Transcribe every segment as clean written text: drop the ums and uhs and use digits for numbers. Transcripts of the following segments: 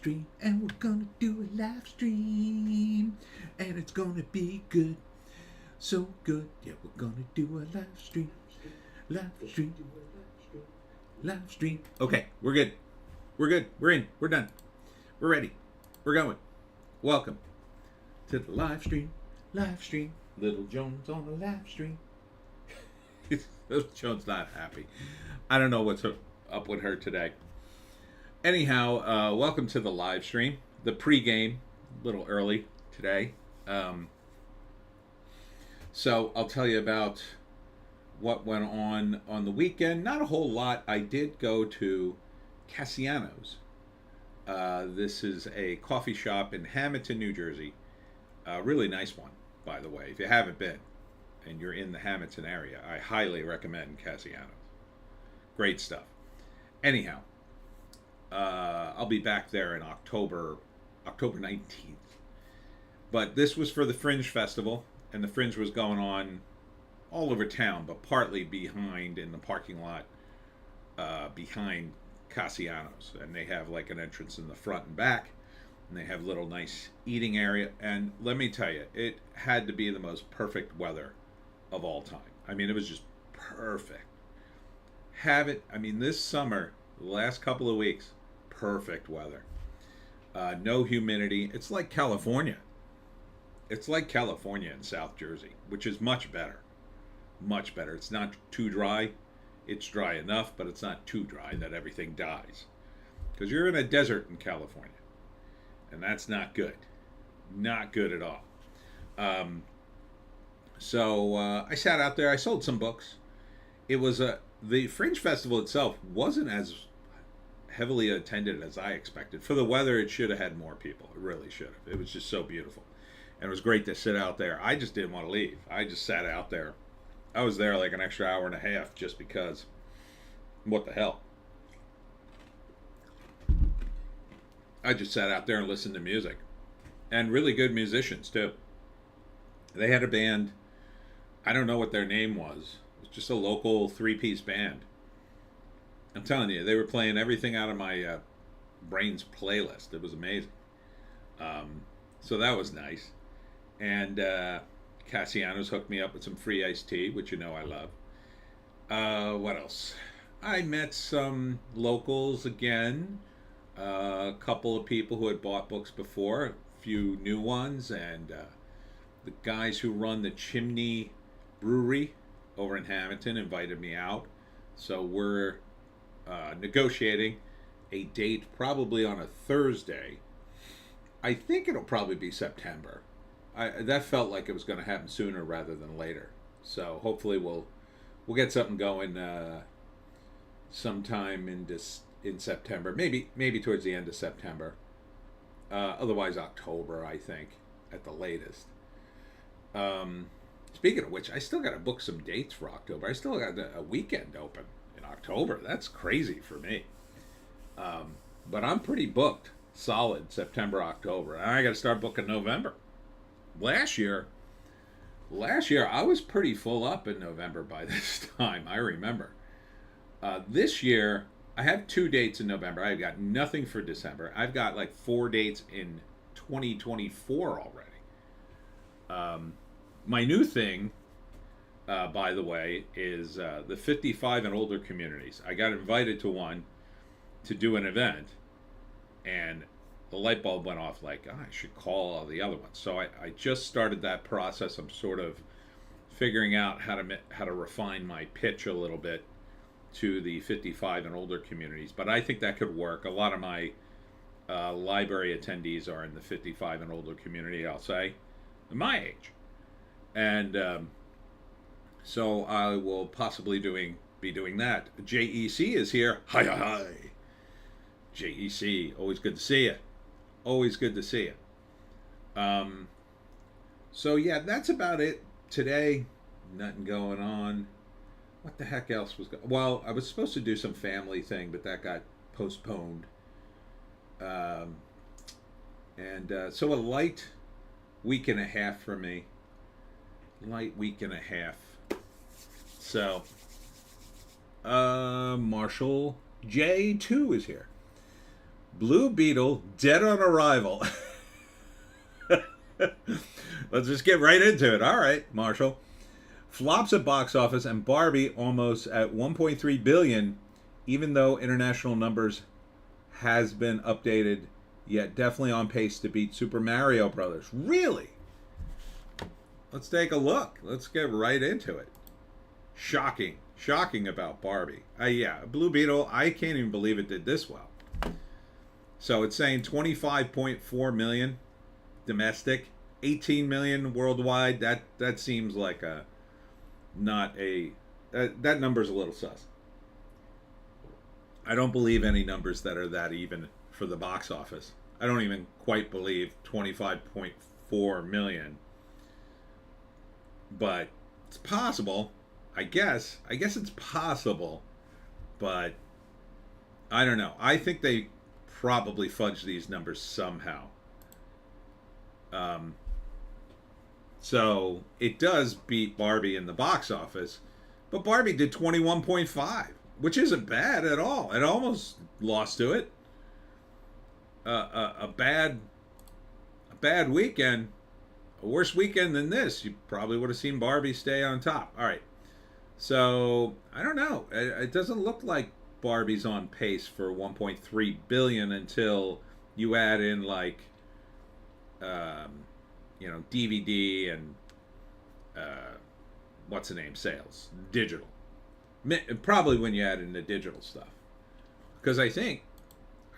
stream, and we're gonna do a live stream, and it's gonna be good, so good. Yeah, we're gonna do a live stream, live stream, live stream. Okay, we're good. We're good. We're in. We're done. We're ready. We're going. Welcome to the live stream. Live stream. Little Jones on the live stream. Little Jones not happy. I don't know what's up with her today. Anyhow, welcome to the live stream. The pregame, a little early today. So I'll tell you about what went on the weekend. Not a whole lot. I did go to Cassiano's. This is a coffee shop in Hamilton, New Jersey. A really nice one, by the way. If you haven't been and you're in the Hamilton area, I highly recommend Cassiano's. Great stuff. Anyhow, I'll be back there in October 19th. But this was for the Fringe Festival, and the Fringe was going on all over town, but partly behind in the parking lot behind Cassiano's. And they have like an entrance in the front and back, and they have a little nice eating area. And let me tell you, it had to be the most perfect weather of all time. I mean, it was just perfect. This summer, the last couple of weeks, perfect weather. No humidity. It's like California. It's like California in South Jersey, which is much better. Much better. It's not too dry. It's dry enough, but it's not too dry that everything dies. Because you're in a desert in California. And that's not good. Not good at all. So I sat out there. I sold some books. It was the Fringe Festival itself wasn't as heavily attended as I expected. For the weather, it should have had more people. It really should have. It was just so beautiful. And it was great to sit out there. I just didn't want to leave. I just sat out there. I was there like an extra hour and a half just because, what the hell? I just sat out there and listened to music. And really good musicians, too. They had a band. I don't know what their name was. It was just a local three-piece band. I'm telling you, they were playing everything out of my brain's playlist. It was amazing. So that was nice. And Cassiano's hooked me up with some free iced tea, which you know I love. What else? I met some locals again. A couple of people who had bought books before. A few new ones. And the guys who run the Chimney Brewery over in Hamilton invited me out. So we're negotiating a date probably on a Thursday. I think it'll probably be September. That felt like it was going to happen sooner rather than later. So hopefully we'll get something going sometime in September. Maybe towards the end of September. Otherwise October, I think, at the latest. Speaking of which, I still got to book some dates for October. I still got a weekend open in October. That's crazy for me. But I'm pretty booked. Solid September, October. And I got to start booking November. Last year I was pretty full up in November by this time. I remember. This year I have 2 dates in November. I've got nothing for December. I've got like 4 dates in 2024 already. My new thing, by the way, is the 55 and older communities. I got invited to one to do an event, and the light bulb went off like, I should call all the other ones. So I just started that process. I'm sort of figuring out how to refine my pitch a little bit to the 55 and older communities. But I think that could work. A lot of my library attendees are in the 55 and older community, I'll say, my age. And so I will possibly be doing that. JEC is here. Hi, hi, hi. JEC, always good to see you. Always good to see you. So yeah, that's about it today. Nothing going on. What the heck else was going on? Well, I was supposed to do some family thing, but that got postponed. So a light week and a half for me. Light week and a half. So, Marshall J2 is here. Blue Beetle, dead on arrival. Let's just get right into it. All right, Marshall. Flops at box office, and Barbie almost at 1.3 billion, even though international numbers has been updated, yet definitely on pace to beat Super Mario Brothers. Really? Let's take a look. Let's get right into it. Shocking about Barbie. Yeah, Blue Beetle, I can't even believe it did this well. So it's saying 25.4 million domestic, 18 million worldwide. That seems like a not a that number's a little sus. I don't believe any numbers that are that even for the box office. I don't even quite believe 25.4 million. But it's possible. I guess it's possible, but I don't know. I think they probably fudged these numbers somehow. So it does beat Barbie in the box office, but Barbie did 21.5, which isn't bad at all. It almost lost to it. A bad weekend, a worse weekend than this. You probably would have seen Barbie stay on top. All right. So I don't know. It doesn't look like Barbie's on pace for 1.3 billion until you add in like, DVD and what's the name sales, digital. Probably when you add in the digital stuff, because I think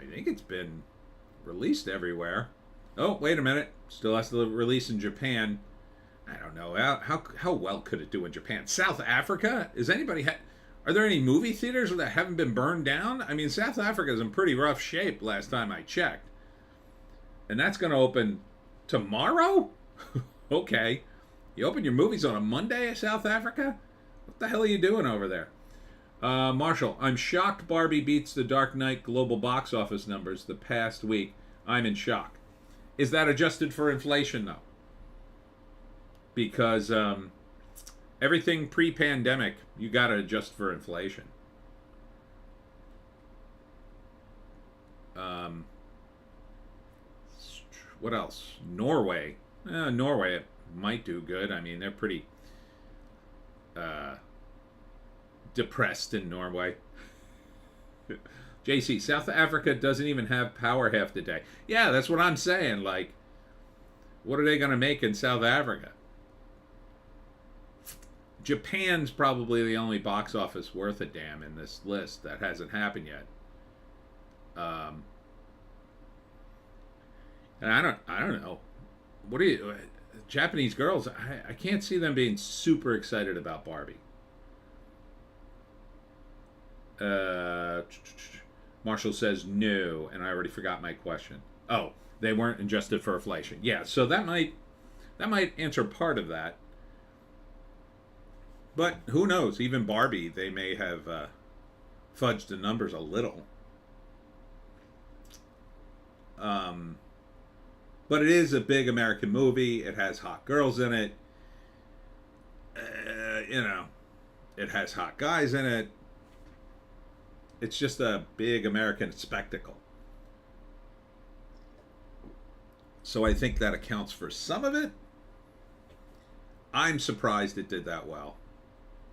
it's been released everywhere. Oh, wait a minute. Still has to release in Japan. I don't know. How well could it do in Japan? South Africa? Is anybody... Are there any movie theaters that haven't been burned down? I mean, South Africa's in pretty rough shape last time I checked. And that's going to open tomorrow? Okay. You open your movies on a Monday, South Africa? What the hell are you doing over there? Marshall, I'm shocked Barbie beats the Dark Knight global box office numbers the past week. I'm in shock. Is that adjusted for inflation, though? Because everything pre-pandemic, you got to adjust for inflation. What else? Norway. Norway might do good. I mean, they're pretty depressed in Norway. JC, South Africa doesn't even have power half the day. Yeah, that's what I'm saying. Like, what are they going to make in South Africa? Japan's probably the only box office worth a damn in this list that hasn't happened yet. And I don't know. What do you... Japanese girls, I can't see them being super excited about Barbie. Marshall says no, and I already forgot my question. Oh, they weren't adjusted for inflation. Yeah, so that might answer part of that. But who knows? Even Barbie, they may have fudged the numbers a little. But it is a big American movie. It has hot girls in it. It has hot guys in it. It's just a big American spectacle. So I think that accounts for some of it. I'm surprised it did that well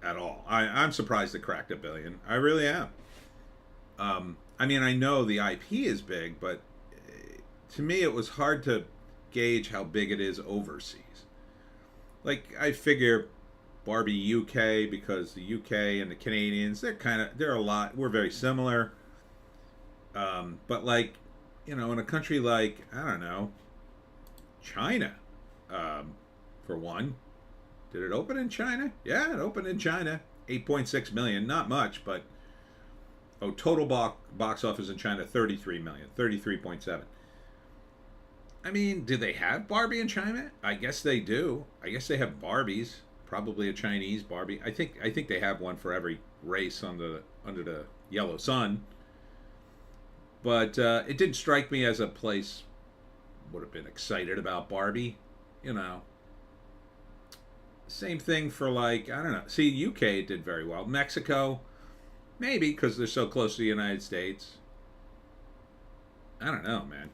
at all. I'm surprised it cracked $1 billion. I really am. I mean, I know the IP is big, but to me it was hard to gauge how big it is overseas. Like, I figure Barbie UK, because the UK and the Canadians, they're a lot, we're very similar. But like, in a country like, I don't know, China, for one. Did it open in China? Yeah, it opened in China. 8.6 million, not much, but total box office in China, 33 million, 33.7. I mean, do they have Barbie in China? I guess they do. I guess they have Barbies, probably a Chinese Barbie. I think they have one for every race under the yellow sun. But it didn't strike me as a place would have been excited about Barbie, Same thing for, like, I don't know. See, UK did very well. Mexico, maybe because they're so close to the United States. I don't know, man.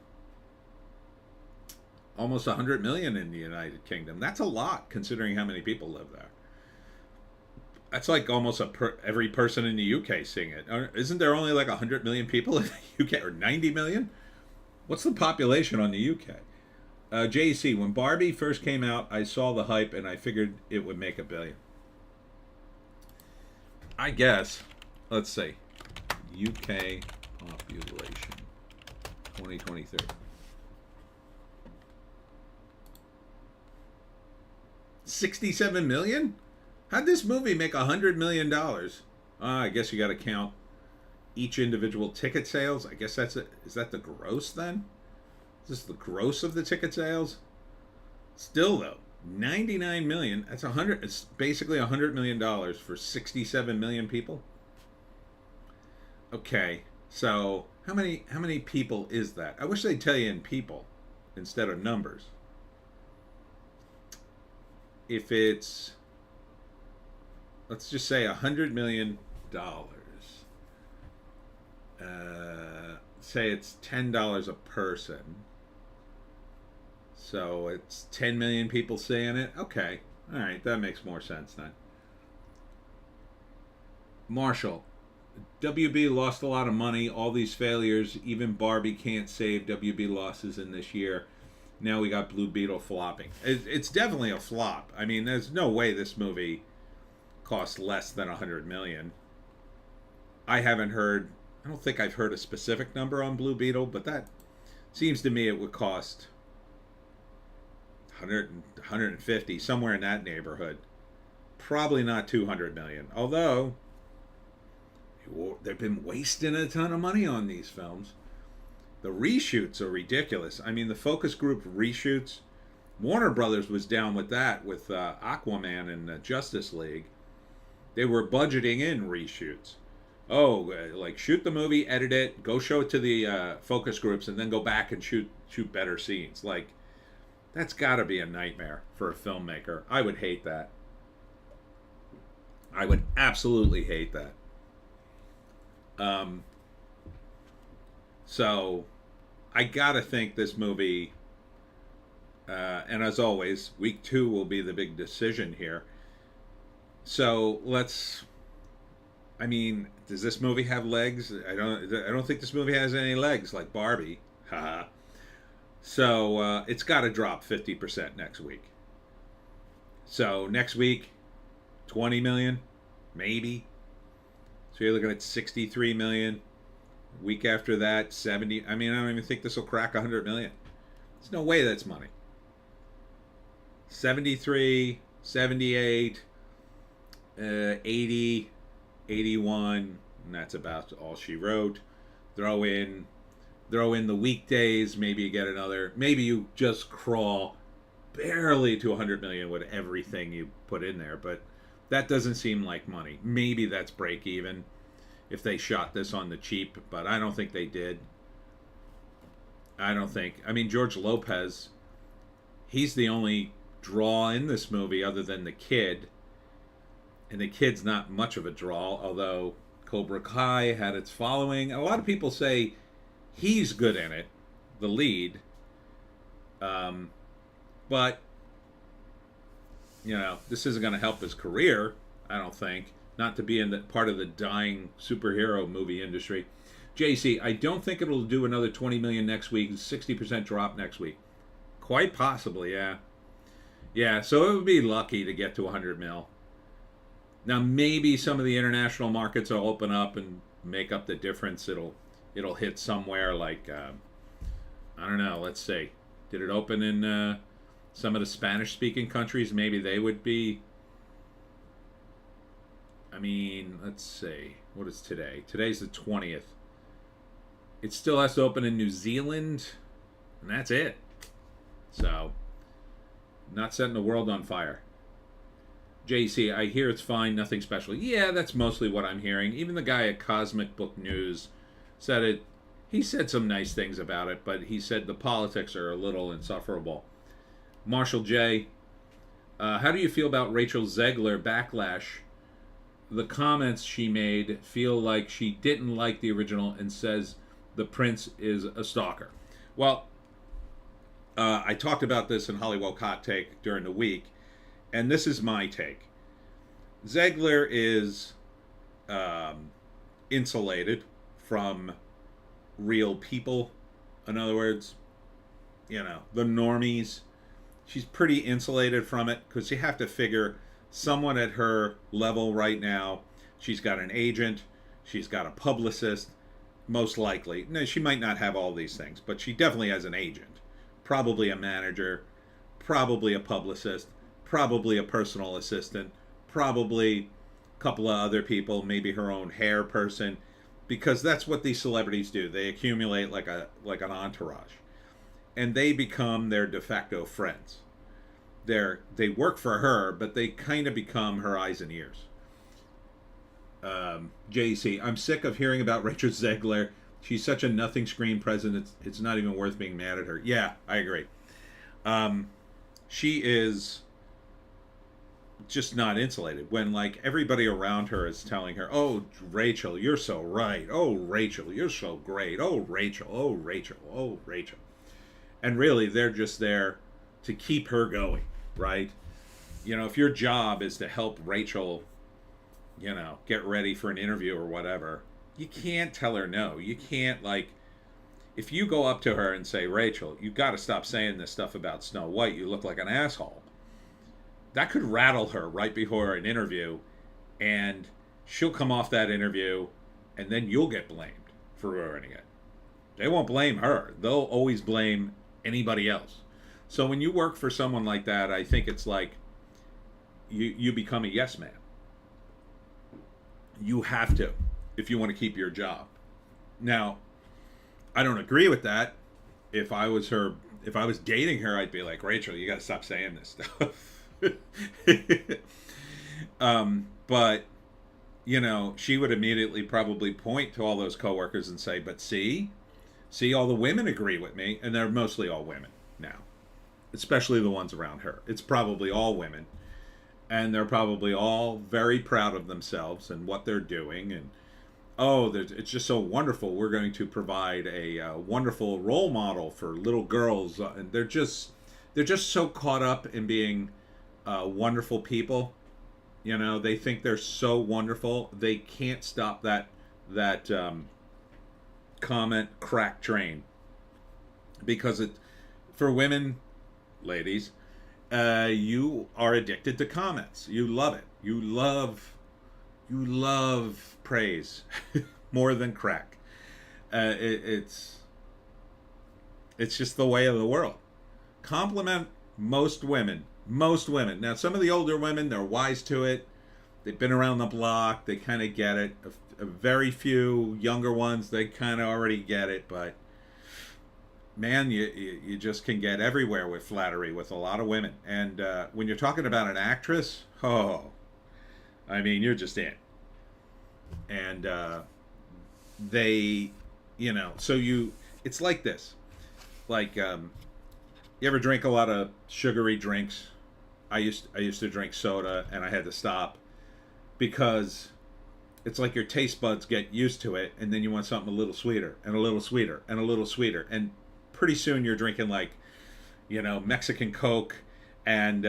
Almost 100 million in the United Kingdom. That's a lot considering how many people live there. That's like almost every person in the UK seeing it. Isn't there only like 100 million people in the UK, or 90 million? What's the population on the UK? JC, when Barbie first came out, I saw the hype and I figured it would make $1 billion. I guess. Let's see. UK population 2023. 67 million? How'd this movie make $100 million? I guess you got to count each individual ticket sales. I guess that's it. Is that the gross then? Is this the gross of the ticket sales? Still though, 99 million. That's 100. It's basically $100 million for 67 million people. Okay, so how many people is that? I wish they'd tell you in people instead of numbers. If it's, let's just say $100 million. Say it's $10 a person. So it's 10 million people seeing it. Okay, all right, that makes more sense then. Marshall, WB lost a lot of money. All these failures, even Barbie can't save WB losses in this year. Now we got Blue Beetle flopping. It's definitely a flop. I mean, there's no way this movie cost less than 100 million. I don't think I've heard a specific number on Blue Beetle, but that seems to me it would cost 100, 150, somewhere in that neighborhood. Probably not 200 million. Although they've been wasting a ton of money on these films. The reshoots are ridiculous. I mean, the focus group reshoots, Warner Brothers was down with that with Aquaman and Justice League. They were budgeting in reshoots. Oh, like shoot the movie, edit it, go show it to the focus groups, and then go back and shoot better scenes. Like, that's got to be a nightmare for a filmmaker. I would hate that. I would absolutely hate that. So I gotta think this movie, and as always, week 2 will be the big decision here. So I mean, does this movie have legs? I don't think this movie has any legs like Barbie. Haha. So it's got to drop 50% next week. So next week, 20 million, maybe. So you're looking at 63 million. Week after that, 70. I mean, I don't even think this will crack 100 million. There's no way that's money. 73, 78, 80, 81, and that's about all she wrote. Throw in the weekdays, maybe you get another, maybe you just crawl barely to 100 million with everything you put in there, but that doesn't seem like money. Maybe that's break even if they shot this on the cheap, but I don't think they did. I mean, George Lopez, he's the only draw in this movie other than the kid, and the kid's not much of a draw, although Cobra Kai had its following. A lot of people say he's good in it, the lead, but this isn't going to help his career, I don't think, not to be in the part of the dying superhero movie industry. JC, I don't think it'll do another 20 million next week, 60% drop next week. Quite possibly, yeah. Yeah, so it would be lucky to get to 100 mil. Now maybe some of the international markets will open up and make up the difference. It'll hit somewhere like I don't know. Let's see. Did it open in some of the Spanish-speaking countries? Maybe they would be. I mean, let's see. What is today? Today's the 20th. It still has to open in New Zealand, and that's it. So, not setting the world on fire. JC, I hear it's fine, nothing special. Yeah, that's mostly what I'm hearing. Even the guy at Cosmic Book News said it. He said some nice things about it, but he said the politics are a little insufferable. Marshall J, how do you feel about Rachel Zegler backlash? The comments she made feel like she didn't like the original and says the prince is a stalker. Well, I talked about this in Hollywoke Hot Take during the week, and this is my take. Ziegler is insulated from real people. In other words, you know, the normies. She's pretty insulated from it because you have to figure someone at her level right now, she's got an agent, she's got a publicist, most likely. No, she might not have all these things, but she definitely has an agent, probably a manager, probably a publicist, probably a personal assistant, probably a couple of other people, maybe her own hair person, because that's what these celebrities do. They accumulate like an entourage, and they become their de facto friends. They work for her, but they kind of become her eyes and ears. JC, I'm sick of hearing about Rachel Ziegler. She's such a nothing screen presence. It's not even worth being mad at her. Yeah, I agree. She is just not insulated when like everybody around her is telling her, "Oh, Rachel, you're so right. Oh, Rachel, you're so great. Oh, Rachel. Oh, Rachel. Oh, Rachel." And really, they're just there to keep her going, right? You know, if your job is to help Rachel, you know, get ready for an interview or whatever, you can't tell her no. You can't, like, if you go up to her and say, "Rachel, you've got to stop saying this stuff about Snow White. You look like an asshole." That could rattle her right before an interview, and she'll come off that interview, and then you'll get blamed for ruining it. They won't blame her. They'll always blame anybody else. So when you work for someone like that, I think it's like you become a yes man. You have to if you want to keep your job. Now, I don't agree with that. If I was dating her, I'd be like, "Rachel, you got to stop saying this stuff." But you know, she would immediately probably point to all those coworkers and say, "But see, all the women agree with me," and they're mostly all women now, especially the ones around her. It's probably all women, and they're probably all very proud of themselves and what they're doing, and it's just so wonderful. We're going to provide a wonderful role model for little girls, and they're just so caught up in being wonderful people. You know, they think they're so wonderful. They can't stop that comment crack train, because for women, ladies, you are addicted to comments. You love it. You love praise more than crack. It's just the way of the world. Compliment most women. Now, some of the older women, they're wise to it. They've been around the block. They kind of get it. A very few younger ones, they kind of already get it. But, man, you just can get everywhere with flattery with a lot of women. And when you're talking about an actress, I mean, you're just in. And they, you know, it's like this. Like, you ever drink a lot of sugary drinks? I used to drink soda, and I had to stop because it's like your taste buds get used to it, and then you want something a little sweeter and a little sweeter and a little sweeter, and pretty soon you're drinking like, you know, Mexican Coke, and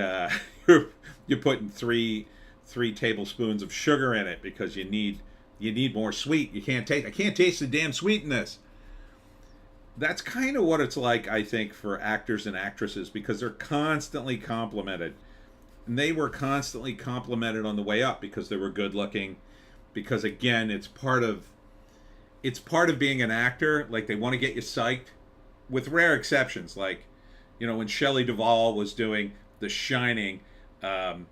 you're putting three tablespoons of sugar in it because you need more sweet. I can't taste the damn sweet in this. That's kind of what it's like, I think, for actors and actresses, because they're constantly complimented. And they were constantly complimented on the way up because they were good looking. Because again, it's part of being an actor. Like, they want to get you psyched, with rare exceptions. Like, you know, when Shelley Duvall was doing The Shining, Stanley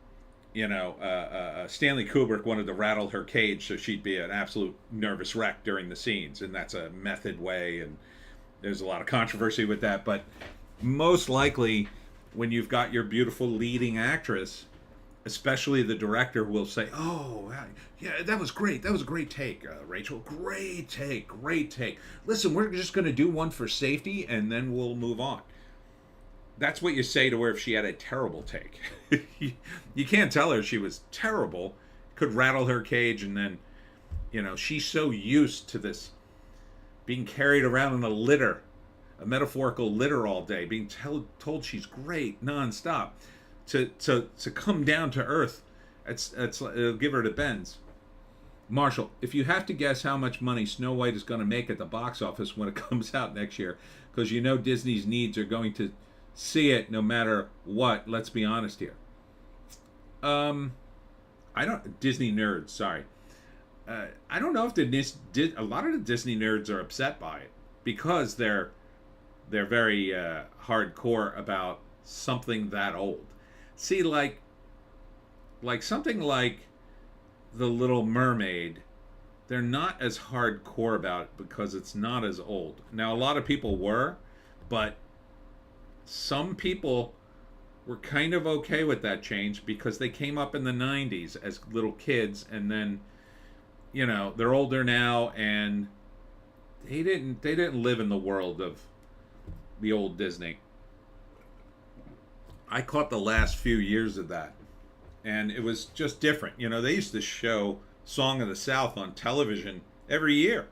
Kubrick wanted to rattle her cage so she'd be an absolute nervous wreck during the scenes, and that's a method way, and there's a lot of controversy with that. But most likely, when you've got your beautiful leading actress, especially the director will say, "Oh, yeah, that was great. That was a great take, Rachel. Great take. Listen, we're just going to do one for safety, and then we'll move on." That's what you say to her if she had a terrible take. You can't tell her she was terrible. Could rattle her cage, and then, you know, she's so used to this being carried around in a litter, a metaphorical litter all day, being told she's great nonstop, to come down to earth. It'll give her the bends. Marshall, if you have to guess how much money Snow White is going to make at the box office when it comes out next year, because you know Disney's needs are going to see it no matter what. Let's be honest here. I don't Disney nerds. Sorry, I don't know if a lot of the Disney nerds are upset by it because they're very hardcore about something that old. See, like something like The Little Mermaid, they're not as hardcore about it because it's not as old. Now, a lot of people were, but some people were kind of okay with that change because they came up in the 90s as little kids, and then, you know, they're older now, and they didn't live in the world of the old Disney. I caught the last few years of that, and it was just different. You know, they used to show Song of the South on television every year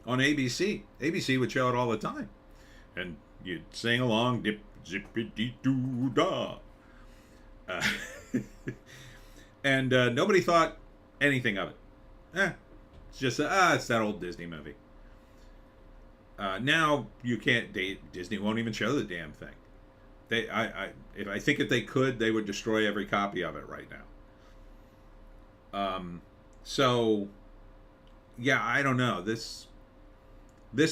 on ABC. ABC would show it all the time, and you'd sing along, dip, zippity doo da. And nobody thought anything of it. It's just it's that old Disney movie. Now you can't. Disney won't even show the damn thing. I think if they could, they would destroy every copy of it right now. So, yeah, I don't know. This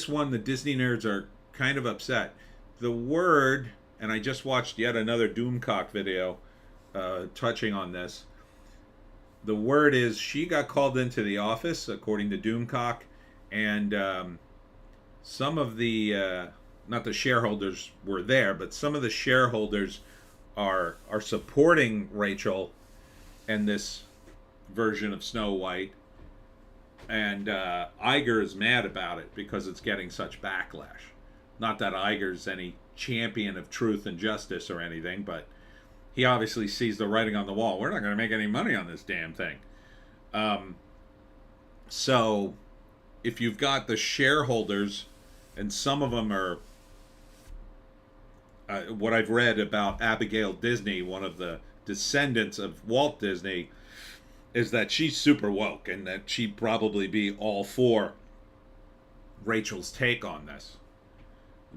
one, the Disney nerds are kind of upset. The word, and I just watched yet another Doomcock video touching on this. The word is she got called into the office, according to Doomcock, and some of the not the shareholders were there, but some of the shareholders are supporting Rachel and this version of Snow White, and Iger is mad about it because it's getting such backlash. Not that Iger's any champion of truth and justice or anything, but he obviously sees the writing on the wall. We're not going to make any money on this damn thing. So if you've got the shareholders, and some of them are what I've read about Abigail Disney, one of the descendants of Walt Disney, is that she's super woke and that she'd probably be all for Rachel's take on this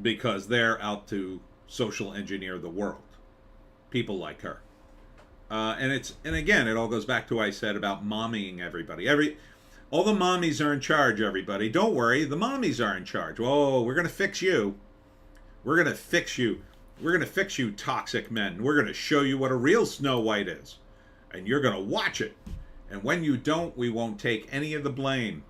because they're out to social engineer the world. People like her. And again, it all goes back to what I said about mommying everybody. All the mommies are in charge, everybody. Don't worry, the mommies are in charge. Oh, we're going to fix you. We're going to fix you. We're going to fix you, toxic men. We're going to show you what a real Snow White is. And you're going to watch it. And when you don't, we won't take any of the blame.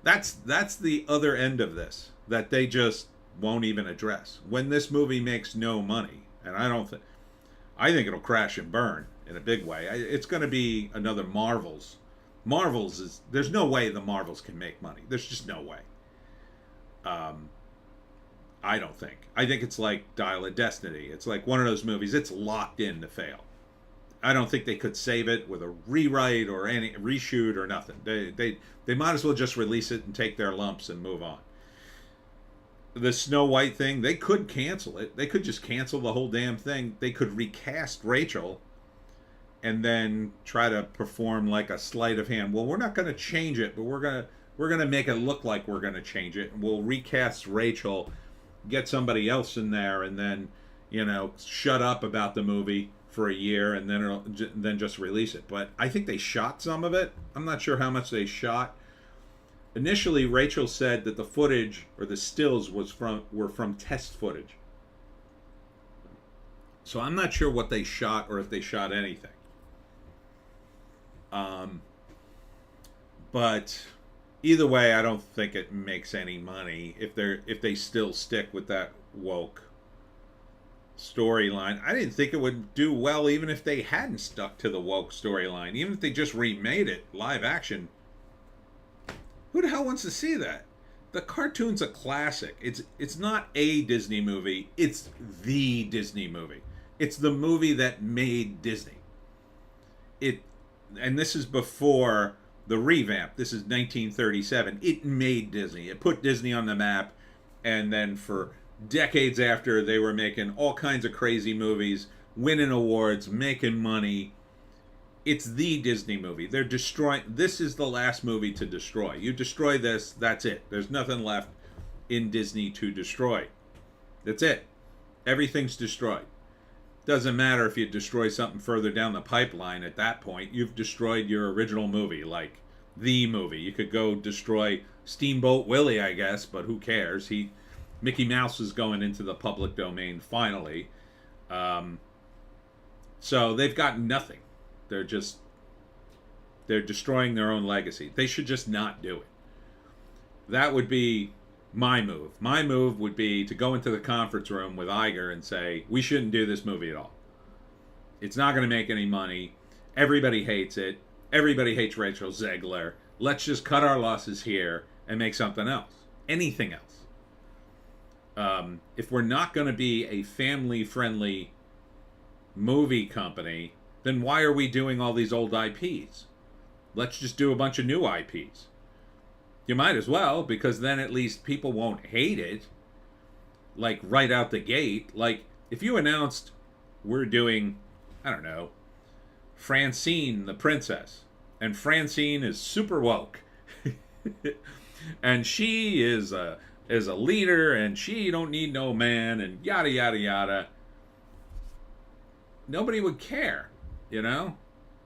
That's the other end of this, that they just won't even address. When this movie makes no money, and I think it'll crash and burn in a big way. It's going to be another Marvels. There's no way the Marvels can make money. There's just no way. I don't think. I think it's like Dial of Destiny. It's like one of those movies. It's locked in to fail. I don't think they could save it with a rewrite or any reshoot or nothing. They might as well just release it and take their lumps and move on. The Snow White thing, they could cancel it. They could just cancel the whole damn thing. They could recast Rachel and then try to perform like a sleight of hand. Well, we're not going to change it, but we're gonna make it look like we're going to change it. We'll recast Rachel, get somebody else in there, and then, you know, shut up about the movie for a year and then just release it. But I think they shot some of it. I'm not sure how much they shot. Initially, Rachel said that the footage or the stills were from test footage. So I'm not sure what they shot or if they shot anything. But either way, I don't think it makes any money if they still stick with that woke storyline. I didn't think it would do well even if they hadn't stuck to the woke storyline. Even if they just remade it live action. Who the hell wants to see that? The cartoon's a classic. It's not a Disney movie. It's the Disney movie. It's the movie that made Disney. And this is before the revamp. This is 1937. It made Disney. It put Disney on the map. And then for decades after, they were making all kinds of crazy movies, winning awards, making money. It's the Disney movie. They're destroying. This is the last movie to destroy. You destroy this, that's it. There's nothing left in Disney to destroy. That's it. Everything's destroyed. Doesn't matter if you destroy something further down the pipeline. At that point, you've destroyed your original movie, like the movie. You could go destroy Steamboat Willie, I guess, but who cares? Mickey Mouse is going into the public domain finally. So they've got nothing. They're destroying their own legacy. They should just not do it. That would be my move. My move would be to go into the conference room with Iger and say, we shouldn't do this movie at all. It's not going to make any money. Everybody hates it. Everybody hates Rachel Zegler. Let's just cut our losses here and make something else. Anything else. If we're not going to be a family-friendly movie company, then why are we doing all these old IPs? Let's just do a bunch of new IPs. You might as well, because then at least people won't hate it, like, right out the gate. Like, if you announced we're doing, I don't know, Francine the Princess, and Francine is super woke, and she is a leader, and she don't need no man, and yada, yada, yada, nobody would care, you know?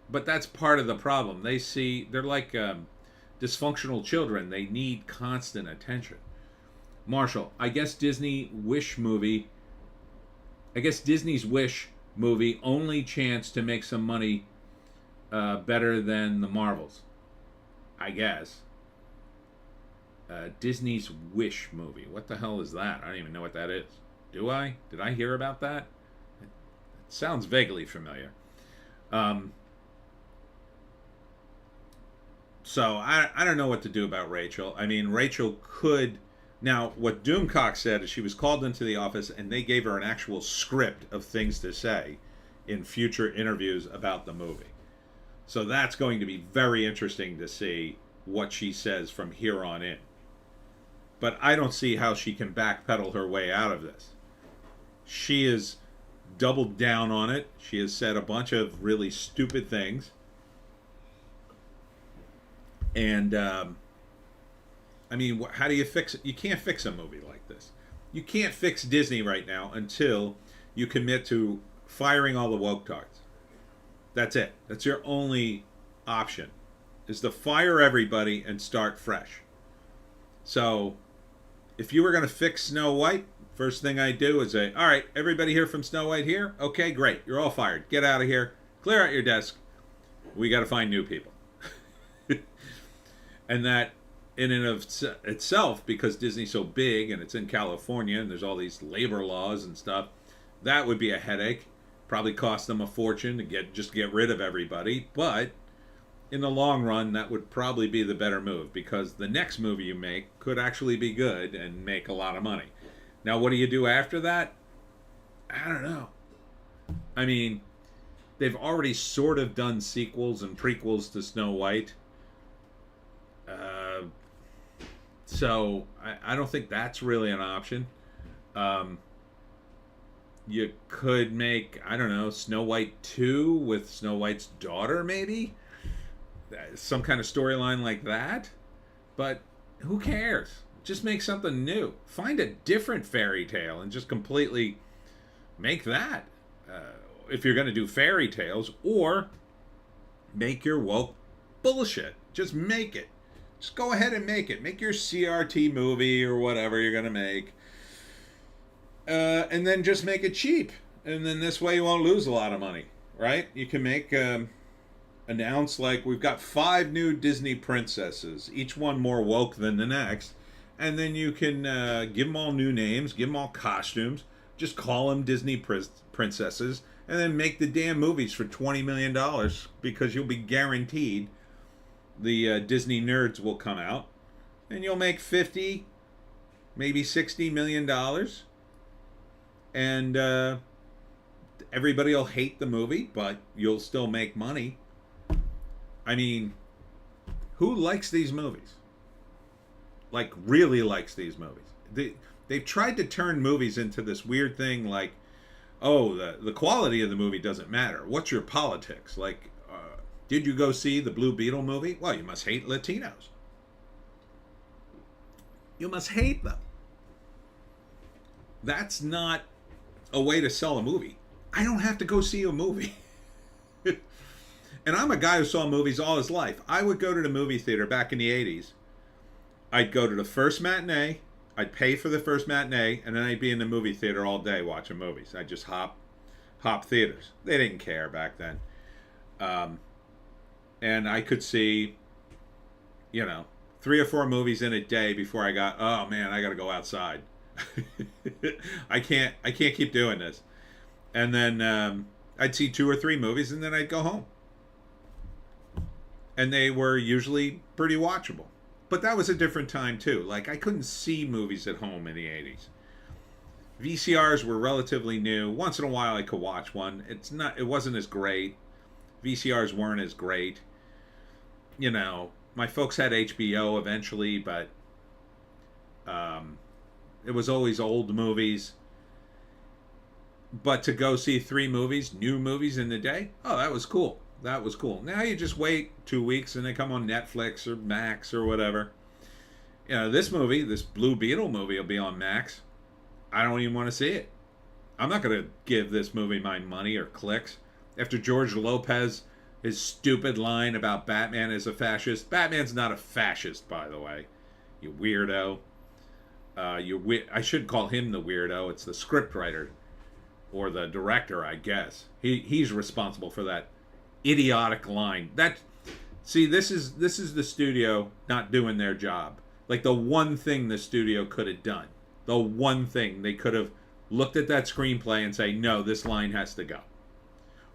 But that's part of the problem. They're like dysfunctional children. They need constant attention. Marshall, I guess Disney's Wish movie only chance to make some money better than the Marvels. I guess. Disney's Wish movie. What the hell is that? I don't even know what that is. Do I? Did I hear about that? It sounds vaguely familiar. So I don't know what to do about Rachel. I mean, Rachel could... Now, what Doomcock said is she was called into the office and they gave her an actual script of things to say in future interviews about the movie. So that's going to be very interesting to see what she says from here on in. But I don't see how she can backpedal her way out of this. She has doubled down on it. She has said a bunch of really stupid things. And, I mean, how do you fix it? You can't fix a movie like this. You can't fix Disney right now until you commit to firing all the woke tards. That's it. That's your only option, is to fire everybody and start fresh. So, if you were going to fix Snow White, first thing I'd do is say, all right, everybody here from Snow White here? Okay, great. You're all fired. Get out of here. Clear out your desk. We got to find new people. And that, in and of itself, because Disney's so big and it's in California and there's all these labor laws and stuff, that would be a headache. Probably cost them a fortune to get rid of everybody. But in the long run, that would probably be the better move, because the next movie you make could actually be good and make a lot of money. Now, what do you do after that? I don't know. I mean, they've already sort of done sequels and prequels to Snow White. So I don't think that's really an option. You could make, I don't know, Snow White 2 with Snow White's daughter, maybe? Some kind of storyline like that. But who cares? Just make something new. Find a different fairy tale and just completely make that. If you're going to do fairy tales, or make your woke bullshit. Just make it. Just go ahead and make it. Make your CRT movie or whatever you're going to make. And then just make it cheap. And then this way you won't lose a lot of money, right? You can make, announce, like, we've got 5 new Disney princesses, each one more woke than the next. And then you can give them all new names, give them all costumes, just call them Disney princesses, and then make the damn movies for $20 million, because you'll be guaranteed the Disney nerds will come out, and you'll make 50, maybe $60 million, and everybody will hate the movie, but you'll still make money. I mean, Who likes these movies? Like, really likes these movies? They've tried to turn movies into this weird thing like, oh, the quality of the movie doesn't matter. What's your politics? Like, did you go see the Blue Beetle movie? Well, you must hate Latinos. You must hate them. That's not a way to sell a movie. I don't have to go see a movie. And I'm a guy who saw movies all his life. I would go to the movie theater back in the 80s. I'd go to the first matinee. I'd pay for the first matinee, and then I'd be in the movie theater all day watching movies. I'd just hop theaters. They didn't care back then. And I could see, 3 or 4 movies in a day before I got, oh man, I got to go outside. I can't keep doing this. And then I'd see 2 or 3 movies, and then I'd go home. And they were usually pretty watchable. But that was a different time too. Like, I couldn't see movies at home in the 80s. VCRs were relatively new. Once in a while I could watch one. It wasn't as great. VCRs weren't as great. My folks had HBO eventually, but it was always old movies. But to go see 3 movies, new movies in the day, oh, that was cool. That was cool. Now you just wait 2 weeks and they come on Netflix or Max or whatever. This movie, this Blue Beetle movie, will be on Max. I don't even want to see it. I'm not going to give this movie my money or clicks. After George Lopez, his stupid line about Batman is a fascist. Batman's not a fascist, by the way. You weirdo. I should call him the weirdo. It's the scriptwriter or the director, I guess. He's responsible for that idiotic line. This is the studio not doing their job. Like, the one thing the studio could have done. The one thing they could have looked at that screenplay and say, no, this line has to go.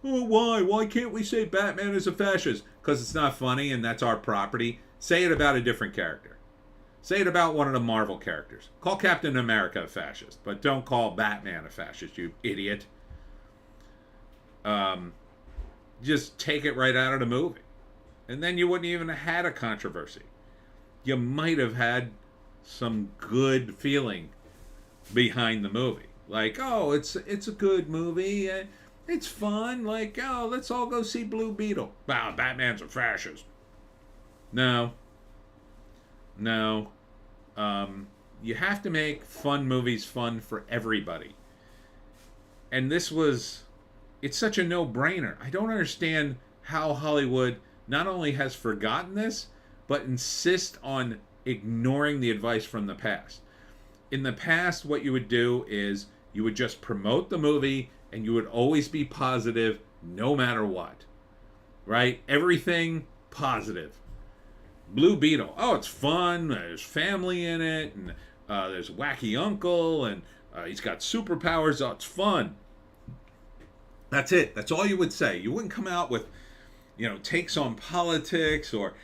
Oh, why? Why can't we say Batman is a fascist? Because it's not funny and that's our property. Say it about a different character. Say it about one of the Marvel characters. Call Captain America a fascist, but don't call Batman a fascist, you idiot. Just take it right out of the movie. And then you wouldn't even have had a controversy. You might have had some good feeling behind the movie. Like, oh, it's a good movie. It's fun. Like, oh, let's all go see Blue Beetle. Wow, Batman's a fascist. No. You have to make fun movies fun for everybody. And it's such a no-brainer. I don't understand how Hollywood not only has forgotten this, but insists on ignoring the advice from the past. In the past, what you would do is you would just promote the movie and you would always be positive no matter what. Right? Everything positive. Blue Beetle. Oh, it's fun. There's family in it. And there's a wacky uncle. And he's got superpowers. Oh, it's fun. That's it. That's all you would say. You wouldn't come out with, takes on politics or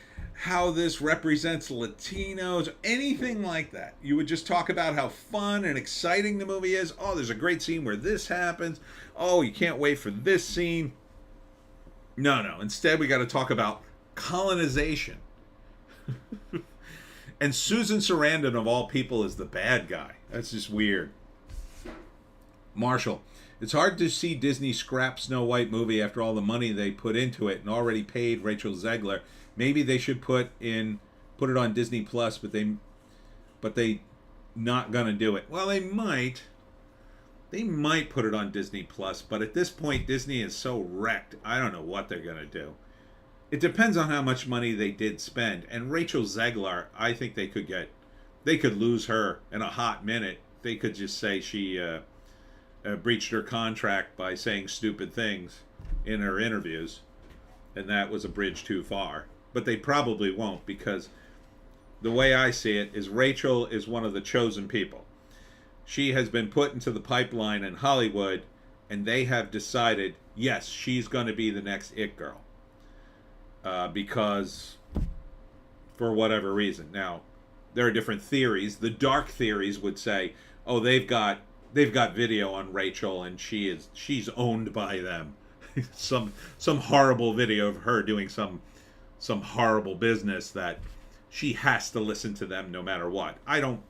how this represents Latinos, or anything like that. You would just talk about how fun and exciting the movie is. Oh, there's a great scene where this happens. Oh, you can't wait for this scene. No. Instead, we got to talk about colonization. And Susan Sarandon, of all people, is the bad guy. That's just weird. Marshall. It's hard to see Disney scrap Snow White movie after all the money they put into it and already paid Rachel Zegler. Maybe they should put it on Disney Plus, but they not gonna do it. Well, they might put it on Disney Plus, but at this point Disney is so wrecked. I don't know what they're gonna do. It depends on how much money they did spend. And Rachel Zegler, I think they could lose her in a hot minute. They could just say she breached her contract by saying stupid things in her interviews, and that was a bridge too far. But they probably won't, because the way I see it is Rachel is one of the chosen people. She has been put into the pipeline in Hollywood, and they have decided, yes, she's going to be the next It Girl. Because, for whatever reason. Now, there are different theories. The dark theories would say, oh, they've got video on Rachel and she's owned by them. some horrible video of her doing some some horrible business that she has to listen to them no matter what. I don't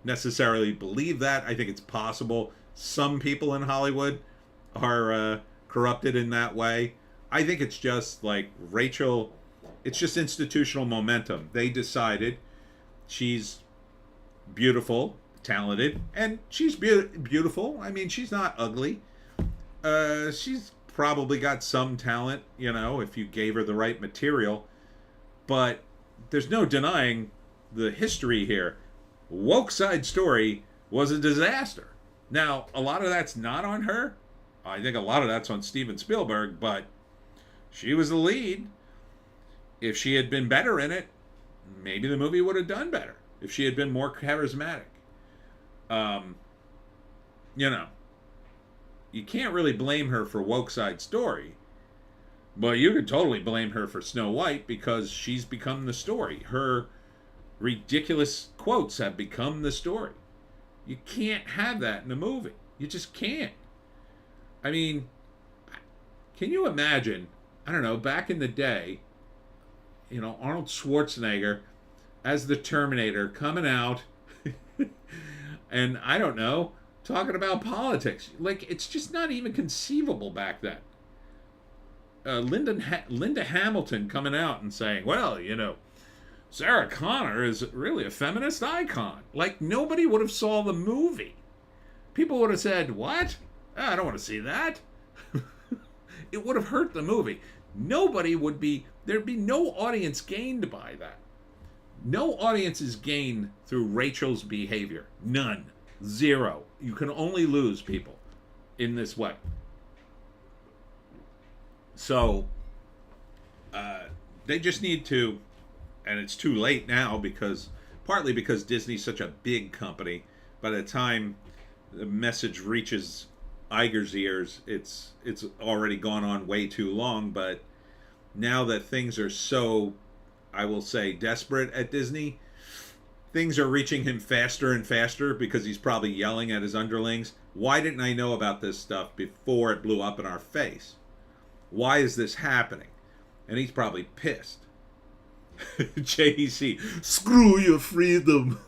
necessarily believe that. I think it's possible some people in Hollywood are corrupted in that way. I think it's just like Rachel, it's just institutional momentum. They decided she's beautiful, talented, and she's beautiful. I mean, she's not ugly. She's probably got some talent, you know, if you gave her the right material. But there's no denying the history here. Woke Side Story was a disaster. Now, a lot of that's not on her. I think a lot of that's on Steven Spielberg, but she was the lead. If she had been better in it, maybe the movie would have done better. If she had been more charismatic. You know, you can't really blame her for Woke Side Story, but you could totally blame her for Snow White because she's become the story. Her ridiculous quotes have become the story. You can't have that in a movie. You just can't. I mean, can you imagine, I don't know, back in the day, you know, Arnold Schwarzenegger as the Terminator coming out and, I don't know, talking about politics. Like, it's just not even conceivable back then. Linda Hamilton coming out and saying, well, you know, Sarah Connor is really a feminist icon. Like, nobody would have saw the movie. People would have said, what? Oh, I don't want to see that. It would have hurt the movie. Nobody would be, there'd be no audience gained by that. No audience is gained through Rachel's behavior. None. Zero. You can only lose people in this way. So, they just need to, and it's too late now because, partly because Disney's such a big company. By the time the message reaches Iger's ears, it's already gone on way too long. But now that things are so, I will say, desperate at Disney, things are reaching him faster and faster because he's probably yelling at his underlings. Why didn't I know about this stuff before it blew up in our face? Why is this happening? And he's probably pissed. JEC, screw your freedom.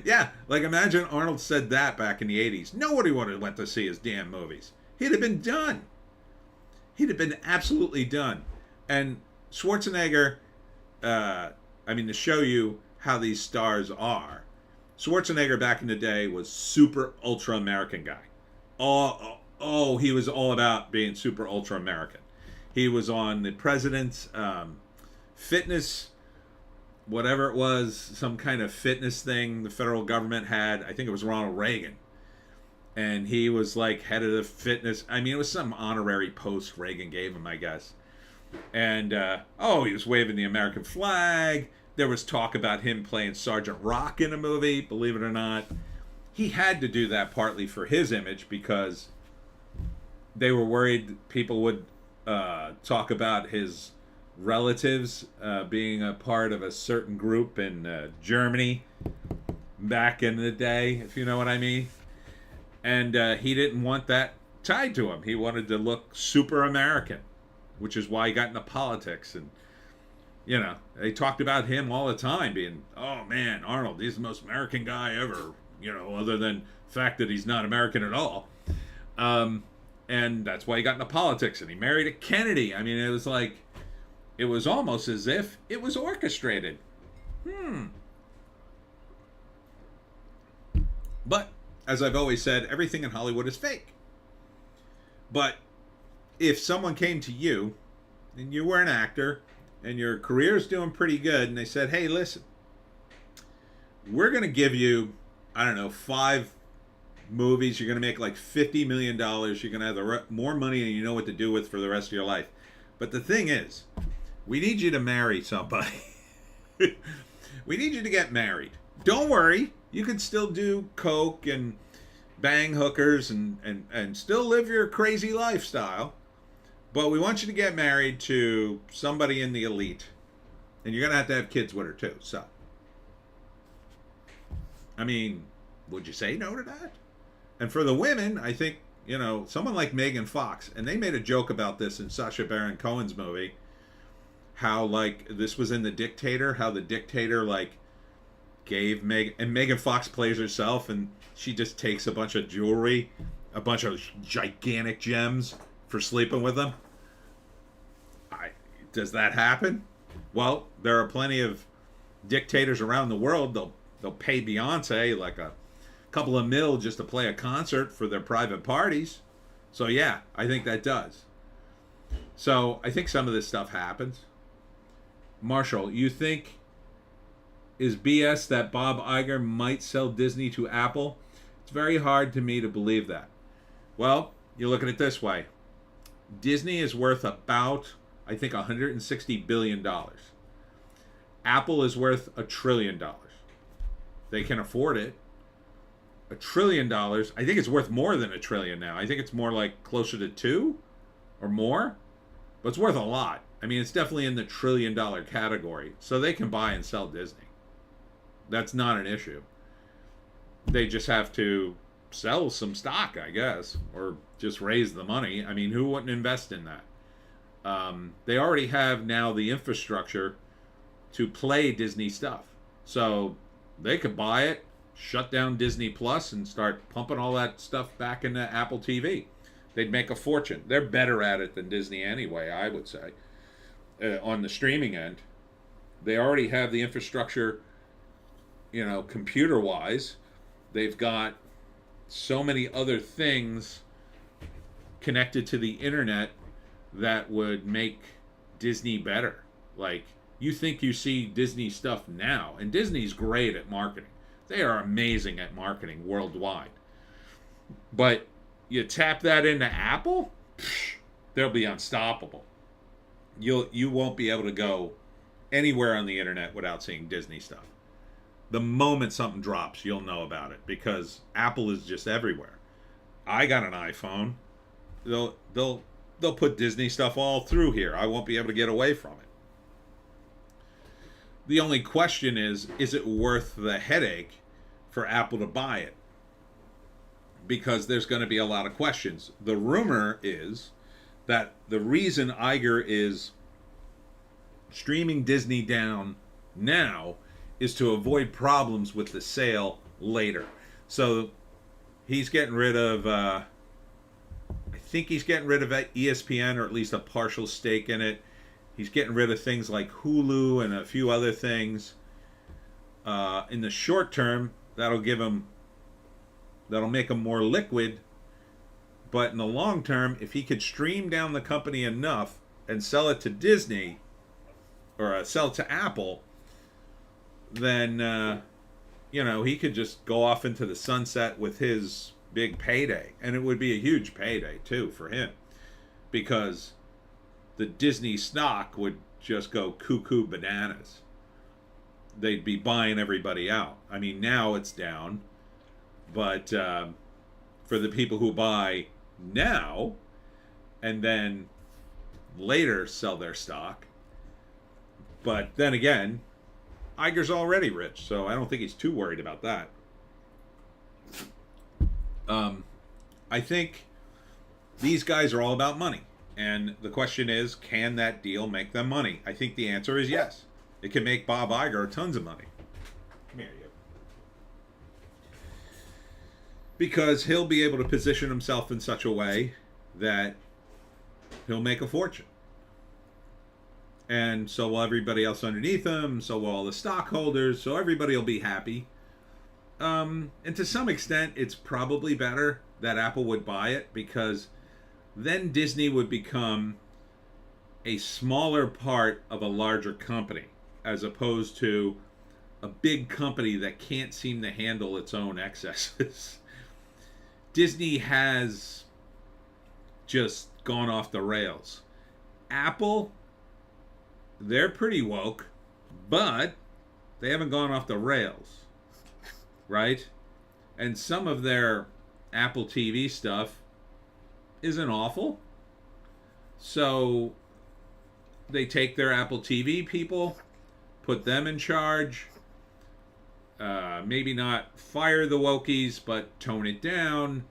Yeah, like imagine Arnold said that back in the 80s. Nobody would have went to see his damn movies. He'd have been done. He'd have been absolutely done. And Schwarzenegger, I mean, to show you how these stars are, Schwarzenegger back in the day was super ultra American guy. Oh, he was all about being super ultra American. He was on the president's fitness, whatever it was, some kind of fitness thing the federal government had. I think it was Ronald Reagan. And he was like head of the fitness. I mean, it was some honorary post Reagan gave him, I guess. And, he was waving the American flag. There was talk about him playing Sergeant Rock in a movie, believe it or not. He had to do that partly for his image because they were worried people would talk about his relatives being a part of a certain group in Germany back in the day, if you know what I mean. And he didn't want that tied to him. He wanted to look super American, which is why he got into politics. And, you know, they talked about him all the time being, oh man, Arnold, he's the most American guy ever, you know, other than the fact that he's not American at all. And that's why he got into politics, and he married a Kennedy. I mean, it was like, it was almost as if it was orchestrated. But, as I've always said, everything in Hollywood is fake. But if someone came to you, and you were an actor, and your career's doing pretty good, and they said, hey, listen, we're going to give you, I don't know, 5 movies, you're going to make like $50 million, you're going to have more money than you know what to do with for the rest of your life. But the thing is, we need you to marry somebody. We need you to get married. Don't worry, you can still do coke and bang hookers and still live your crazy lifestyle. But we want you to get married to somebody in the elite. And you're going to have kids with her too. So, I mean, would you say no to that? And for the women, I think, you know, someone like Megan Fox, and they made a joke about this in Sacha Baron Cohen's movie, how like this was in The Dictator, how the dictator like gave Megan Fox plays herself, and she just takes a bunch of jewelry, a bunch of gigantic gems for sleeping with them. Does that happen? Well, there are plenty of dictators around the world. They'll pay Beyonce like a couple of mil just to play a concert for their private parties. So yeah, I think that does. So I think some of this stuff happens. Marshall, you think is BS that Bob Iger might sell Disney to Apple? It's very hard to me to believe that. Well, you look at it this way. Disney is worth about, I think, $160 billion. Apple is worth $1 trillion. They can afford it. $1 trillion. I think it's worth more than $1 trillion now. I think it's more like closer to 2 or more. But it's worth a lot. I mean, it's definitely in the $1 trillion category. So they can buy and sell Disney. That's not an issue. They just have to sell some stock, I guess, or just raise the money. I mean, who wouldn't invest in that? They already have now the infrastructure to play Disney stuff. So they could buy it, shut down Disney Plus, and start pumping all that stuff back into Apple TV. They'd make a fortune. They're better at it than Disney anyway, I would say. On the streaming end, they already have the infrastructure, you know, computer-wise. They've got so many other things connected to the internet that would make Disney better. Like, you think you see Disney stuff now, and Disney's great at marketing. They are amazing at marketing worldwide. But you tap that into Apple, they'll be unstoppable. You won't be able to go anywhere on the internet without seeing Disney stuff. The moment something drops, you'll know about it because Apple is just everywhere. I got an iPhone. They'll put Disney stuff all through here. I won't be able to get away from it. The only question is it worth the headache for Apple to buy it? Because there's going to be a lot of questions. The rumor is that the reason Iger is streaming Disney down now is to avoid problems with the sale later. So he's getting rid of, I think he's getting rid of ESPN, or at least a partial stake in it. He's getting rid of things like Hulu and a few other things. In the short term, that'll make him more liquid. But in the long term, if he could stream down the company enough and sell it to Disney, or sell it to Apple, then, he could just go off into the sunset with his big payday. And it would be a huge payday, too, for him. Because the Disney stock would just go cuckoo bananas. They'd be buying everybody out. I mean, now it's down. But for the people who buy now and then later sell their stock. But then again, Iger's already rich, so I don't think he's too worried about that. I think these guys are all about money. And the question is, can that deal make them money? I think the answer is yes. It can make Bob Iger tons of money. Come here, you. Because he'll be able to position himself in such a way that he'll make a fortune. And so will everybody else underneath him, so will all the stockholders, so everybody will be happy. And to some extent, it's probably better that Apple would buy it, because then Disney would become a smaller part of a larger company, as opposed to a big company that can't seem to handle its own excesses. Disney has just gone off the rails. Apple, they're pretty woke, but they haven't gone off the rails, right? And some of their Apple TV stuff isn't awful. So they take their Apple TV people, put them in charge, maybe not fire the wokies, but tone it down,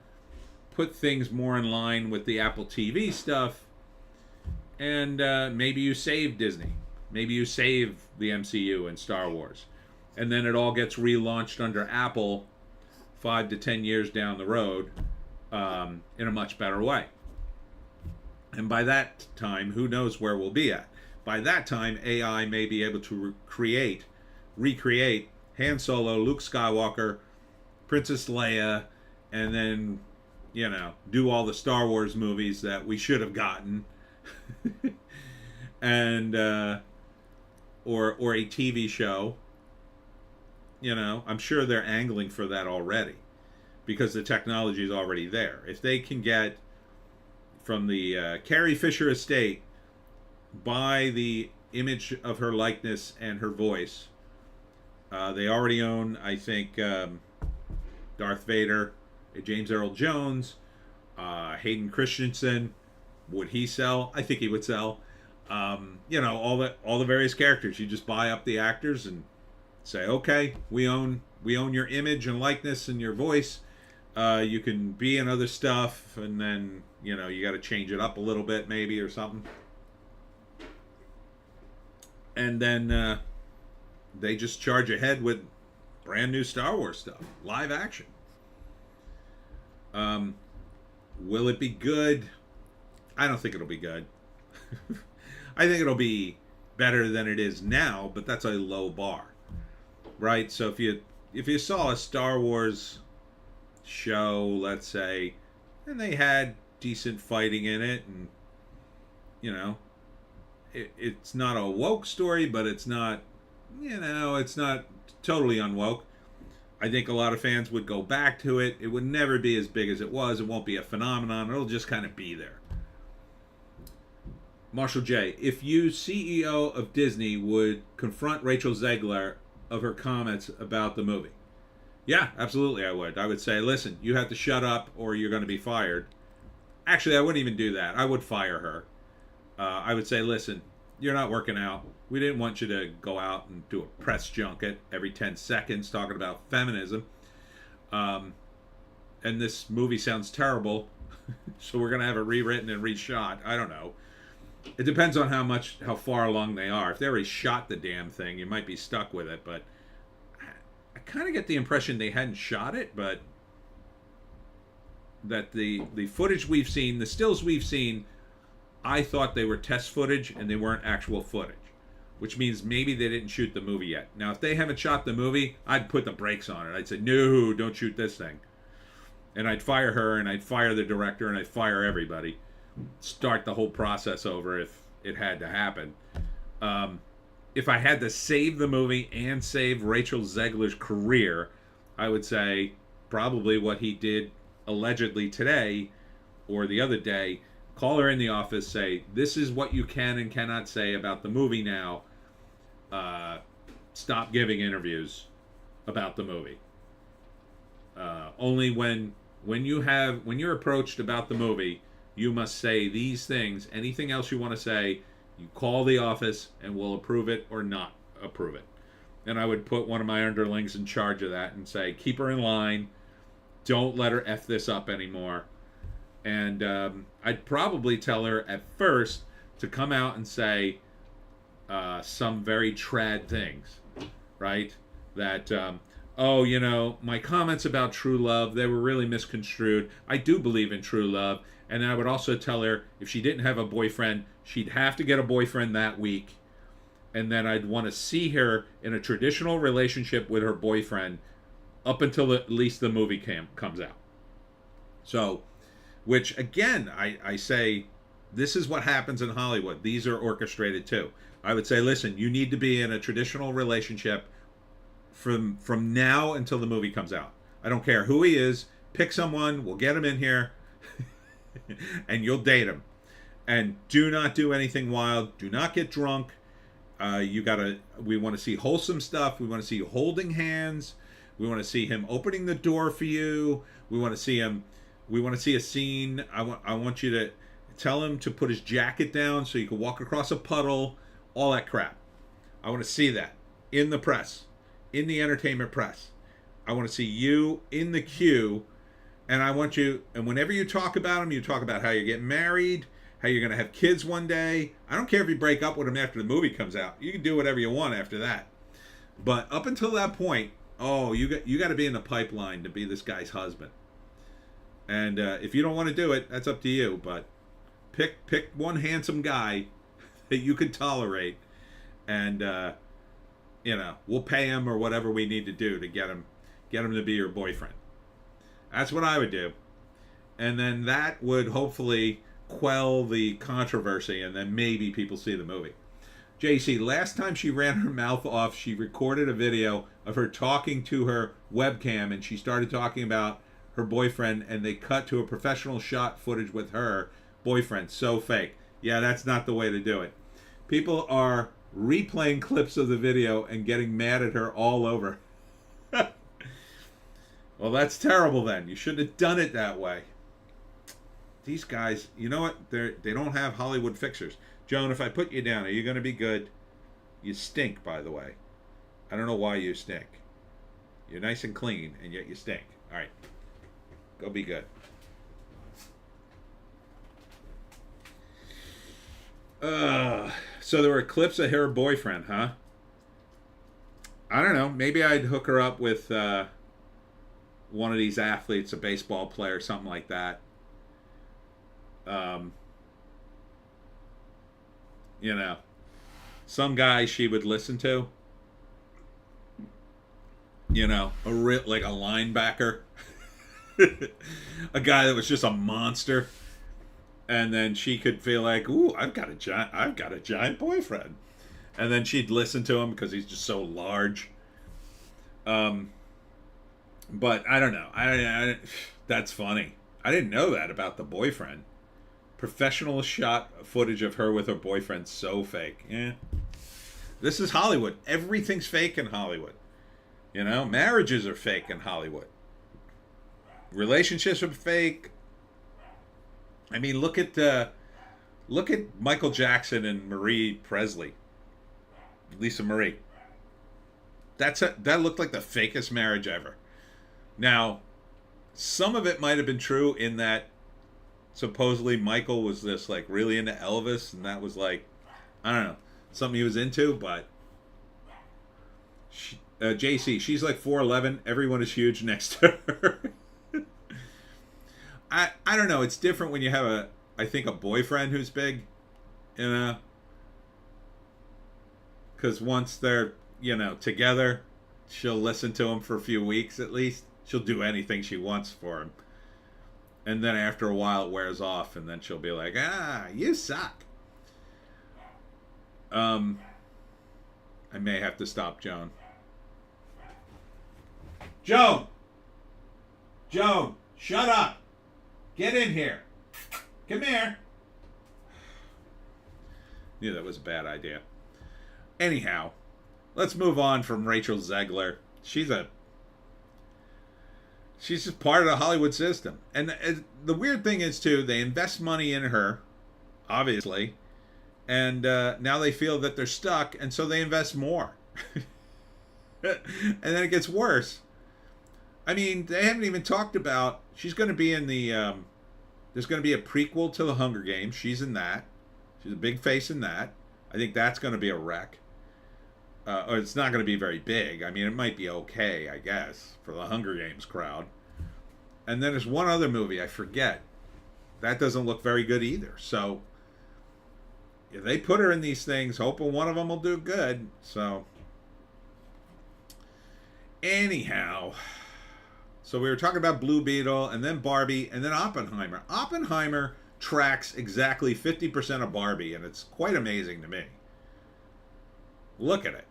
put things more in line with the Apple TV stuff, and maybe you save Disney. Maybe you save the MCU and Star Wars, and then it all gets relaunched under Apple 5 to 10 years down the road, in a much better way. And by that time, who knows where we'll be at? By that time, AI may be able to recreate Han Solo, Luke Skywalker, Princess Leia, and then, do all the Star Wars movies that we should have gotten, and or a TV show. I'm sure they're angling for that already, because the technology is already there. If they can get from the Carrie Fisher estate, buy the image of her likeness and her voice. They already own, I think, Darth Vader, James Earl Jones, Hayden Christensen. Would he sell? I think he would sell. All the various characters. You just buy up the actors and say, okay, we own your image and likeness and your voice. You can be in other stuff, and then you got to change it up a little bit, maybe, or something. And then they just charge ahead with brand new Star Wars stuff, live action. Will it be good? I don't think it'll be good. I think it'll be better than it is now, but that's a low bar, right? So if you saw a Star Wars show, let's say, and they had decent fighting in it, and it's not a woke story, but it's not totally unwoke. I think a lot of fans would go back to it. It would never be as big as it was. It won't be a phenomenon. It'll just kind of be there. Marshall J., if you, CEO of Disney, would confront Rachel Zegler of her comments about the movie. Yeah, absolutely I would. I would say, listen, you have to shut up or you're going to be fired. Actually, I wouldn't even do that. I would fire her. I would say, listen, you're not working out. We didn't want you to go out and do a press junket every 10 seconds talking about feminism. And this movie sounds terrible, so we're going to have it rewritten and reshot. I don't know. It depends on how far along they are. If they already shot the damn thing, you might be stuck with it. But I kind of get the impression they hadn't shot it, but that the footage we've seen, the stills we've seen, I thought they were test footage and they weren't actual footage, which means maybe they didn't shoot the movie yet. Now, if they haven't shot the movie, I'd put the brakes on it. I'd say, no, don't shoot this thing. And I'd fire her, and I'd fire the director, and I'd fire everybody. Start the whole process over if it had to happen. If I had to save the movie and save Rachel Zegler's career, I would say probably what he did allegedly today or the other day. Call her in the office, say, this is what you can and cannot say about the movie now. Stop giving interviews about the movie. Only when you're approached about the movie, you must say these things. Anything else you want to say, you call the office and we'll approve it or not approve it. And I would put one of my underlings in charge of that and say, keep her in line. Don't let her F this up anymore. And I'd probably tell her at first to come out and say some very trad things, right? That, my comments about true love, they were really misconstrued. I do believe in true love. And I would also tell her if she didn't have a boyfriend, she'd have to get a boyfriend that week. And then I'd want to see her in a traditional relationship with her boyfriend up until at least the movie comes out. So, which again, I say, this is what happens in Hollywood. These are orchestrated too. I would say, listen, you need to be in a traditional relationship from now until the movie comes out. I don't care who he is. Pick someone. We'll get him in here. And you'll date him. And do not do anything wild. Do not get drunk. We want to see wholesome stuff. We want to see you holding hands. We want to see him opening the door for you. We want to see a scene. I want you to tell him to put his jacket down so you can walk across a puddle. All that crap. I want to see that in the press, in the entertainment press. I want to see you in the queue. And I want you, and whenever you talk about him, you talk about how you're getting married, how you're going to have kids one day. I don't care if you break up with him after the movie comes out. You can do whatever you want after that. But up until that point, oh, you got to be in the pipeline to be this guy's husband. And if you don't want to do it, that's up to you. But pick one handsome guy that you can tolerate, and we'll pay him or whatever we need to do to get him to be your boyfriend. That's what I would do. And then that would hopefully quell the controversy, and then maybe people see the movie. JC, last time she ran her mouth off, she recorded a video of her talking to her webcam, and she started talking about her boyfriend, and they cut to a professional shot footage with her boyfriend. So fake. Yeah, that's not the way to do it. People are replaying clips of the video and getting mad at her all over. Well, that's terrible then. You shouldn't have done it that way. These guys, you know what? They don't have Hollywood fixers. Joan, if I put you down, are you going to be good? You stink, by the way. I don't know why you stink. You're nice and clean, and yet you stink. All right. Go be good. So there were clips of her boyfriend, huh? I don't know. Maybe I'd hook her up with one of these athletes, a baseball player, something like that. Some guy she would listen to. Like a linebacker. A guy that was just a monster. And then she could feel like, ooh, I've got a giant boyfriend. And then she'd listen to him because he's just so large. But I don't know. I that's funny. I didn't know that about the boyfriend. Professional shot footage of her with her boyfriend. So fake. Yeah. This is Hollywood. Everything's fake in Hollywood. Marriages are fake in Hollywood. Relationships are fake. I mean, look at Michael Jackson and Marie Presley, Lisa Marie. That looked like the fakest marriage ever. Now, some of it might have been true in that supposedly Michael was this like really into Elvis, and that was like, I don't know, something he was into. But JC, she's like 4'11". Everyone is huge next to her. I don't know. It's different when you have a boyfriend who's big, because once they're, together, she'll listen to him for a few weeks at least. She'll do anything she wants for him. And then after a while it wears off, and then she'll be like, you suck. I may have to stop Joan. Joan, shut up. Get in here. Come here. Knew that was a bad idea. Anyhow, let's move on from Rachel Zegler. She's just part of the Hollywood system. And the weird thing is, too, they invest money in her, obviously, and now they feel that they're stuck, and so they invest more. And then it gets worse. I mean, they haven't even talked about, she's going to be in the, there's going to be a prequel to the Hunger Games. She's in that. She's a big face in that. I think that's going to be a wreck. Or it's not going to be very big. I mean, it might be okay, I guess, for the Hunger Games crowd. And then there's one other movie, I forget. That doesn't look very good either. So, if they put her in these things, hoping one of them will do good. So, anyhow, so we were talking about Blue Beetle, and then Barbie, and then Oppenheimer. Oppenheimer tracks exactly 50% of Barbie, and it's quite amazing to me. Look at it.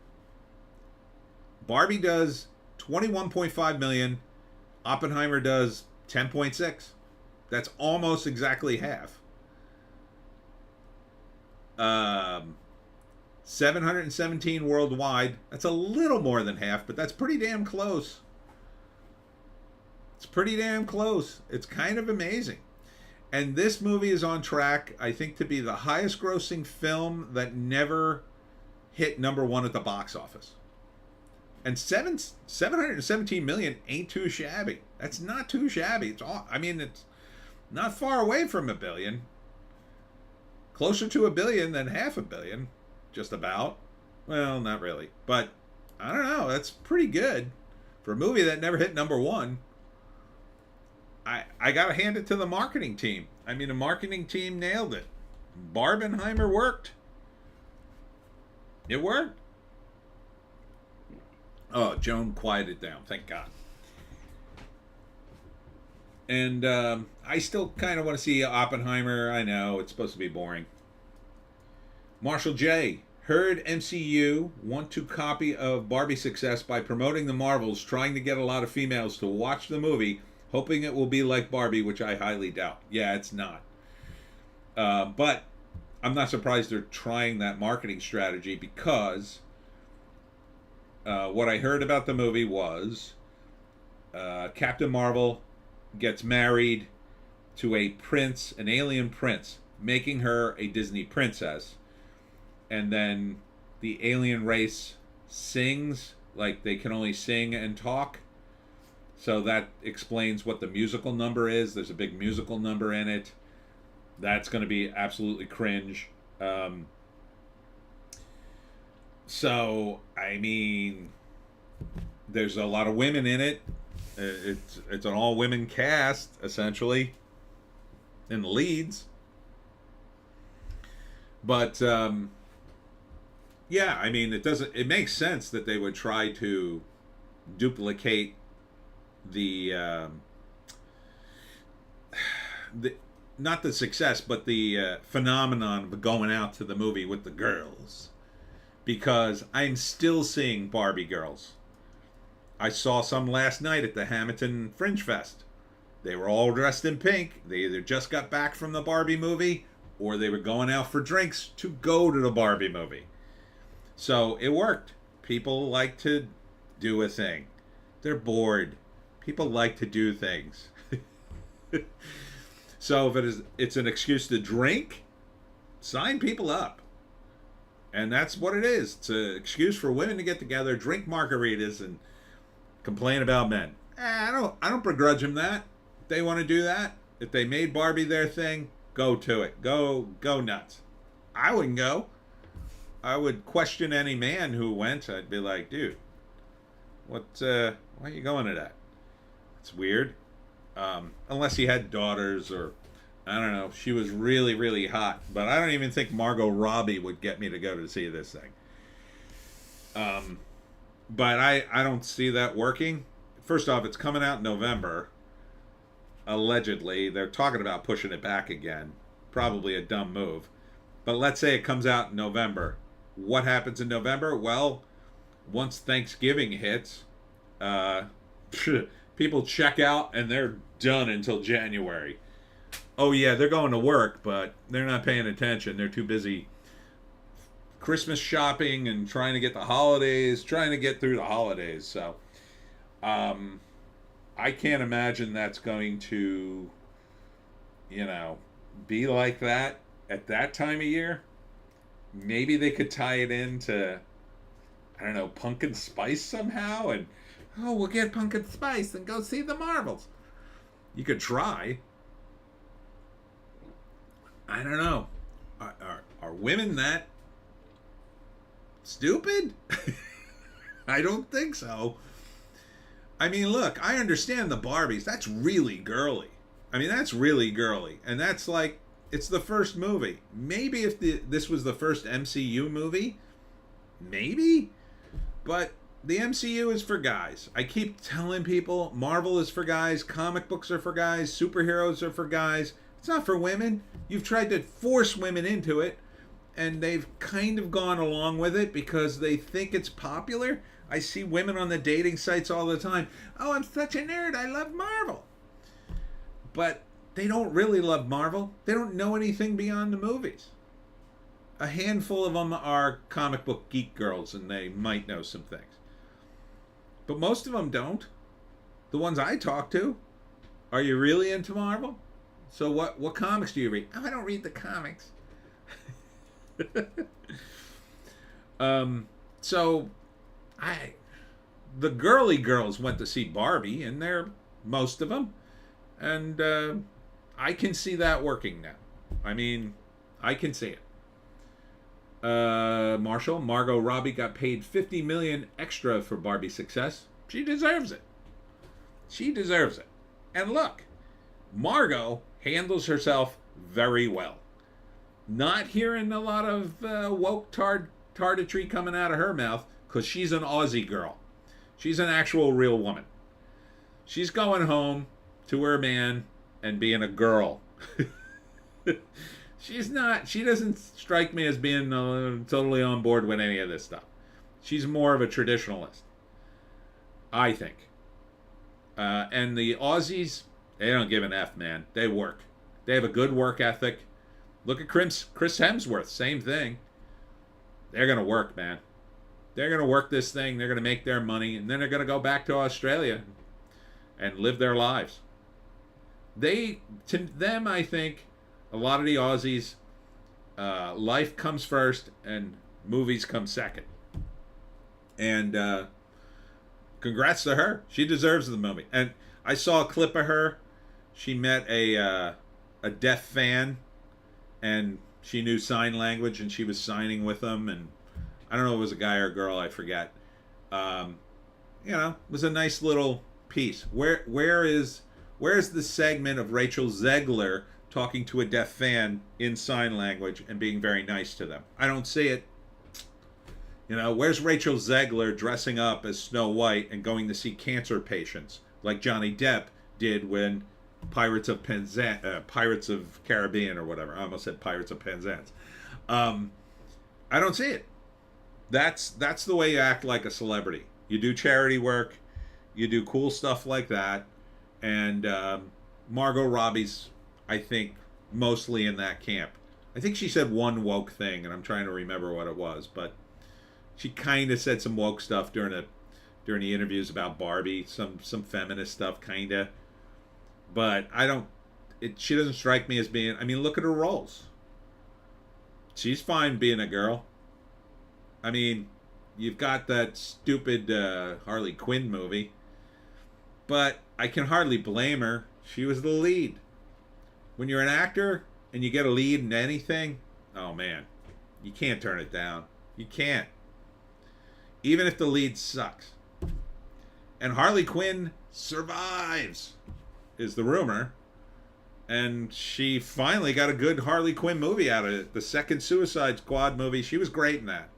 Barbie does 21.5 million. Oppenheimer does 10.6. That's almost exactly half. 717 worldwide. That's a little more than half, but that's pretty damn close. It's pretty damn close. It's kind of amazing. And this movie is on track, I think, to be the highest grossing film that never hit number one at the box office. And 717 million ain't too shabby. That's not too shabby. It's not far away from $1 billion. Closer to $1 billion than $500 million, just about. Well, not really, but I don't know. That's pretty good for a movie that never hit number one. I gotta hand it to the marketing team. I mean, the marketing team nailed it. Barbenheimer worked. It worked. Oh, Joan quieted down. Thank God. And I still kind of want to see Oppenheimer. I know, it's supposed to be boring. Marshall J. Heard MCU want to copy of Barbie's success by promoting the Marvels, trying to get a lot of females to watch the movie, hoping it will be like Barbie, which I highly doubt. Yeah, it's not. But I'm not surprised they're trying that marketing strategy, because what I heard about the movie was Captain Marvel gets married to a prince, an alien prince, making her a Disney princess. And then the alien race sings, like they can only sing and talk. So that explains what the musical number is. There's a big musical number in it. That's going to be absolutely cringe. So, I mean, there's a lot of women in it. It's an all-women cast, essentially, in the leads. But, yeah, I mean, it makes sense that they would try to duplicate the not the success, but the phenomenon of going out to the movie with the girls. Because I'm still seeing Barbie girls. I saw some last night at the Hamilton Fringe Fest. They were all dressed in pink. They either just got back from the Barbie movie, or they were going out for drinks to go to the Barbie movie. So it worked. People like to do a thing. They're bored. People like to do things. So if it's an excuse to drink, sign people up. And that's what it is. It's an excuse for women to get together, drink margaritas, and complain about men. I don't begrudge them that. If they want to do that, if they made Barbie their thing, go to it. Go nuts. I wouldn't go. I would question any man who went. I'd be like, dude, why are you going to that? It's weird. Unless he had daughters, or I don't know. She was really, really hot. But I don't even think Margot Robbie would get me to go to see this thing. But I don't see that working. First off, it's coming out in November. Allegedly. They're talking about pushing it back again. Probably a dumb move. But let's say it comes out in November. What happens in November? Well, once Thanksgiving hits, people check out and they're done until January. Oh yeah, they're going to work, but they're not paying attention. They're too busy Christmas shopping and trying to get the holidays, trying to get through the holidays. So I can't imagine that's going to, be like that at that time of year. Maybe they could tie it into, I don't know, pumpkin spice somehow, and we'll get pumpkin spice and go see the Marvels. You could try. I don't know. Are women that stupid? I don't think so. I mean, look, I understand the Barbies. That's really girly. That's really girly. And that's like, it's the first movie. Maybe if this was the first MCU movie, maybe. But the MCU is for guys. I keep telling people Marvel is for guys, comic books are for guys, superheroes are for guys. It's not for women. You've tried to force women into it, and they've kind of gone along with it because they think it's popular. I see women on the dating sites all the time. Oh, I'm such a nerd. I love Marvel. But they don't really love Marvel. They don't know anything beyond the movies. A handful of them are comic book geek girls, and they might know some things. But most of them don't. The ones I talk to. Are you really into Marvel? So what comics do you read? Oh, I don't read the comics. So the girly girls went to see Barbie, and they're most of them. And I can see that working now. I can see it. Margot Robbie got paid $50 million extra for Barbie's success. She deserves it. She deserves it. And look, Margot handles herself very well. Not hearing a lot of woke tardetry coming out of her mouth, because she's an Aussie girl. She's an actual real woman. She's going home to her man and being a girl. She doesn't strike me as being totally on board with any of this stuff. She's more of a traditionalist, I think. And the Aussies, they don't give an F, man. They work. They have a good work ethic. Look at Chris Hemsworth, same thing. They're going to work, man. They're going to work this thing. They're going to make their money, and then they're going to go back to Australia and live their lives. To them, I think, a lot of the Aussies, life comes first and movies come second. And congrats to her. She deserves the movie. And I saw a clip of her. She met a deaf fan, and she knew sign language, and she was signing with them. And I don't know if it was a guy or a girl, I forget. It was a nice little piece. Where's the segment of Rachel Zegler talking to a deaf fan in sign language and being very nice to them? I don't see it. Where's Rachel Zegler dressing up as Snow White and going to see cancer patients like Johnny Depp did when Pirates of Caribbean or whatever. I almost said Pirates of Penzance. I don't see it. That's the way you act like a celebrity. You do charity work. You do cool stuff like that. And Margot Robbie's, I think, mostly in that camp. I think she said one woke thing, and I'm trying to remember what it was, but she kind of said some woke stuff during the interviews about Barbie, some feminist stuff, kind of. But she doesn't strike me as being, look at her roles. She's fine being a girl. You've got that stupid Harley Quinn movie, but I can hardly blame her. She was the lead. When you're an actor and you get a lead in anything, oh man, you can't turn it down. You can't. Even if the lead sucks. And Harley Quinn survives, is the rumor. And she finally got a good Harley Quinn movie out of it. The second Suicide Squad movie, she was great in that.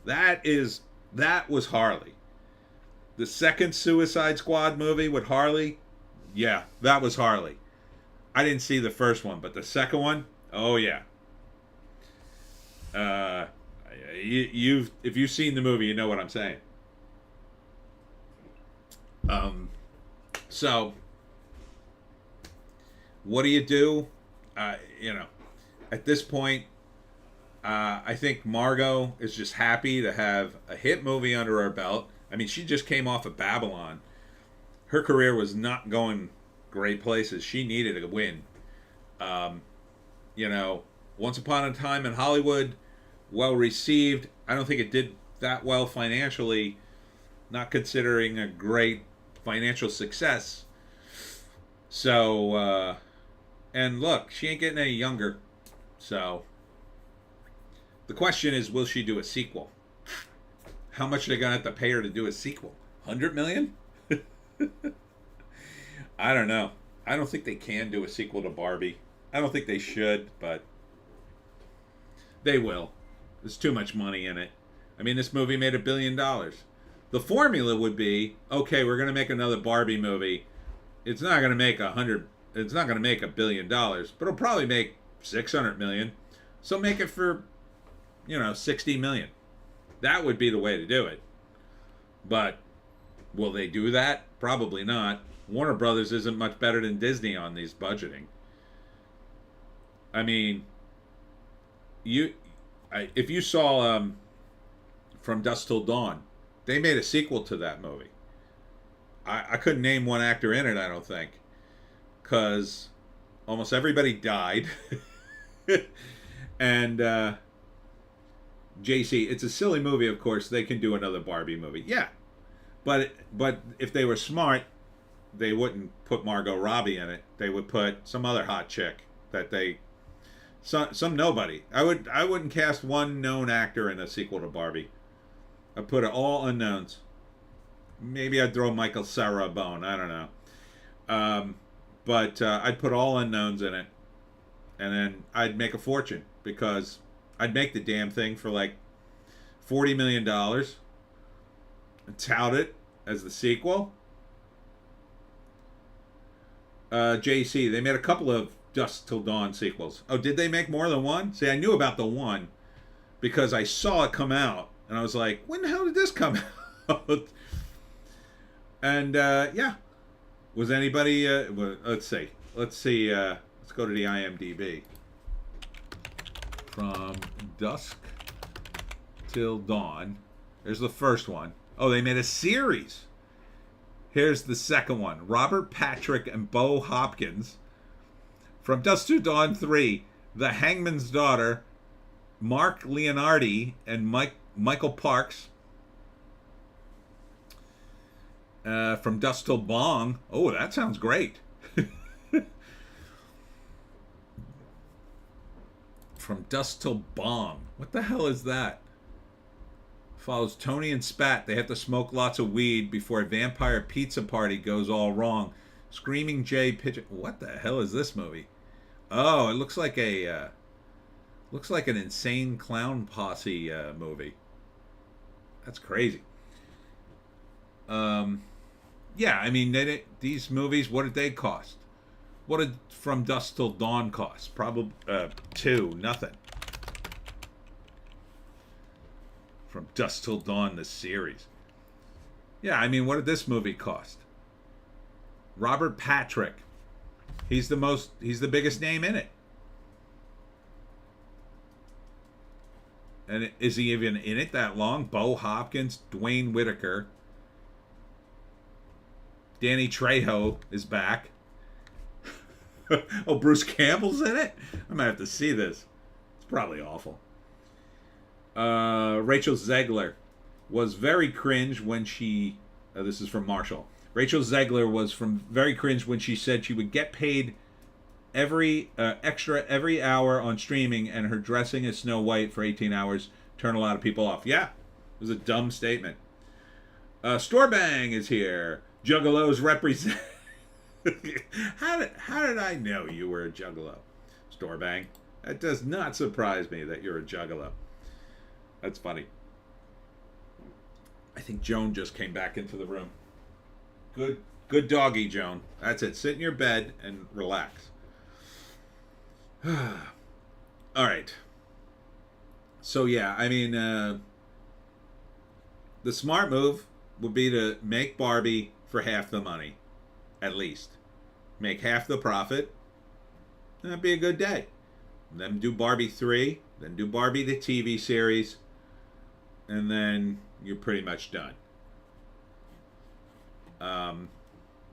That was Harley. The second Suicide Squad movie with Harley, yeah, that was Harley. I didn't see the first one, but the second one, oh yeah. If you've seen the movie, you know what I'm saying. So what do you do? At this point, I think Margot is just happy to have a hit movie under her belt. She just came off of Babylon. Her career was not going great places. She needed a win. Once Upon a Time in Hollywood, well received. I don't think it did that well financially, not considering a great financial success. So, and look, she ain't getting any younger. So, the question is, will she do a sequel? How much are they going to have to pay her to do a sequel? $100 million? I don't know. I don't think they can do a sequel to Barbie. I don't think they should, but they will. There's too much money in it. This movie made $1 billion. The formula would be, okay, we're going to make another Barbie movie. It's not going to make $1 billion, but it'll probably make $600 million. So make it for, $60 million. That would be the way to do it. But will they do that? Probably not. Warner Brothers isn't much better than Disney on these budgeting. If you saw From Dusk Till Dawn, they made a sequel to that movie. I couldn't name one actor in it, I don't think, because almost everybody died. And JC, it's a silly movie, of course. They can do another Barbie movie. Yeah. But if they were smart, they wouldn't put Margot Robbie in it. They would put some other hot chick that they Some nobody. I wouldn't cast one known actor in a sequel to Barbie. I put it all unknowns. Maybe I'd throw Michael Cera a bone. I don't know. But I'd put all unknowns in it, and then I'd make a fortune because I'd make the damn thing for like $40 million and tout it as the sequel. JC, they made a couple of Dusk Till Dawn sequels. Oh, did they make more than one? See, I knew about the one because I saw it come out, and I was like, when the hell did this come out? And yeah, was anybody? Let's see. Let's go to the IMDb. From Dusk Till Dawn. There's the first one. Oh, they made a series. Here's the second one. Robert Patrick and Bo Hopkins. From Dusk Till Dawn 3, The Hangman's Daughter, Mark Leonardi and Michael Parks. From Dusk Till Bong. Oh, that sounds great. From Dusk Till Bong. What the hell is that? Follows Tony and Spat. They have to smoke lots of weed before a vampire pizza party goes all wrong. Screaming Jay Pigeon. What the hell is this movie? Oh, it looks like an insane clown posse movie. That's crazy. Yeah, I mean, these movies, what did they cost? What did From Dusk Till Dawn cost? Probably nothing. From Dusk Till Dawn, the series. Yeah, I mean, what did this movie cost? Robert Patrick. He's the biggest name in it. And is he even in it that long? Bo Hopkins, Dwayne Whitaker. Danny Trejo is back. Oh, Bruce Campbell's in it? I might have to see this. It's probably awful. Rachel Zegler was very cringe when she... this is from Marshall. Rachel Zegler was very cringe when she said she would get paid extra every hour on streaming, and her dressing as Snow White for 18 hours turned a lot of people off. Yeah, it was a dumb statement. Storebang is here. Juggalos represent... How did I know you were a juggalo? Storebang. That does not surprise me that you're a juggalo. That's funny. I think Joan just came back into the room. Good doggy, Joan. That's it. Sit in your bed and relax. All right. So yeah, I mean, the smart move would be to make Barbie for half the money, at least. Make half the profit. That'd be a good day. And then do Barbie 3, then do Barbie the TV series, and then you're pretty much done.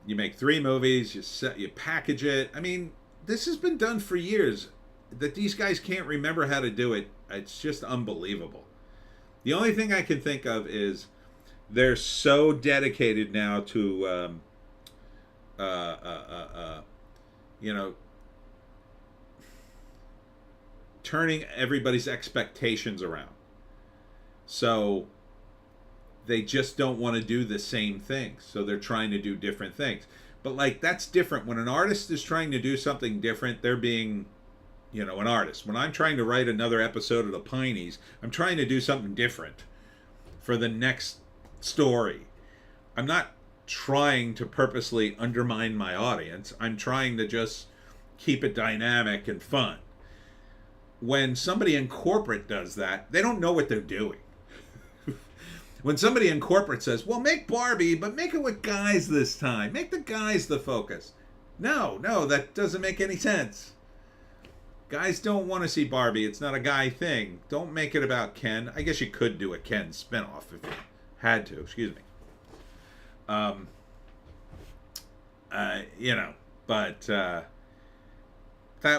You make 3 movies, you package it. I mean, this has been done for years. That these guys can't remember how to do it, it's just unbelievable. The only thing I can think of is they're so dedicated now to, you know, turning everybody's expectations around. So they just don't want to do the same things. So they're trying to do different things. But like, that's different. When an artist is trying to do something different, they're being, you know, an artist. When I'm trying to write another episode of the Pineys, I'm trying to do something different for the next story. I'm not trying to purposely undermine my audience. I'm trying to just keep it dynamic and fun. When somebody in corporate does that, they don't know what they're doing. When somebody in corporate says, well, make Barbie, but make it with guys this time. Make the guys the focus. No, that doesn't make any sense. Guys don't want to see Barbie. It's not a guy thing. Don't make it about Ken. I guess you could do a Ken spinoff if you had to. Excuse me. You know, but that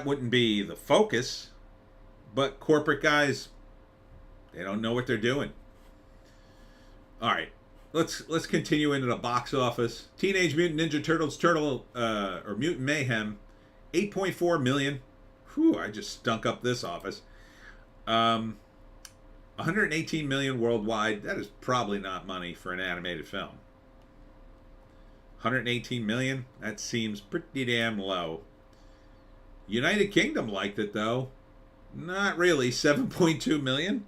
wouldn't be the focus. But corporate guys, they don't know what they're doing. All right, let's continue into the box office. Teenage Mutant Ninja Turtles Mutant Mayhem, 8.4 million. Whew, I just stunk up this office. 118 million worldwide. That is probably not money for an animated film. 118 million? That seems pretty damn low. United Kingdom liked it, though. Not really. 7.2 million?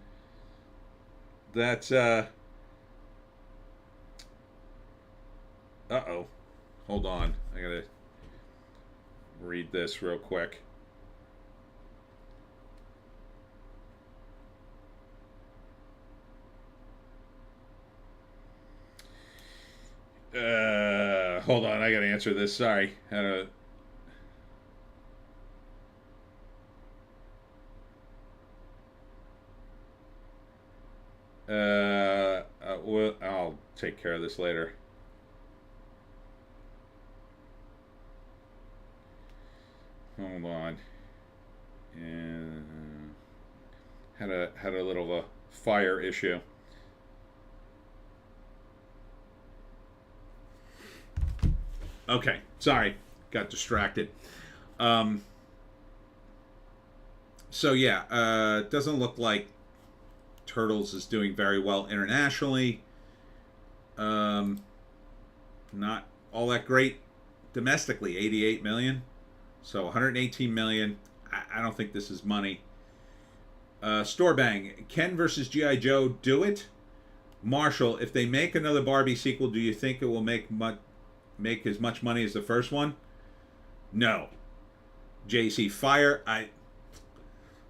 That's, uh-oh. Hold on. I gotta read this real quick. Hold on. I gotta answer this. Sorry. Well, I'll take care of this later. Hold on. And had a little fire issue. Okay, sorry, got distracted. So yeah, it doesn't look like Turtles is doing very well internationally. Not all that great domestically. 88 million. So 118 million. I don't think this is money. Store Bang. Ken versus G.I. Joe. Do it. Marshall, if they make another Barbie sequel, do you think it will make as much money as the first one? No. JC, fire.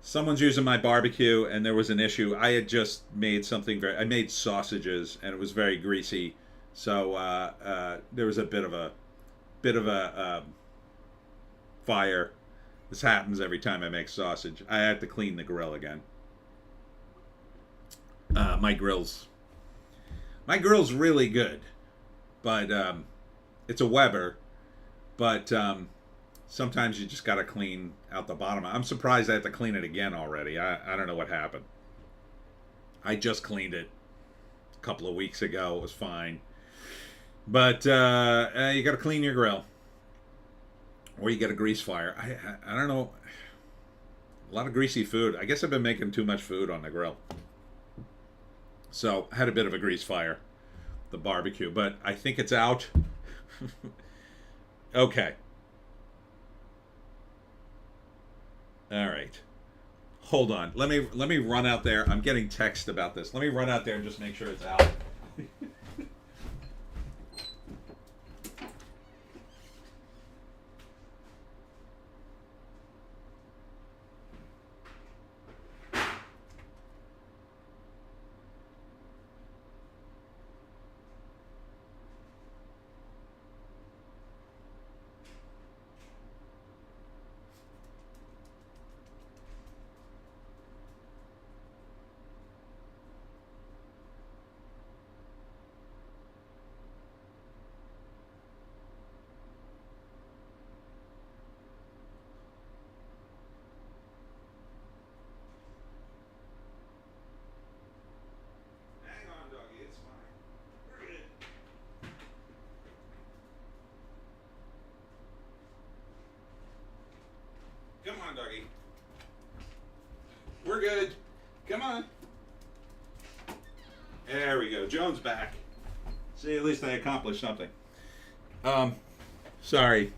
Someone's using my barbecue and there was an issue. I had just made something I made sausages and it was very greasy. So there was a bit of a fire. This happens every time I make sausage. I have to clean the grill again. My grill's really good, but it's a Weber. But sometimes you just got to clean out the bottom. I'm surprised I have to clean it again already. I don't know what happened. I just cleaned it a couple of weeks ago. It was fine. But you got to clean your grill. Or you get a grease fire. I don't know. A lot of greasy food. I guess I've been making too much food on the grill. So I had a bit of a grease fire. The barbecue. But I think it's out. Okay. All right. Hold on. Let me run out there. I'm getting text about this. Let me run out there and just make sure it's out. Come on, doggy. We're good. Come on. There we go. Joan's back. See, at least I accomplished something. Sorry.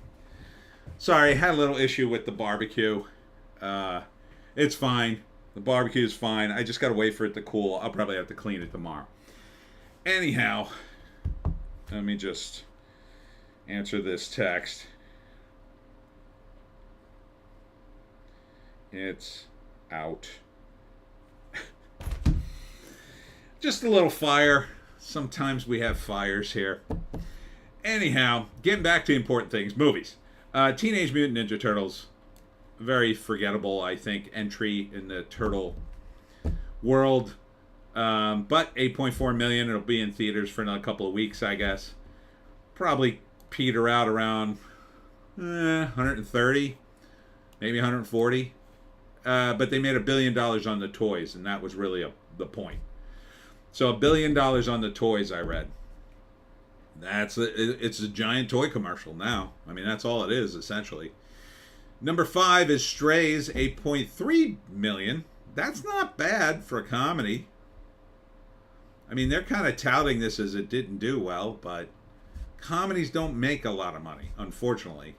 Sorry, had a little issue with the barbecue. It's fine. The barbecue is fine. I just gotta wait for it to cool. I'll probably have to clean it tomorrow. Anyhow, let me just answer this text. It's out. Just a little fire. Sometimes we have fires here. Anyhow, getting back to important things. Movies. Teenage Mutant Ninja Turtles. Very forgettable, I think, entry in the turtle world. But 8.4 million. It'll be in theaters for another couple of weeks, I guess. Probably peter out around 130, maybe 140. But they made $1 billion on the toys, and that was really the point. So $1 billion on the toys, I read. It's a giant toy commercial now. I mean, that's all it is, essentially. Number 5 is Strays, 8.3 million. That's not bad for a comedy. I mean, they're kind of touting this as it didn't do well, but comedies don't make a lot of money, unfortunately,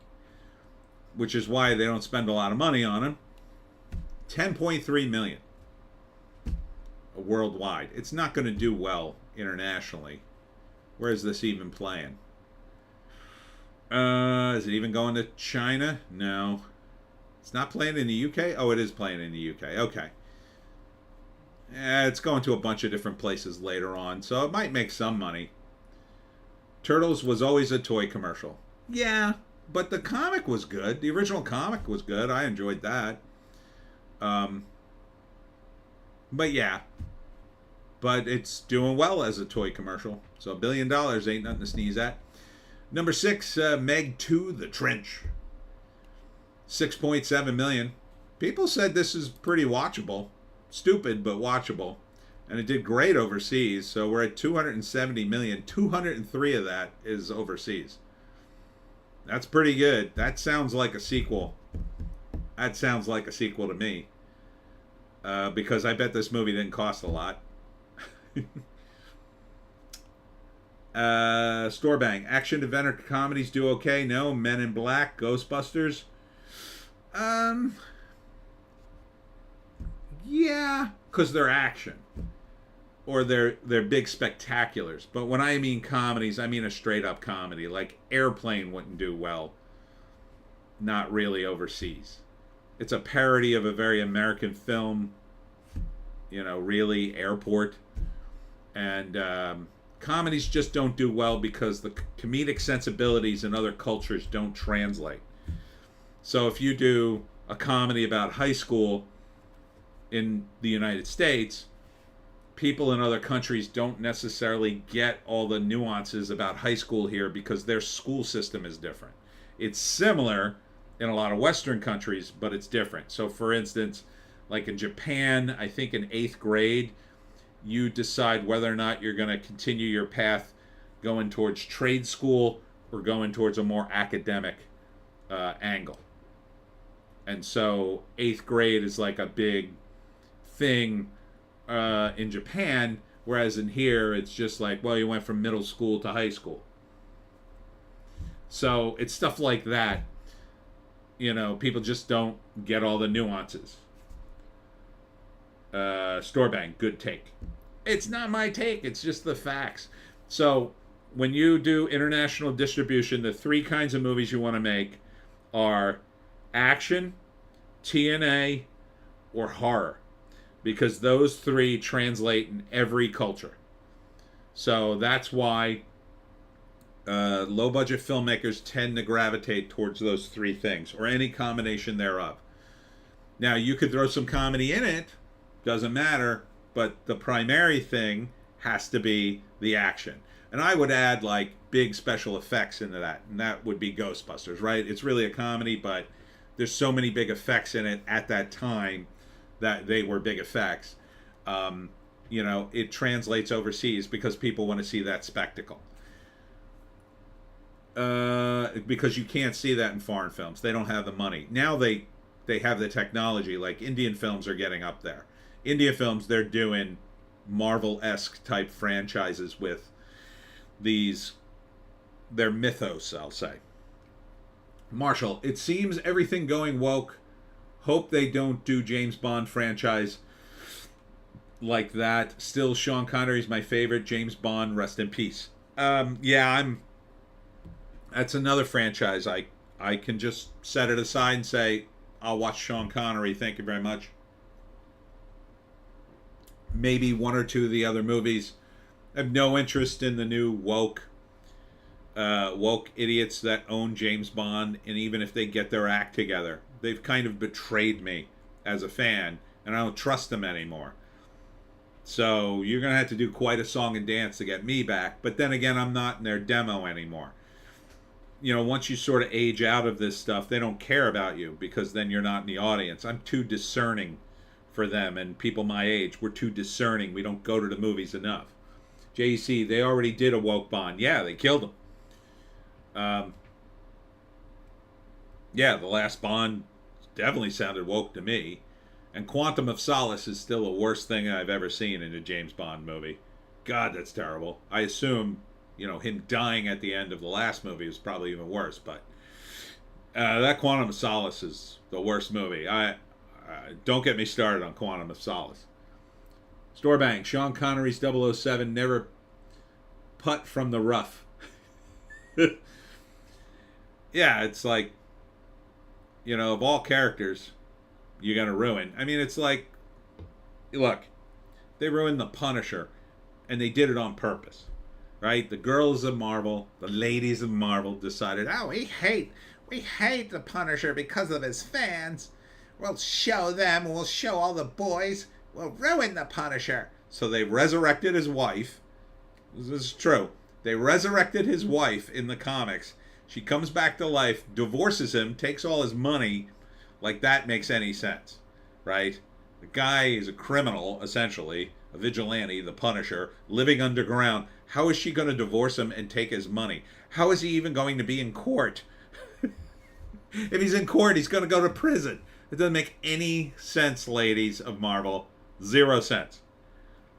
which is why they don't spend a lot of money on them. 10.3 million worldwide. It's not going to do well internationally. Where is this even playing? Is it even going to China? No. It's not playing in the UK? Oh, it is playing in the UK. Okay. It's going to a bunch of different places later on, so it might make some money. Turtles was always a toy commercial. Yeah, but the comic was good. The original comic was good. I enjoyed that. But yeah. But it's doing well as a toy commercial. So $1 billion ain't nothing to sneeze at. Number 6, Meg 2, The Trench. 6.7 million. People said this is pretty watchable. Stupid, but watchable. And it did great overseas. So we're at 270 million. 203 of that is overseas. That's pretty good. That sounds like a sequel. That sounds like a sequel to me. Because I bet this movie didn't cost a lot. Store Bang. Action adventure comedies do okay. No. Men in Black. Ghostbusters. Yeah, because they're action. Or they're big spectaculars. But when I mean comedies, I mean a straight up comedy. Like Airplane wouldn't do well. Not really overseas. It's a parody of a very American film. You know, really, Airport. And comedies just don't do well because the comedic sensibilities in other cultures don't translate. So if you do a comedy about high school in the United States, people in other countries don't necessarily get all the nuances about high school here because their school system is different. It's similar in a lot of Western countries, but it's different. So for instance, like in Japan, I think in 8th grade, you decide whether or not you're going to continue your path going towards trade school or going towards a more academic angle. And so 8th grade is like a big thing in Japan, whereas in here it's just like, well, you went from middle school to high school. So it's stuff like that. You know, people just don't get all the nuances. Store Bang, good take. It's not my take, it's just the facts. So when you do international distribution, the 3 kinds of movies you want to make are action, TNA, or horror, because those 3 translate in every culture. So that's why low budget filmmakers tend to gravitate towards those 3 things, or any combination thereof. Now you could throw some comedy in it, doesn't matter, but the primary thing has to be the action. And I would add like big special effects into that, and that would be Ghostbusters, right? It's really a comedy, but there's so many big effects in it at that time that they were big effects. You know, it translates overseas because people want to see that spectacle. Because you can't see that in foreign films. They don't have the money. Now they have the technology. Like Indian films are getting up there. Indian films, they're doing Marvel-esque type franchises with their mythos, I'll say. Marshall, it seems everything going woke. Hope they don't do James Bond franchise like that. Still, Sean Connery's my favorite. James Bond, rest in peace. Yeah, that's another franchise. I can just set it aside and say, I'll watch Sean Connery. Thank you very much. Maybe 1 or 2 of the other movies. I have no interest in the new woke idiots that own James Bond, and even if they get their act together, they've kind of betrayed me as a fan, and I don't trust them anymore. So you're going to have to do quite a song and dance to get me back, but then again, I'm not in their demo anymore. You know, once you sort of age out of this stuff, they don't care about you because then you're not in the audience. I'm too discerning for them, and people my age, we're too discerning. We don't go to the movies enough. JC, they already did a woke Bond. Yeah, they killed him. Yeah, the last Bond definitely sounded woke to me. And Quantum of Solace is still the worst thing I've ever seen in a James Bond movie. God, that's terrible. I assume, him dying at the end of the last movie was probably even worse, but that Quantum of Solace is the worst movie. I don't get me started on Quantum of Solace. Storebank, Sean Connery's 007 never putt from the rough. Yeah, it's like, of all characters, you're going to ruin. I mean, it's like, look, they ruined the Punisher, and they did it on purpose, right? The girls of Marvel, the ladies of Marvel decided, oh, we hate the Punisher because of his fans. We'll show them, we'll show all the boys, we'll ruin the Punisher. So they resurrected his wife. This is true. They resurrected his wife in the comics. She comes back to life, divorces him, takes all his money. Like that makes any sense, right? The guy is a criminal, essentially, a vigilante, the Punisher, living underground. How is she going to divorce him and take his money? How is he even going to be in court? If he's in court, he's going to go to prison. It doesn't make any sense, ladies of Marvel. 0 sense.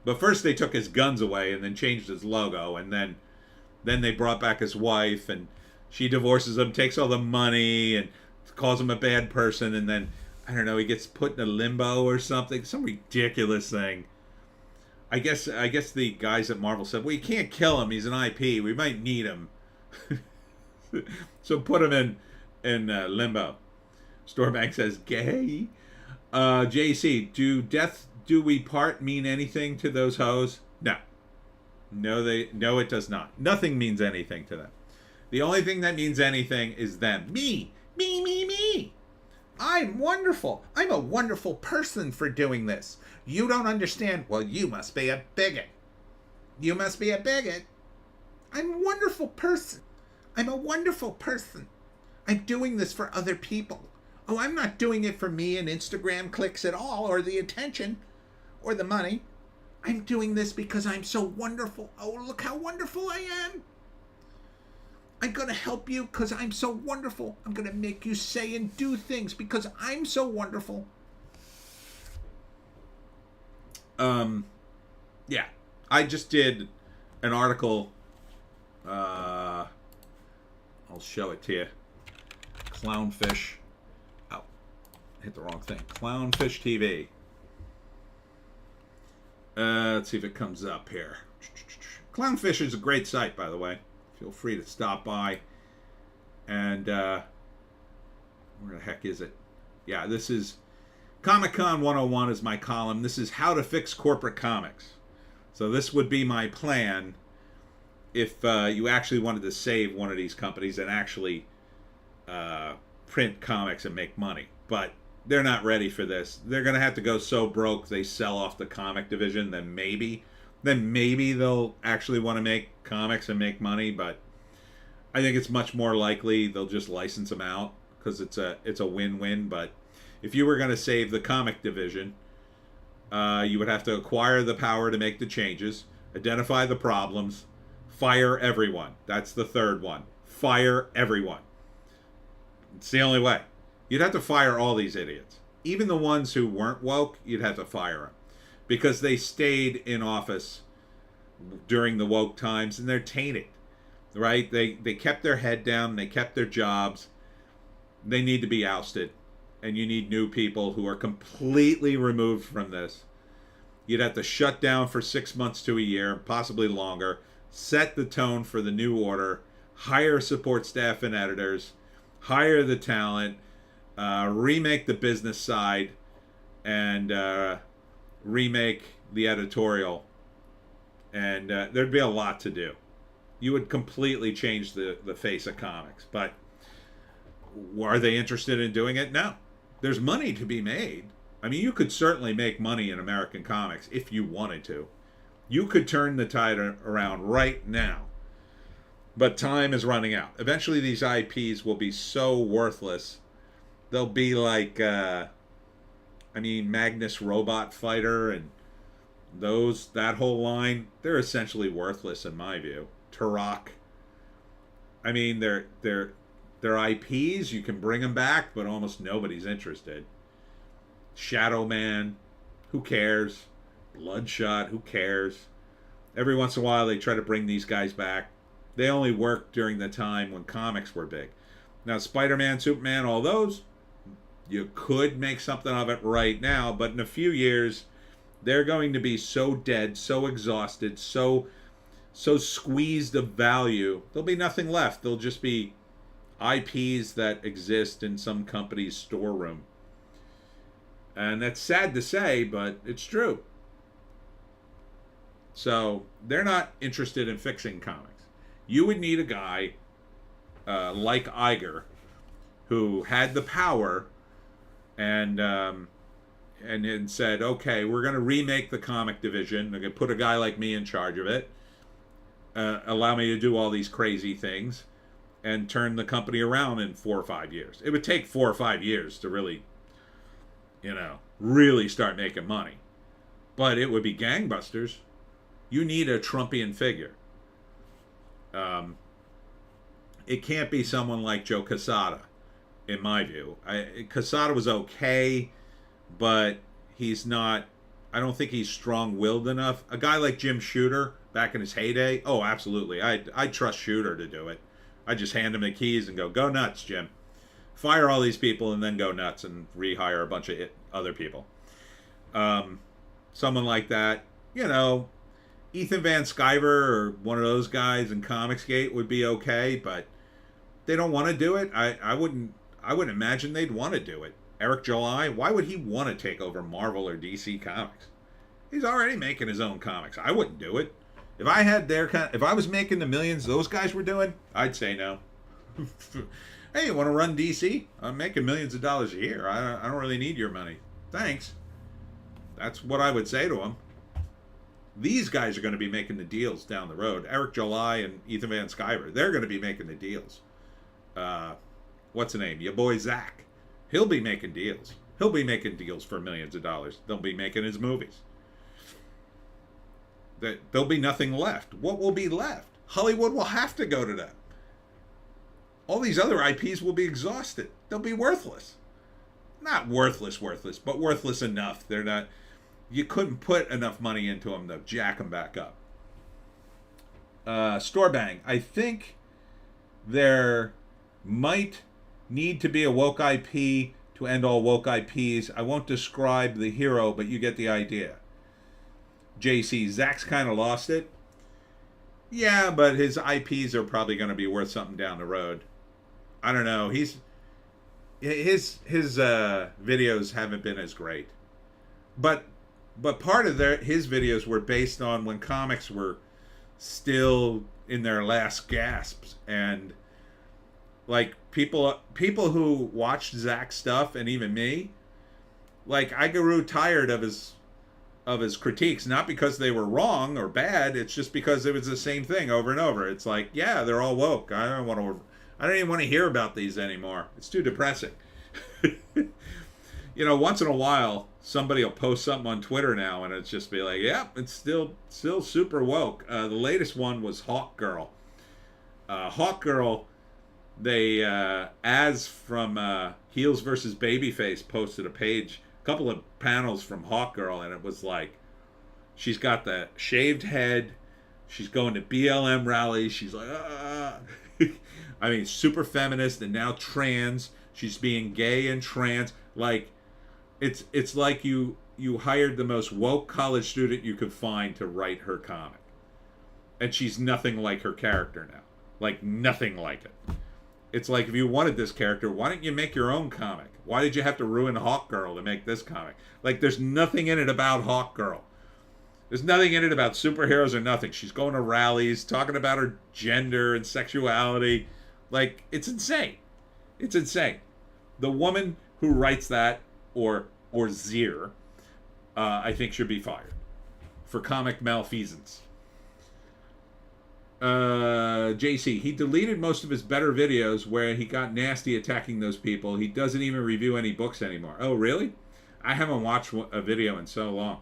But first they took his guns away and then changed his logo, and then they brought back his wife, and she divorces him, takes all the money, and calls him a bad person, and then, I don't know, he gets put in a limbo or something. Some ridiculous thing. I guess the guys at Marvel said, well, you can't kill him. He's an IP. We might need him. So put him in limbo. Storbank says, gay. JC, do we part mean anything to those hoes? No. No, it does not. Nothing means anything to them. The only thing that means anything is them. Me. I'm wonderful. I'm a wonderful person for doing this. You don't understand? Well, you must be a bigot. You must be a bigot. I'm a wonderful person. I'm a wonderful person. I'm doing this for other people. Oh, I'm not doing it for me and Instagram clicks at all, or the attention, or the money. I'm doing this because I'm so wonderful. Oh, look how wonderful I am. I'm going to help you because I'm so wonderful. I'm going to make you say and do things because I'm so wonderful. Yeah. I just did an article. I'll show it to you. Clownfish. Oh, hit the wrong thing. Clownfish TV. Let's see if it comes up here. Clownfish is a great site, by the way. Feel free to stop by. And where the heck is it? Yeah, this is Comic-Con 101 is my column. This is how to fix corporate comics. So this would be my plan if you actually wanted to save one of these companies and actually print comics and make money. But they're not ready for this. They're going to have to go so broke they sell off the comic division, then maybe they'll actually want to make comics and make money, but I think it's much more likely they'll just license them out because it's a win-win. But if you were going to save the comic division, you would have to acquire the power to make the changes, identify the problems, fire everyone. That's the third one. Fire everyone. It's the only way. You'd have to fire all these idiots. Even the ones who weren't woke, you'd have to fire them. Because they stayed in office during the woke times and they're tainted, right? They kept their head down, they kept their jobs. They need to be ousted. And you need new people who are completely removed from this. You'd have to shut down for 6 months to a year, possibly longer, set the tone for the new order, hire support staff and editors, hire the talent, remake the business side, and remake the editorial, and there'd be a lot to do. You would completely change the face of comics, but are they interested in doing it? No. There's money to be made. I mean, you could certainly make money in American comics if you wanted to. You could turn the tide around right now, but time is running out. Eventually these IPs will be so worthless, they'll be like Magnus Robot Fighter and that whole line, they're essentially worthless in my view. Turok. I mean, they're Their IPs, you can bring them back, but almost nobody's interested. Shadow Man, who cares? Bloodshot, who cares? Every once in a while they try to bring these guys back. They only worked during the time when comics were big. Now Spider-Man, Superman, all those, you could make something of it right now, but in a few years they're going to be so dead, so exhausted, so squeezed of value, there'll be nothing left. There'll just be IPs that exist in some company's storeroom. And that's sad to say, but it's true. So they're not interested in fixing comics. You would need a guy like Iger, who had the power and said, okay, we're going to remake the comic division. They're going to put a guy like me in charge of it. Allow me to do all these crazy things and turn the company around in 4 or 5 years. It would take 4 or 5 years to really, really start making money. But it would be gangbusters. You need a Trumpian figure. It can't be someone like Joe Quesada, in my view. Quesada was okay, but he's not, I don't think he's strong-willed enough. A guy like Jim Shooter, back in his heyday, oh, absolutely. I'd trust Shooter to do it. I just hand him the keys and go nuts, Jim. Fire all these people and then go nuts and rehire a bunch of other people. Someone like that, Ethan Van Sciver or one of those guys in Comicsgate would be okay, but they don't want to do it. I wouldn't imagine they'd want to do it. Eric July, why would he want to take over Marvel or DC Comics? He's already making his own comics. I wouldn't do it. If I had if I was making the millions those guys were doing, I'd say no. Hey, you want to run DC? I'm making millions of dollars a year. I don't really need your money. Thanks. That's what I would say to them. These guys are going to be making the deals down the road. Eric July and Ethan Van Sciver, they're going to be making the deals. What's the name? Your boy Zach. He'll be making deals. He'll be making deals for millions of dollars. They'll be making his movies. There'll be nothing left. What will be left? Hollywood will have to go to them. All these other IPs will be exhausted. They'll be worthless. Not worthless, but worthless enough. They're not. You couldn't put enough money into them to jack them back up. Storebang. I think there might need to be a woke IP to end all woke IPs. I won't describe the hero, but you get the idea. JC, Zach's kind of lost it. Yeah, but his IPs are probably going to be worth something down the road. I don't know. His videos haven't been as great. But part of his videos were based on when comics were still in their last gasps, and like people who watched Zach's stuff, and even me, like I grew tired of his critiques, not because they were wrong or bad. It's just because it was the same thing over and over. It's like, yeah, they're all woke. I don't even want to hear about these anymore. It's too depressing. Once in a while, somebody will post something on Twitter now, and it's just be like, yeah, it's still super woke. The latest one was Hawk Girl. Hawk Girl, they, as from Heels versus Babyface, posted a couple of panels from Hawk Girl, and it was like, she's got the shaved head, she's going to BLM rallies, she's like, ah. I mean, super feminist, and now trans. She's being gay and trans. Like, it's like you hired the most woke college student you could find to write her comic, and she's nothing like her character now. Like, nothing like it. It's like, if you wanted this character, why didn't you make your own comic? Why did you have to ruin Hawk Girl to make this comic? Like, there's nothing in it about Hawk Girl. There's nothing in it about superheroes or nothing. She's going to rallies, talking about her gender and sexuality. Like, it's insane. It's insane. The woman who writes that, or Zier, I think should be fired for comic malfeasance. JC, he deleted most of his better videos where he got nasty attacking those people. He doesn't even review any books anymore. Oh, really? I haven't watched a video in so long.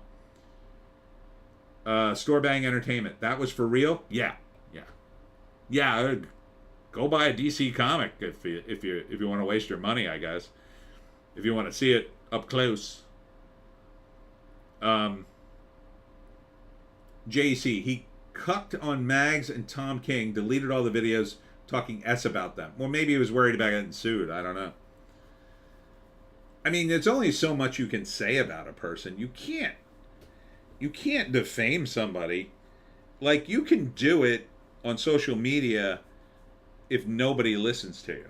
Storebang Entertainment, that was for real? Yeah. go buy a DC comic if you want to waste your money, I guess. If you want to see it up close. JC, he cucked on Mags and Tom King, deleted all the videos talking S about them. Well, maybe he was worried about getting sued. I don't know. I mean, there's only so much you can say about a person. You can't defame somebody. Like, you can do it on social media if nobody listens to you.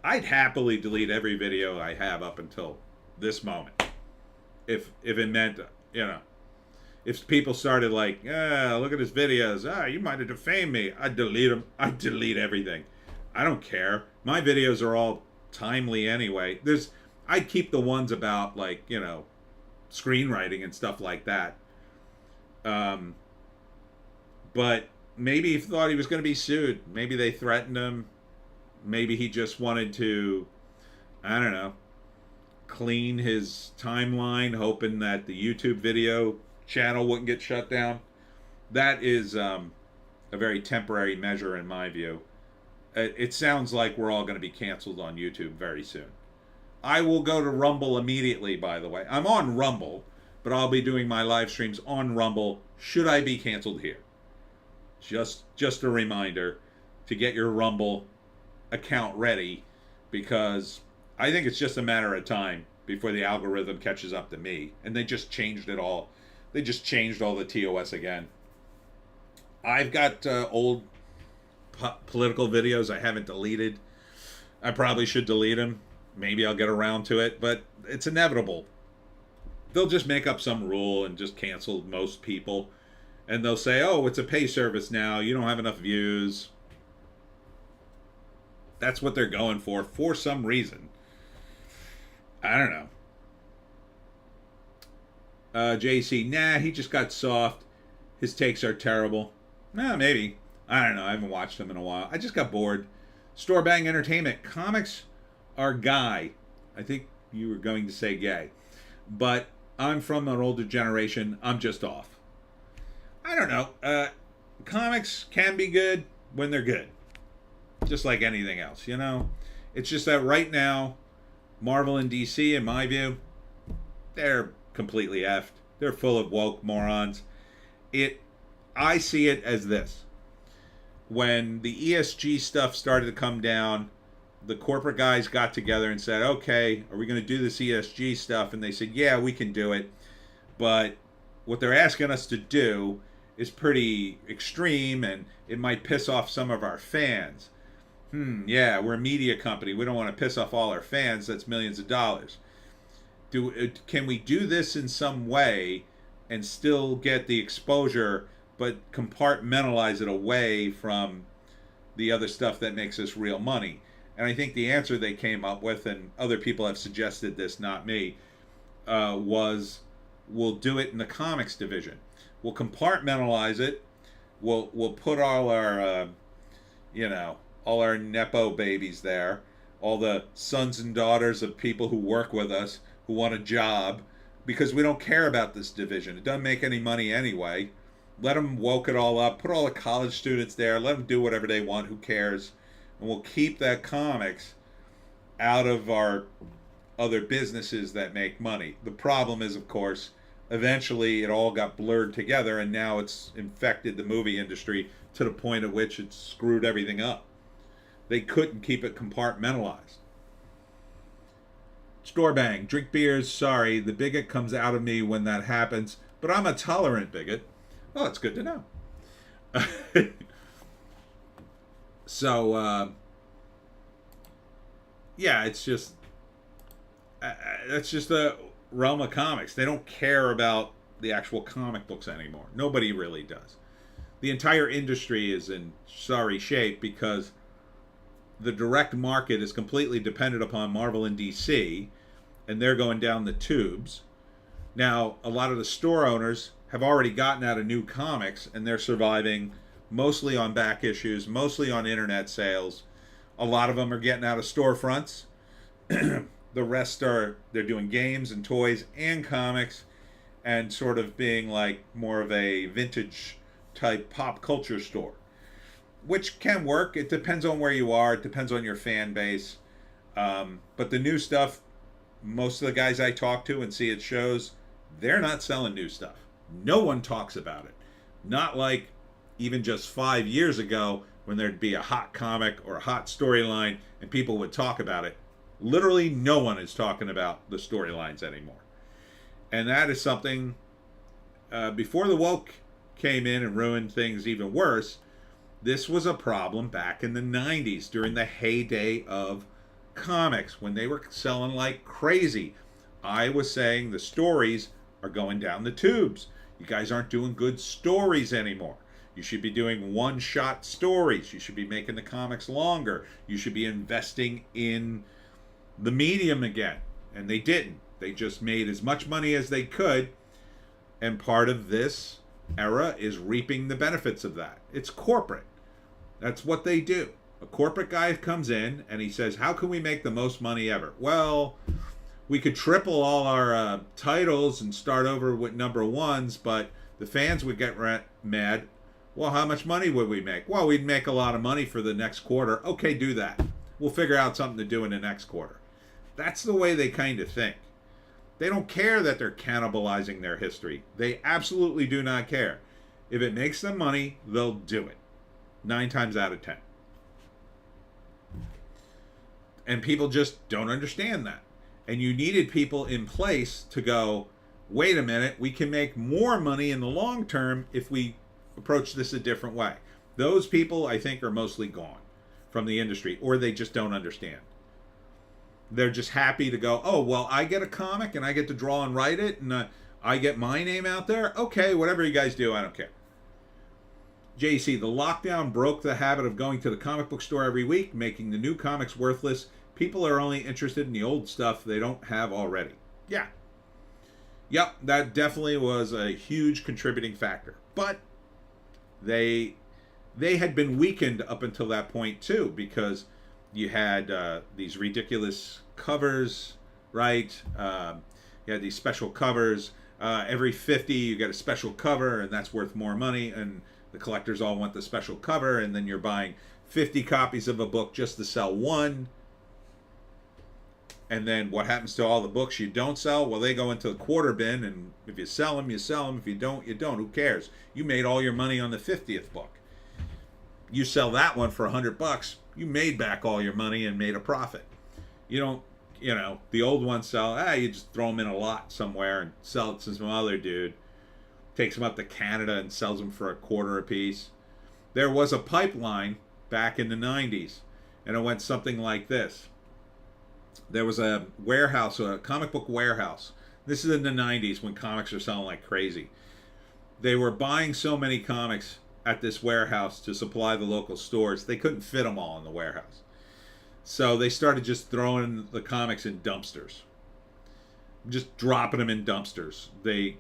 I'd happily delete every video I have up until this moment. If it meant, if people started like, look at his videos, you might have defamed me, I'd delete them. I'd delete everything. I don't care. My videos are all timely anyway. I'd keep the ones about, like, screenwriting and stuff like that. But maybe he thought he was going to be sued. Maybe they threatened him. Maybe he just wanted to, I don't know, clean his timeline, hoping that the YouTube video channel wouldn't get shut down. That is a very temporary measure in my view. It sounds like we're all going to be canceled on YouTube very soon. I will go to Rumble immediately, by the way. I'm on Rumble, but I'll be doing my live streams on Rumble should I be canceled here. Just a reminder to get your Rumble account ready, because I think it's just a matter of time before the algorithm catches up to me. And they just changed it all. They just changed all the TOS again. I've got old political videos I haven't deleted. I probably should delete them. Maybe I'll get around to it, but it's inevitable. They'll just make up some rule and just cancel most people. And they'll say, oh, it's a pay service now. You don't have enough views. That's what they're going for some reason. I don't know. JC, nah, he just got soft. His takes are terrible. Nah, maybe. I don't know. I haven't watched him in a while. I just got bored. Store Bang Entertainment. Comics are guy. I think you were going to say gay. But I'm from an older generation. I'm just off. I don't know. Comics can be good when they're good. Just like anything else, It's just that right now, Marvel and DC, in my view, they're completely effed. They're full of woke morons. I see it as this. When the ESG stuff started to come down, the corporate guys got together and said, okay, are we going to do this ESG stuff? And they said, yeah, we can do it. But what they're asking us to do is pretty extreme, and it might piss off some of our fans. Yeah, we're a media company. We don't want to piss off all our fans. That's millions of dollars. Can we do this in some way and still get the exposure, but compartmentalize it away from the other stuff that makes us real money? And I think the answer they came up with, and other people have suggested this, not me, was we'll do it in the comics division. We'll compartmentalize it. We'll put all our, all our Nepo babies there, all the sons and daughters of people who work with us, who want a job, because we don't care about this division. It doesn't make any money anyway. Let them woke it all up. Put all the college students there. Let them do whatever they want. Who cares? And we'll keep that comics out of our other businesses that make money. The problem is, of course, eventually it all got blurred together, and now it's infected the movie industry to the point at which it's screwed everything up. They couldn't keep it compartmentalized. Store Bang, drink beers, sorry, the bigot comes out of me when that happens, but I'm a tolerant bigot. Well, it's good to know. So, yeah, it's just, that's just the realm of comics. They don't care about the actual comic books anymore. Nobody really does. The entire industry is in sorry shape because the direct market is completely dependent upon Marvel and DC, and they're going down the tubes. Now, a lot of the store owners have already gotten out of new comics, and they're surviving mostly on back issues, mostly on internet sales. A lot of them are getting out of storefronts. The rest they're doing games and toys and comics, and sort of being like more of a vintage type pop culture store. which can work. It depends on where you are. It depends on your fan base. But the new stuff, most of the guys I talk to and see at shows, they're not selling new stuff. No one talks about it. Not like even just 5 years ago when there'd be a hot comic or a hot storyline and people would talk about it. Literally no one is talking about the storylines anymore. And that is something, before the woke came in and ruined things even worse, this was a problem back in the 90s during the heyday of comics when they were selling like crazy. I was saying the stories are going down the tubes. You guys aren't doing good stories anymore. You should be doing one-shot stories. You should be making the comics longer. You should be investing in the medium again. And they didn't. They just made as much money as they could. And part of this era is reaping the benefits of that. It's corporate. That's what they do. A corporate guy comes in and he says, how can we make the most money ever? Well, we could triple all our titles and start over with number ones, but the fans would get mad. Well, how much money would we make? Well, we'd make a lot of money for the next quarter. Okay, do that. We'll figure out something to do in the next quarter. That's the way they kind of think. They don't care that they're cannibalizing their history. They absolutely do not care. If it makes them money, they'll do it. 9 times out of 10. And people just don't understand that. And you needed people in place to go, wait a minute, we can make more money in the long term if we approach this a different way. Those people, I think, are mostly gone from the industry, or they just don't understand. They're just happy to go, oh, well, I get a comic and I get to draw and write it, and I get my name out there. Okay, whatever you guys do, I don't care. JC, the lockdown broke the habit of going to the comic book store every week, making the new comics worthless. People are only interested in the old stuff they don't have already. Yeah. Yep, that definitely was a huge contributing factor. But they had been weakened up until that point too, because you had these ridiculous covers, right? You had these special covers. Every 50 you get a special cover, and that's worth more money, and the collectors all want the special cover, and then you're buying 50 copies of a book just to sell one. And then what happens to all the books you don't sell? Well, they go into the quarter bin, and if you sell them, you sell them. If you don't, you don't. Who cares? You made all your money on the 50th book. You sell that one for $100, you made back all your money and made a profit. You don't, the old ones sell, you just throw them in a lot somewhere and sell it to some other dude. Takes them up to Canada and sells them for $0.25 a piece. There was a pipeline back in the 90s, and it went something like this. There was a warehouse, a comic book warehouse. This is in the 90s when comics are selling like crazy. They were buying so many comics at this warehouse to supply the local stores, they couldn't fit them all in the warehouse. So they started just throwing the comics in dumpsters. Just dropping them in dumpsters. They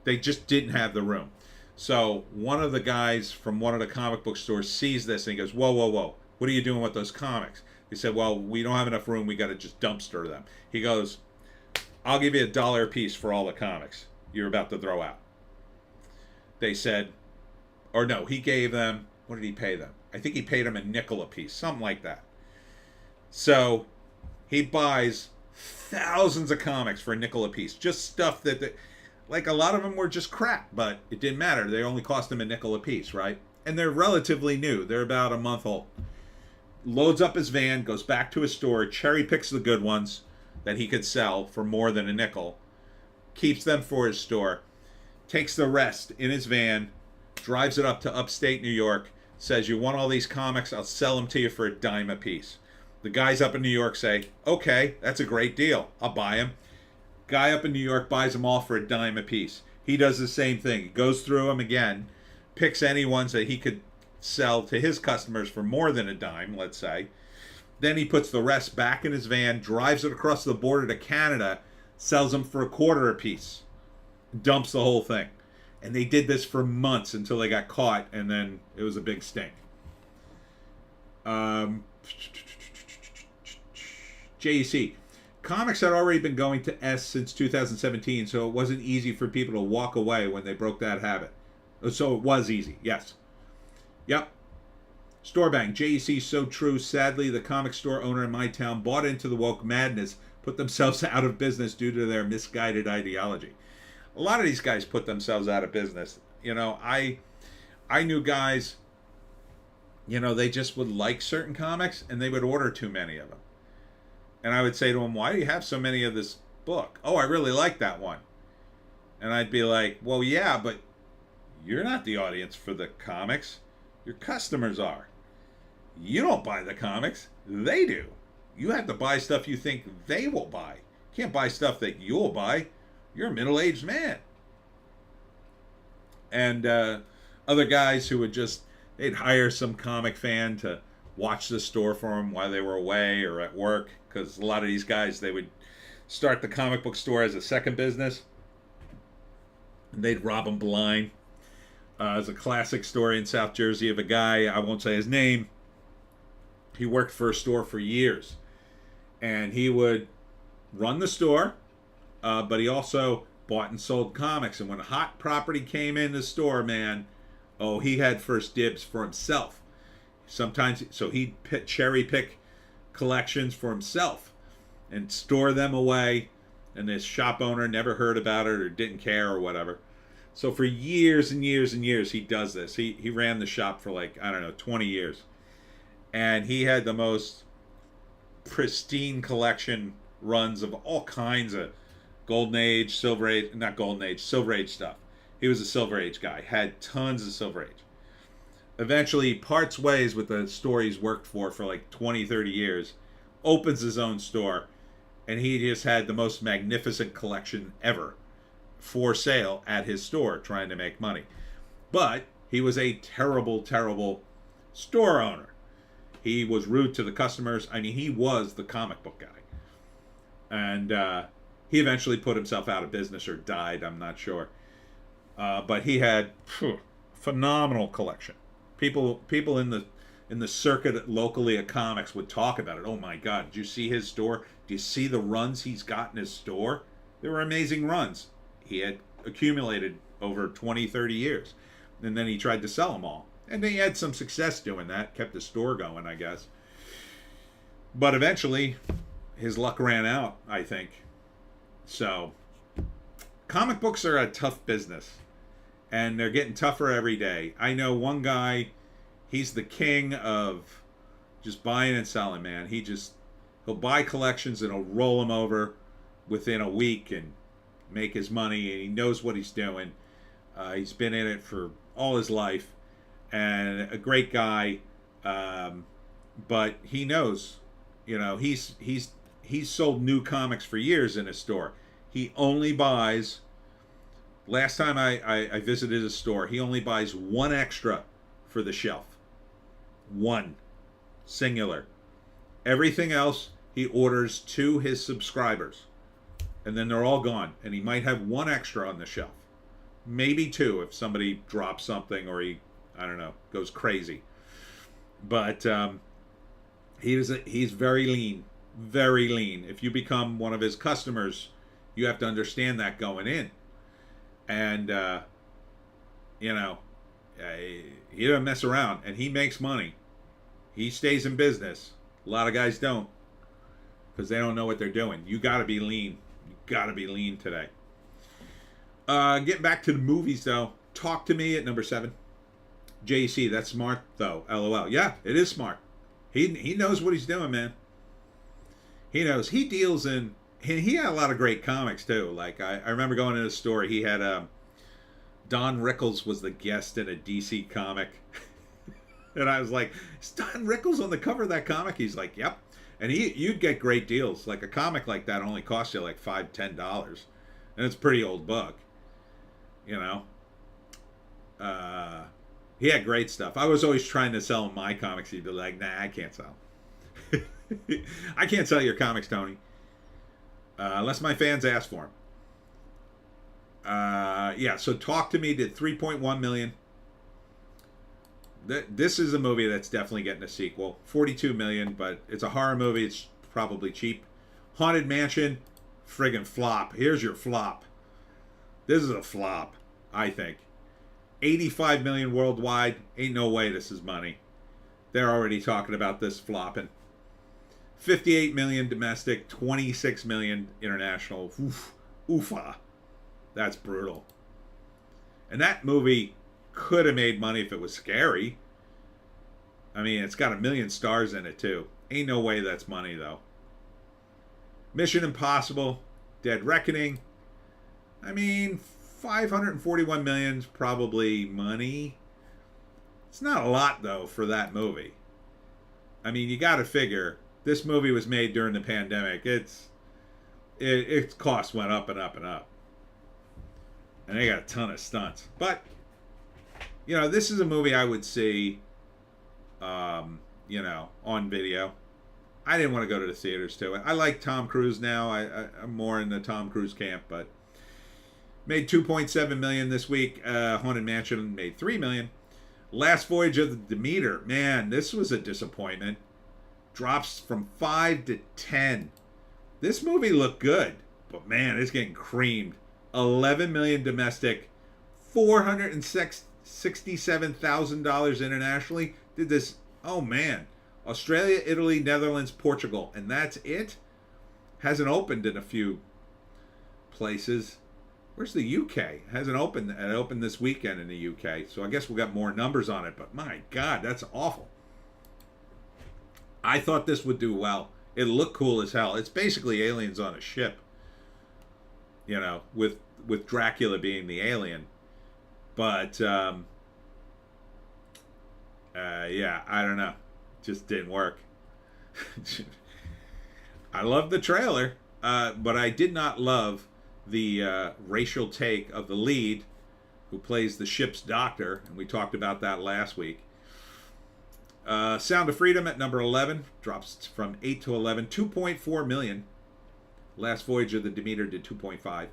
just didn't have the room. So one of the guys from one of the comic book stores sees this and he goes, whoa, whoa, whoa. What are you doing with those comics? He said, well, we don't have enough room. We got to just dumpster them. He goes, I'll give you $1 a piece for all the comics you're about to throw out. They said, or no, he gave them, what did he pay them? I think he paid them $0.05 a piece, something like that. So he buys thousands of comics for $0.05 a piece. Just stuff that, like a lot of them were just crap, but it didn't matter. They only cost him $0.05 a piece, right? And they're relatively new. They're about a month old. Loads up his van, goes back to his store, cherry picks the good ones that he could sell for more than $0.05, keeps them for his store, takes the rest in his van, drives it up to upstate New York, says, you want all these comics? I'll sell them to you for $0.10 a piece. The guys up in New York say, okay, that's a great deal. I'll buy them. Guy up in New York buys them all for $0.10 a piece. He does the same thing. He goes through them again, picks any ones that he could sell to his customers for more than $0.10, let's say. Then he puts the rest back in his van, drives it across the border to Canada, sells them for $0.25 a piece, dumps the whole thing. And they did this for months until they got caught, and then it was a big stink. JEC. Comics had already been going to S since 2017, so it wasn't easy for people to walk away when they broke that habit. So it was easy, yes. Yep. Store bang. JEC so true. Sadly, the comic store owner in my town bought into the woke madness, put themselves out of business due to their misguided ideology. A lot of these guys put themselves out of business. You know, I knew guys, you know, they just would like certain comics and they would order too many of them. And I would say to them, why do you have so many of this book? Oh, I really like that one. And I'd be like, well, yeah, but you're not the audience for the comics. Your customers are. You don't buy the comics. They do. You have to buy stuff you think they will buy. You can't buy stuff that you'll buy. You're a middle-aged man. And other guys who would just, they'd hire some comic fan to watch the store for them while they were away or at work. Because a lot of these guys, they would start the comic book store as a second business. And they'd rob them blind. There's a classic story in South Jersey of a guy, I won't say his name. He worked for a store for years. And he would run the store, but he also bought and sold comics. And when a hot property came in the store, man, oh, he had first dibs for himself. Sometimes, so he'd cherry pick collections for himself and store them away. And this shop owner never heard about it or didn't care or whatever. So for years and years and years, he does this. He ran the shop for like, I don't know, 20 years. And he had the most pristine collection runs of all kinds of Golden Age, Silver Age, not Golden Age, Silver Age stuff. He was a Silver Age guy, had tons of Silver Age. Eventually, he parts ways with the store he's worked for like 20, 30 years, opens his own store, and he just had the most magnificent collection ever for sale at his store, trying to make money. But he was a terrible, terrible store owner. He was rude to the customers. I mean, he was the comic book guy. And he eventually put himself out of business or died, I'm not sure. But he had phenomenal collection. People in the circuit locally of comics would talk about it. Oh my God, did you see his store? Do you see the runs he's got in his store? They were amazing runs. He had accumulated over 20, 30 years. And then he tried to sell them all. And he had some success doing that. Kept the store going, I guess. But eventually, his luck ran out, I think. So, comic books are a tough business. And they're getting tougher every day. I know one guy, he's the king of just buying and selling, man. He'll buy collections and he'll roll them over within a week and make his money. And he knows what he's doing. He's been in it for all his life. And a great guy, but he knows, you know, he's sold new comics for years in his store. He only buys, last time I visited his store, he only buys one extra for the shelf. One. Singular. Everything else he orders to his subscribers. And then they're all gone. And he might have one extra on the shelf. Maybe two if somebody drops something or he, I don't know, goes crazy. But he's very lean. Very lean. If you become one of his customers, you have to understand that going in. And, you know, he doesn't mess around. And he makes money. He stays in business. A lot of guys don't. Because they don't know what they're doing. You got to be lean. You got to be lean today. Getting back to the movies, though. Talk to Me at number 7. JC, that's smart, though. LOL. Yeah, it is smart. He knows what he's doing, man. He knows. He deals in... He had a lot of great comics, too. Like, I remember going to the store. He had... Don Rickles was the guest in a DC comic. And I was like, is Don Rickles on the cover of that comic? He's like, yep. And you'd get great deals. Like, a comic like that only costs you like $5, $10. And it's a pretty old book. You know? He had great stuff. I was always trying to sell him my comics. He'd be like, nah, I can't sell. I can't sell your comics, Tony. Unless my fans ask for them. Yeah, so Talk to Me did $3.1 million. This is a movie that's definitely getting a sequel. $42 million, but it's a horror movie. It's probably cheap. Haunted Mansion, friggin' flop. Here's your flop. This is a flop, I think. $85 million worldwide. Ain't no way this is money. They're already talking about this flopping. 58 million domestic, 26 million international. Oof, oofa. That's brutal. And that movie could have made money if it was scary. I mean, it's got 1 million stars in it too. Ain't no way that's money though. Mission Impossible, Dead Reckoning. I mean, 541 million's probably money. It's not a lot though for that movie. I mean, you got to figure this movie was made during the pandemic. Its cost went up and up and up, and they got a ton of stunts. But you know, this is a movie I would see, you know, on video. I didn't want to go to the theaters to it. I like Tom Cruise now. I'm more in the Tom Cruise camp, but made 2.7 million this week. Haunted Mansion made 3 million. Last Voyage of the Demeter, man, this was a disappointment. Drops from 5 to 10. This movie looked good, but man, it's getting creamed. 11 million domestic, $467,000 internationally. Did this? Oh man. Australia, Italy, Netherlands, Portugal, and that's it. Hasn't opened in a few places. Where's the UK? Hasn't opened. It opened this weekend in the UK, so I guess we'll get more numbers on it. But my God, that's awful. I thought this would do well. It looked cool as hell. It's basically aliens on a ship, you know, with Dracula being the alien. But yeah, I don't know. Just didn't work. I loved the trailer, but I did not love the racial take of the lead, who plays the ship's doctor, and we talked about that last week. Sound of Freedom at number 11 drops from 8 to 11, 2.4 million. Last Voyage of the Demeter did 2.5.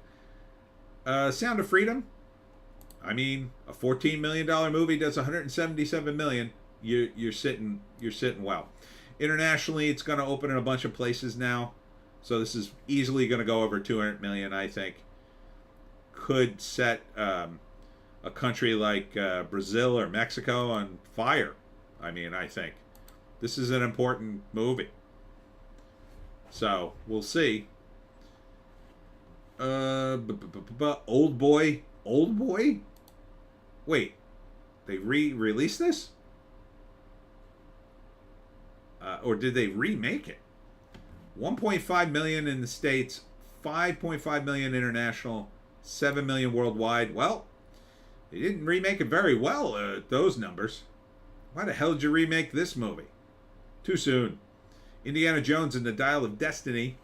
Sound of Freedom, I mean, a $14 million movie does 177 million. You're sitting well. Internationally, it's going to open in a bunch of places now, so this is easily going to go over 200 million. I think could set a country like Brazil or Mexico on fire. I mean, I think this is an important movie, so we'll see. Old Boy. Wait, they re-released this? Or did they remake it? 1.5 million in the States, 5.5 million international, 7 million worldwide. Well, they didn't remake it very well at those numbers. Why the hell did you remake this movie? Too soon. Indiana Jones and the Dial of Destiny.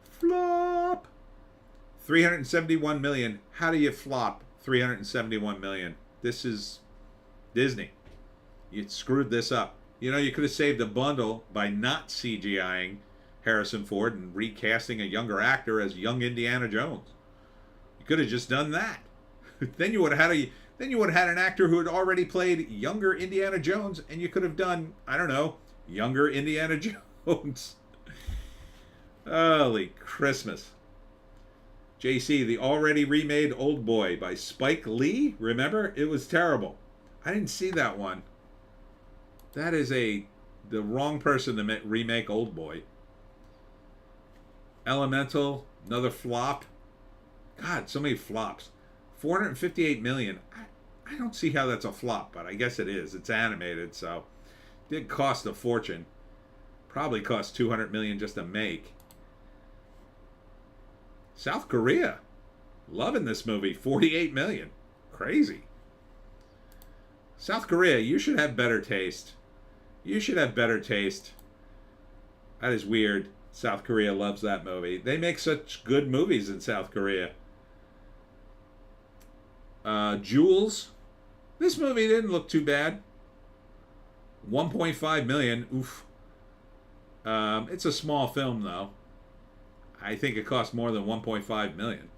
Flop. 371 million. How do you flop 371 million? This is Disney. You screwed this up. You know, you could have saved a bundle by not CGIing Harrison Ford and recasting a younger actor as young Indiana Jones. You could have just done that. Then you would have had an actor who had already played younger Indiana Jones, and you could have done, I don't know, younger Indiana Jones. Holy Christmas. JC, the already remade Old Boy by Spike Lee. Remember? It was terrible. I didn't see that one. That is the wrong person to remake Old Boy. Elemental, another flop. God, so many flops. 458 million. I don't see how that's a flop, but I guess it is. It's animated, so it did cost a fortune. Probably cost 200 million just to make. South Korea, loving this movie. 48 million. Crazy. South Korea, you should have better taste. You should have better taste. That is weird. South Korea loves that movie. They make such good movies in South Korea. Jules. This movie didn't look too bad. 1.5 million. Oof. It's a small film, though. I think it cost more than 1.5 million.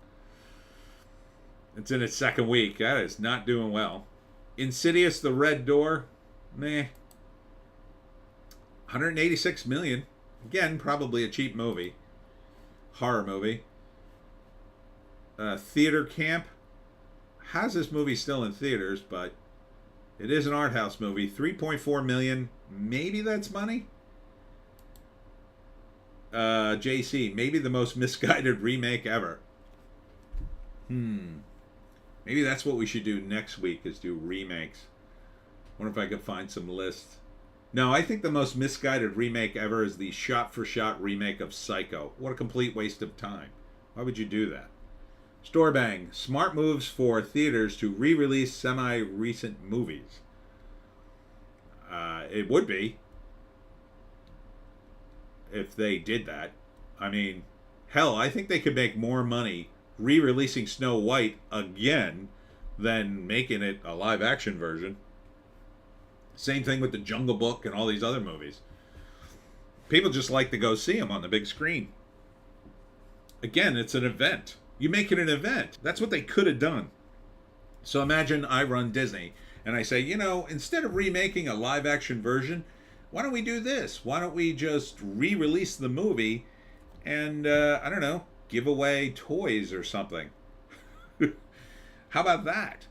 It's in its second week. That is not doing well. Insidious: The Red Door. Meh. 186 million. Again, probably a cheap movie. Horror movie. Theater Camp. How's this movie still in theaters? But It is an art house movie. 3.4 million. Maybe that's money. JC, maybe the most misguided remake ever. Maybe that's what we should do next week, is do remakes. Wonder if I could find some lists. No, I think the most misguided remake ever is the shot-for-shot remake of Psycho. What a complete waste of time. Why would you do that? Storebang, smart moves for theaters to re-release semi-recent movies. It would be, if they did that. I mean, hell, I think they could make more money re-releasing Snow White again than making it a live-action version. Same thing with The Jungle Book and all these other movies. People just like to go see them on the big screen. Again, it's an event. You make it an event. That's what they could have done. So imagine I run Disney and I say, instead of remaking a live-action version, why don't we do this? Why don't we just re-release the movie and, I don't know, give away toys or something? How about that?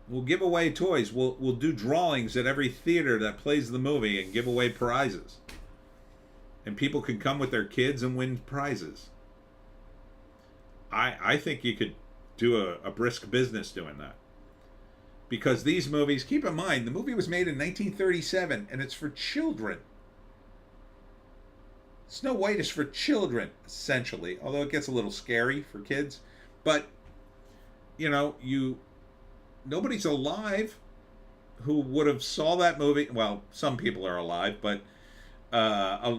We'll give away toys. We'll do drawings at every theater that plays the movie and give away prizes. And people can come with their kids and win prizes. I think you could do a brisk business doing that. Because these movies, keep in mind, the movie was made in 1937 and it's for children. Snow White is for children, essentially. Although it gets a little scary for kids. But, nobody's alive who would have saw that movie. Well, some people are alive, but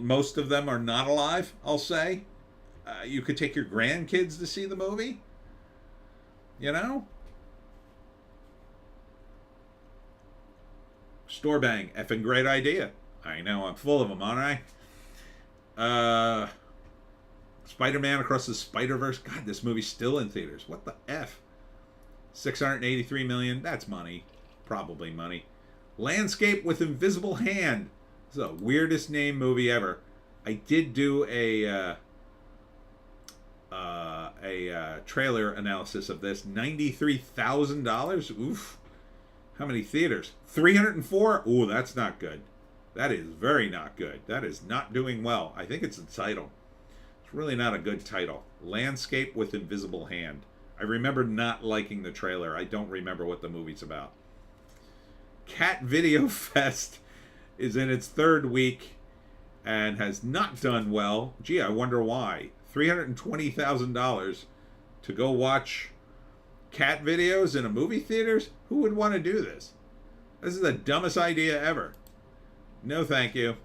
most of them are not alive, I'll say. You could take your grandkids to see the movie. Storebang, effing great idea. I know, I'm full of them, aren't I? Spider-Man Across the Spider-Verse. God, this movie's still in theaters. What the F? 683 million. That's money. Probably money. Landscape with Invisible Hand. This is the weirdest name movie ever. I did do a trailer analysis of this. $93,000. Oof. How many theaters? 304. Ooh, that's not good. That is very not good. That is not doing well. I think it's the title. It's really not a good title. Landscape with Invisible Hand. I remember not liking the trailer. I don't remember what the movie's about. Cat Video Fest is in its third week and has not done well. Gee, I wonder why. $320,000 to go watch cat videos in a movie theaters? Who would want to do this? This is the dumbest idea ever. No, thank you.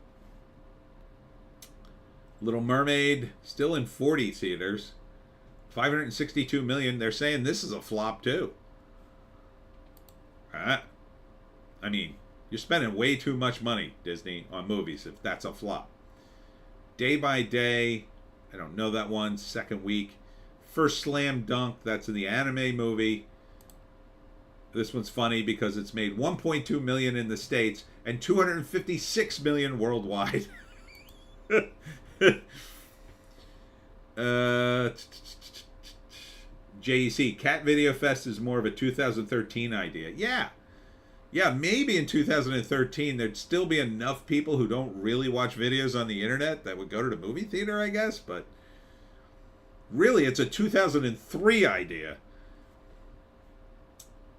Little Mermaid, still in 40 theaters. 562 million. They're saying this is a flop too. I mean, you're spending way too much money, Disney, on movies if that's a flop. Day by Day, I don't know that one. Second week. First Slam Dunk, that's in the anime movie. This one's funny because it's made 1.2 million in the States and 256 million worldwide. JEC, Cat Video Fest is more of a 2013 idea. Yeah, maybe in 2013 there'd still be enough people who don't really watch videos on the internet that would go to the movie theater, I guess, but really it's a 2003 idea.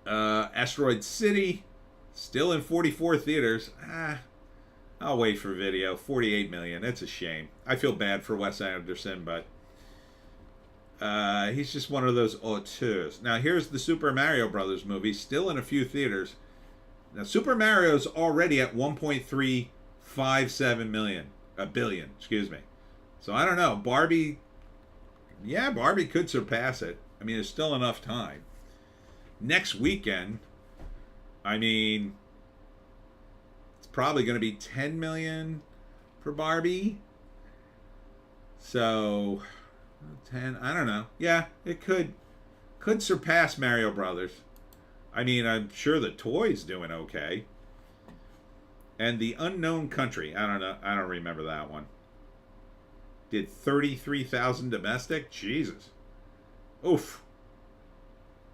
Asteroid City, still in 44 theaters. I'll wait for video. 48 million. It's a shame. I feel bad for Wes Anderson, but he's just one of those auteurs. Now, here's the Super Mario Brothers movie, still in a few theaters. Now, Super Mario's already at 1.357 billion, excuse me. So, I don't know. Barbie could surpass it. I mean, there's still enough time. Next weekend, I mean, it's probably going to be 10 million for Barbie. So, 10, I don't know. Yeah, it could surpass Mario Brothers. I mean, I'm sure the toy's doing okay. And The Unknown Country, I don't know. I don't remember that one. Did 33,000 domestic? Jesus. Oof.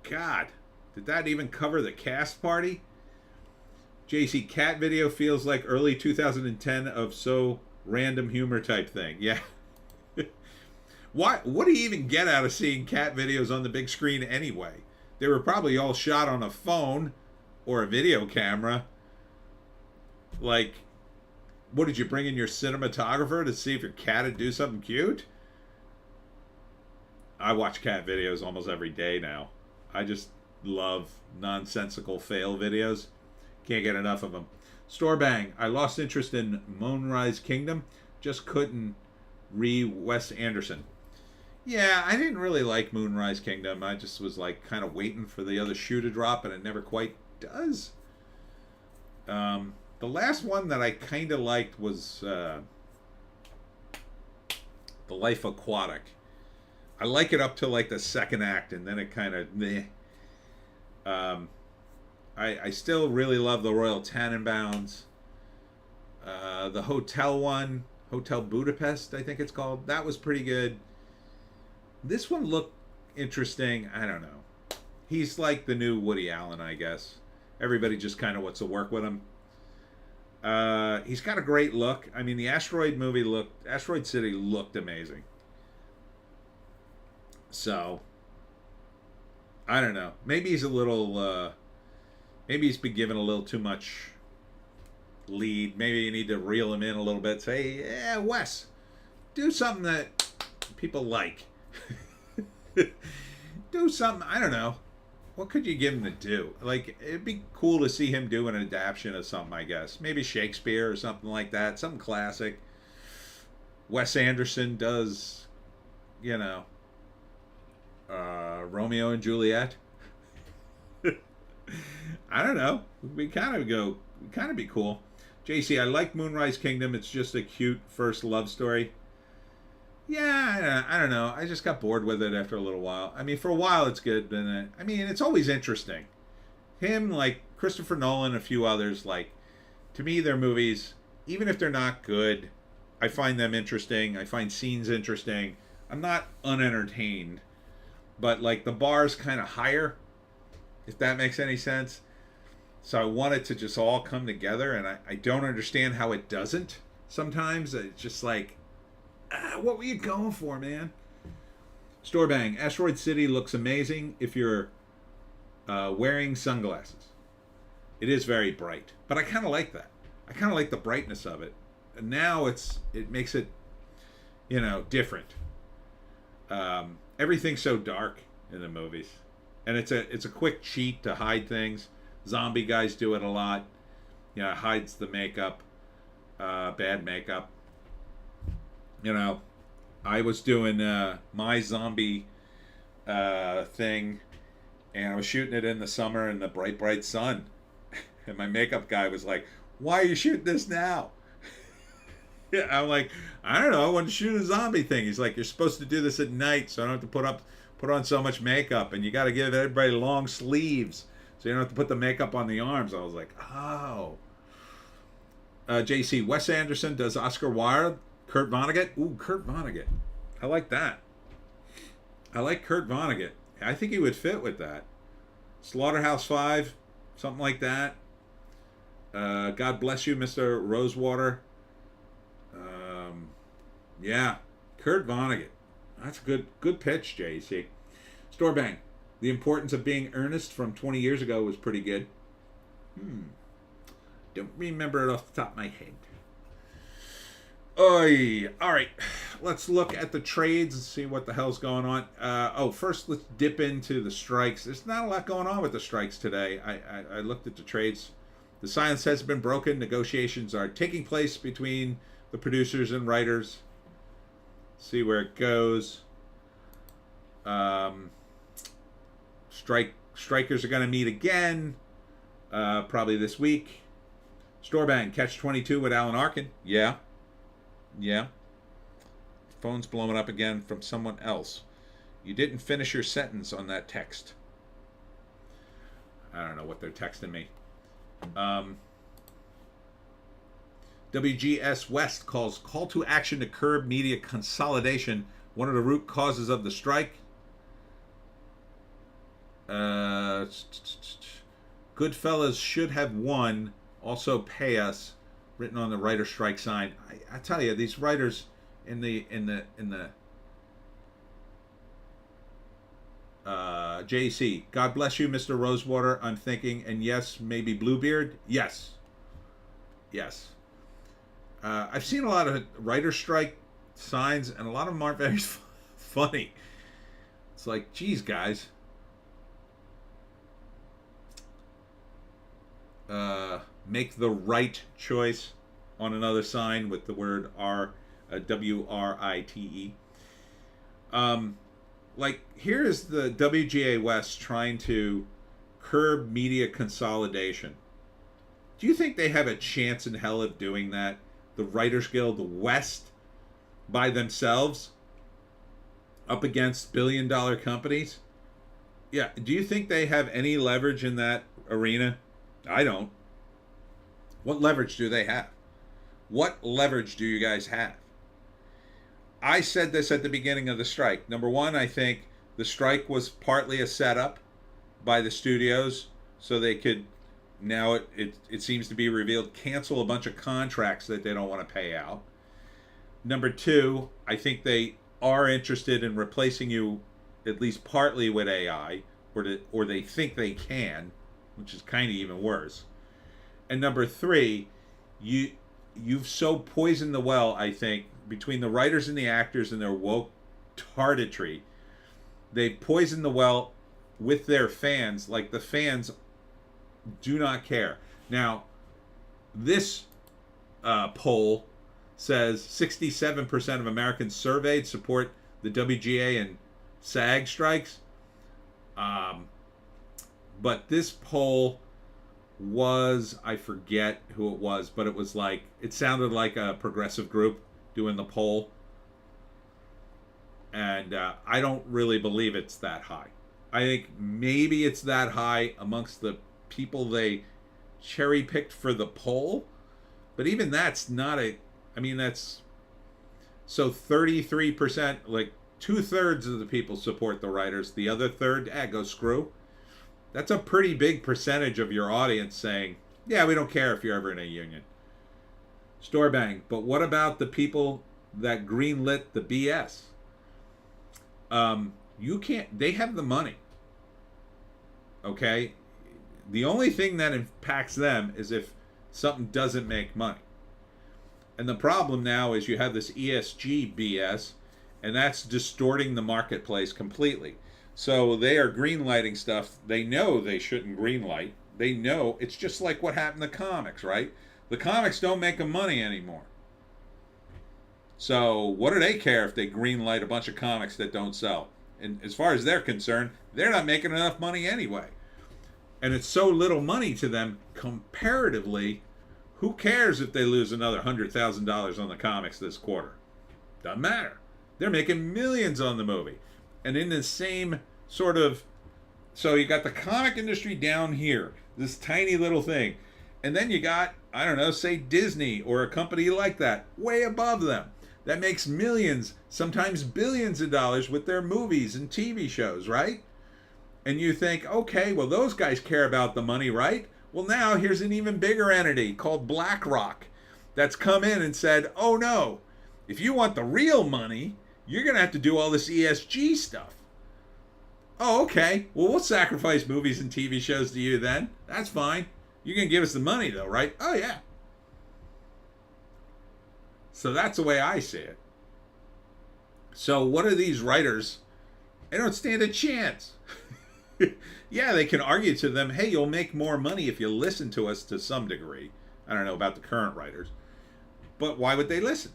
God. Did that even cover the cast party? JC, cat video feels like early 2010 of so random humor type thing. Yeah. What do you even get out of seeing cat videos on the big screen anyway? They were probably all shot on a phone or a video camera. Like, what did you bring in your cinematographer to see if your cat would do something cute? I watch cat videos almost every day now. I just love nonsensical fail videos. Can't get enough of them. Store Bang. I lost interest in Moonrise Kingdom. Just couldn't Wes Anderson. Yeah, I didn't really like Moonrise Kingdom. I just was like kind of waiting for the other shoe to drop, and it never quite does. The last one that I kind of liked was The Life Aquatic. I like it up to like the second act, and then it kind of meh. I still really love the Royal Tenenbaums. The hotel one, Hotel Budapest, I think it's called. That was pretty good. This one looked interesting. I don't know. He's like the new Woody Allen, I guess. Everybody just kind of wants to work with him. He's got a great look. I mean, the Asteroid City looked amazing. So, I don't know. Maybe he's a little, maybe he's been given a little too much lead. Maybe you need to reel him in a little bit. Say, yeah, Wes, do something that people like. Do something, I don't know. What could you give him to do? Like, it'd be cool to see him do an adaptation of something, I guess. Maybe Shakespeare or something like that. Something classic. Wes Anderson does, you know, Romeo and Juliet. I don't know. We kind of be cool. JC, I like Moonrise Kingdom. It's just a cute first love story. Yeah, I don't know. I just got bored with it after a little while. I mean, for a while it's good, but I mean, it's always interesting. Him, like Christopher Nolan, a few others, like, to me, their movies, even if they're not good, I find them interesting. I find scenes interesting. I'm not unentertained, but like the bar's kind of higher, if that makes any sense. So I want it to just all come together, and I don't understand how it doesn't sometimes. It's just like, what were you going for, man? Store Bang. Asteroid City looks amazing if you're wearing sunglasses. It is very bright, but I kind of like that. I kind of like the brightness of it. And now it makes it, you know, different. Everything's so dark in the movies, and it's a quick cheat to hide things. Zombie guys do it a lot. You know, hides the makeup, bad makeup. You know, I was doing my zombie thing, and I was shooting it in the summer in the bright, bright sun. And my makeup guy was like, "Why are you shooting this now?" Yeah, I'm like, "I don't know. I want to shoot a zombie thing." He's like, "You're supposed to do this at night, so I don't have to put on so much makeup, and you got to give everybody long sleeves, so you don't have to put the makeup on the arms." I was like, "Oh." JC, Wes Anderson does Oscar Wilde. Kurt Vonnegut? Ooh, Kurt Vonnegut. I like that. I like Kurt Vonnegut. I think he would fit with that. Slaughterhouse-Five, something like that. God Bless You, Mr. Rosewater. Yeah, Kurt Vonnegut. That's a good pitch, JC. Store Bang. The Importance of Being Earnest from 20 years ago was pretty good. Don't remember it off the top of my head. Oy. All right, let's look at the trades and see what the hell's going on. First let's dip into the strikes. There's not a lot going on with the strikes today. I looked at the trades. The silence has been broken. Negotiations are taking place between the producers and writers. See where it goes. Strikers are going to meet again, probably this week. Store Bang, Catch 22 with Alan Arkin. Yeah. Phone's blowing up again from someone else. You didn't finish your sentence on that text. I don't know what they're texting me. WGS West calls call to action to curb media consolidation one of the root causes of the strike. Goodfellas should have won Also pay us, written on the writer strike sign. I tell you, these writers in the JC. God bless you, Mr. Rosewater. I'm thinking, and yes, maybe Bluebeard. Yes, yes. I've seen a lot of writer strike signs, and a lot of them aren't very funny. It's like, geez, guys. Make the right choice on another sign with the word WRITE. Like, here's the WGA West trying to curb media consolidation. Do you think they have a chance in hell of doing that? The Writers Guild, the West, by themselves, up against billion-dollar companies? Yeah, do you think they have any leverage in that arena? I don't. What leverage do they have? What leverage do you guys have? I said this at the beginning of the strike. Number one, I think the strike was partly a setup by the studios so they could, now it seems to be revealed, cancel a bunch of contracts that they don't want to pay out. Number two, I think they are interested in replacing you at least partly with AI, or they think they can, which is kind of even worse. And number three, you've so poisoned the well, I think, between the writers and the actors and their woke tardetry. They poisoned the well with their fans, like the fans do not care. Now, this poll says 67% of Americans surveyed support the WGA and SAG strikes. But this poll was, I forget who it was, but it was like, it sounded like a progressive group doing the poll. And I don't really believe it's that high. I think maybe it's that high amongst the people they cherry picked for the poll. But even that's not a, I mean, that's, so 33%, like 2/3 of the people support the writers. The other third, go screw. That's a pretty big percentage of your audience saying, yeah, we don't care if you're ever in a union. Store bang. But what about the people that greenlit the BS? You can't, they have the money. Okay? The only thing that impacts them is if something doesn't make money. And the problem now is you have this ESG BS, and that's distorting the marketplace completely. So they are greenlighting stuff they know they shouldn't greenlight. They know it's just like what happened to comics, right? The comics don't make them money anymore. So what do they care if they greenlight a bunch of comics that don't sell? And as far as they're concerned, they're not making enough money anyway. And it's so little money to them comparatively. Who cares if they lose another $100,000 on the comics this quarter? Doesn't matter. They're making millions on the movie. And in the same sort of, so you got the comic industry down here, this tiny little thing. And then you got, I don't know, say Disney or a company like that, way above them. That makes millions, sometimes billions of dollars with their movies and TV shows, right? And you think, okay, well, those guys care about the money, right? Well, now here's an even bigger entity called BlackRock that's come in and said, oh no, if you want the real money, you're going to have to do all this ESG stuff. Oh, okay. Well, we'll sacrifice movies and TV shows to you then. That's fine. You're going to give us the money though, right? Oh, yeah. So that's the way I see it. So what are these writers? They don't stand a chance. Yeah, they can argue to them, hey, you'll make more money if you listen to us to some degree. I don't know about the current writers. But why would they listen?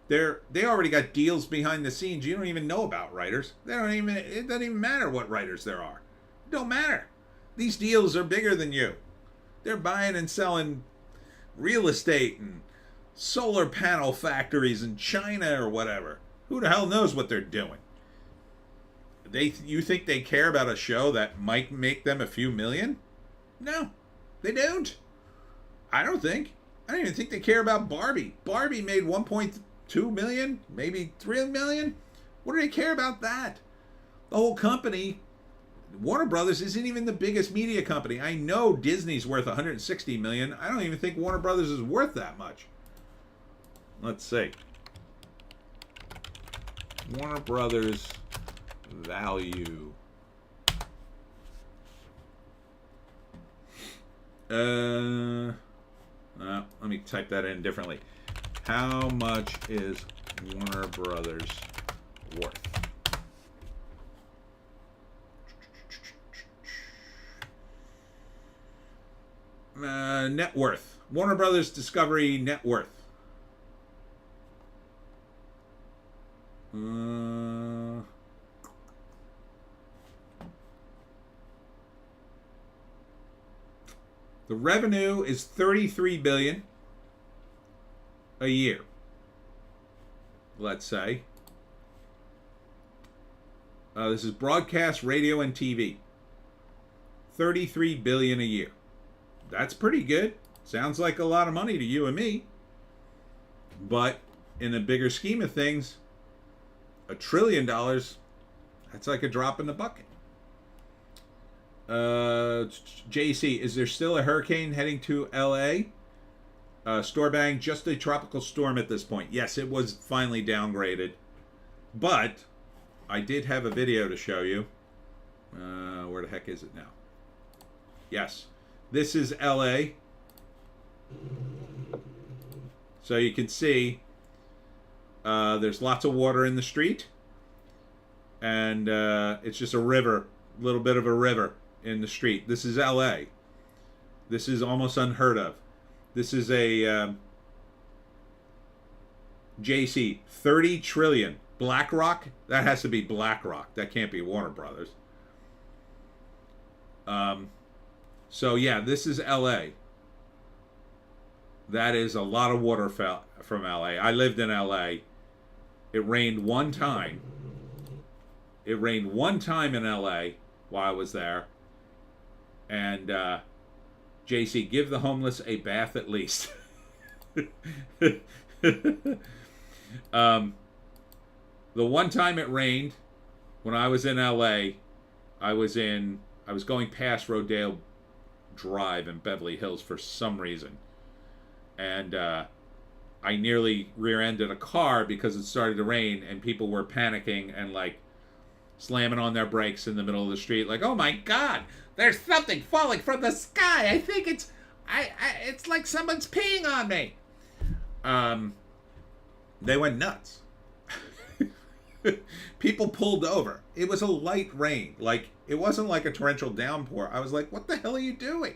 They already got deals behind the scenes you don't even know about, writers. It doesn't even matter what writers there are. It don't matter. These deals are bigger than you. They're buying and selling real estate and solar panel factories in China or whatever. Who the hell knows what they're doing? You think they care about a show that might make them a few million? No, they don't. I don't even think they care about Barbie. Barbie made 1.2 million, maybe 3 million. What do they care about that? The whole company, Warner Brothers isn't even the biggest media company. I know Disney's worth 160 million. I don't even think Warner Brothers is worth that much. Let's see. Warner Brothers value. Let me type that in differently. How much is Warner Brothers worth? Net worth. Warner Brothers Discovery net worth. The revenue is $33 billion a year. Let's say. This is broadcast, radio, and TV. $33 billion a year. That's pretty good. Sounds like a lot of money to you and me. But in the bigger scheme of things, $1 trillion, that's like a drop in the bucket. JC, is there still a hurricane heading to LA? Storebang, just a tropical storm at this point. Yes, it was finally downgraded. But I did have a video to show you. Where the heck is it now? Yes. This is LA. So you can see there's lots of water in the street. And it's just a river, a little bit of a river in the street. This is LA. This is almost unheard of. This is a JC, 30 trillion. BlackRock? That has to be BlackRock. That can't be Warner Brothers. So yeah, this is LA. That is a lot of water from LA. I lived in LA. It rained one time. It rained one time in LA while I was there. And JC, give the homeless a bath at least. The one time it rained when I was in LA, I was going past Rodale Drive in Beverly Hills for some reason. And I nearly rear-ended a car because it started to rain and people were panicking and like slamming on their brakes in the middle of the street like, oh my God, there's something falling from the sky. I think it's like someone's peeing on me. They went nuts. People pulled over. It was a light rain. Like, it wasn't like a torrential downpour. I was like, what the hell are you doing?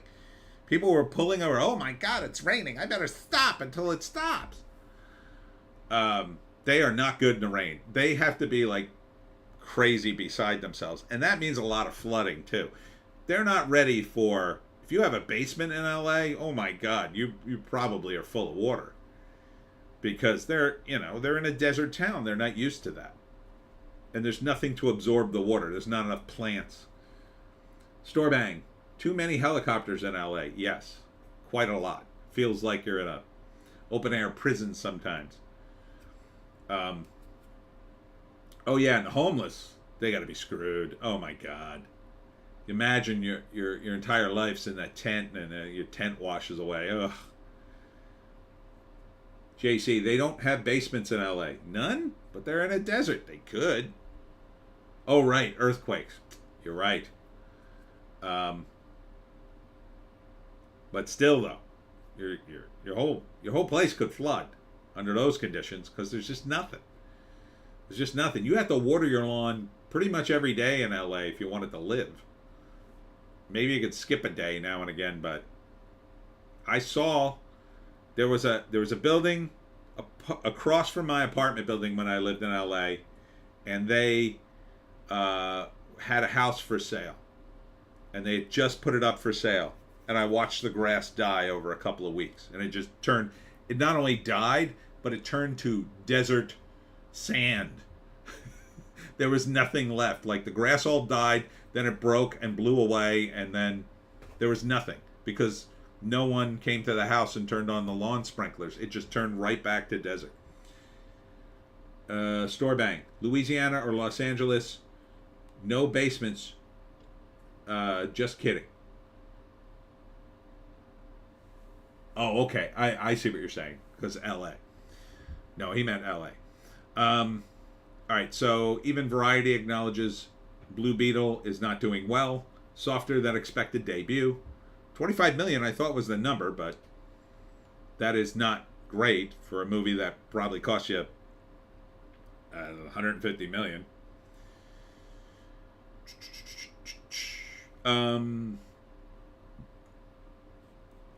People were pulling over. Oh my God, it's raining. I better stop until it stops. They are not good in the rain. They have to be like crazy beside themselves. And that means a lot of flooding too. They're not ready for, if you have a basement in LA, oh my God, you probably are full of water. Because they're in a desert town. They're not used to that. And there's nothing to absorb the water. There's not enough plants. Storebang. Too many helicopters in LA. Yes. Quite a lot. Feels like you're in a open air prison sometimes. Oh yeah, and the homeless, they gotta be screwed. Oh my God. Imagine your entire life's in that tent and your tent washes away. Ugh. JC, they don't have basements in LA. None? But they're in a desert. They could. Oh, right. Earthquakes. You're right. But still, though, your whole place could flood under those conditions because there's just nothing. There's just nothing. You have to water your lawn pretty much every day in LA if you wanted to live. Maybe you could skip a day now and again, but I saw there was a building across from my apartment building when I lived in LA, and they had a house for sale, and they had just put it up for sale, and I watched the grass die over a couple of weeks, and it not only died, but it turned to desert sand. There was nothing left. Like, the grass all died, then it broke and blew away, and then there was nothing because no one came to the house and turned on the lawn sprinklers. It just turned right back to desert. Storebang. Louisiana or Los Angeles, no basements Just kidding. Oh, okay. I see what you're saying. Because L.A. No, he meant L.A. All right, so even Variety acknowledges Blue Beetle is not doing well. Softer than expected debut. 25 million I thought was the number, but that is not great for a movie that probably cost you 150 million.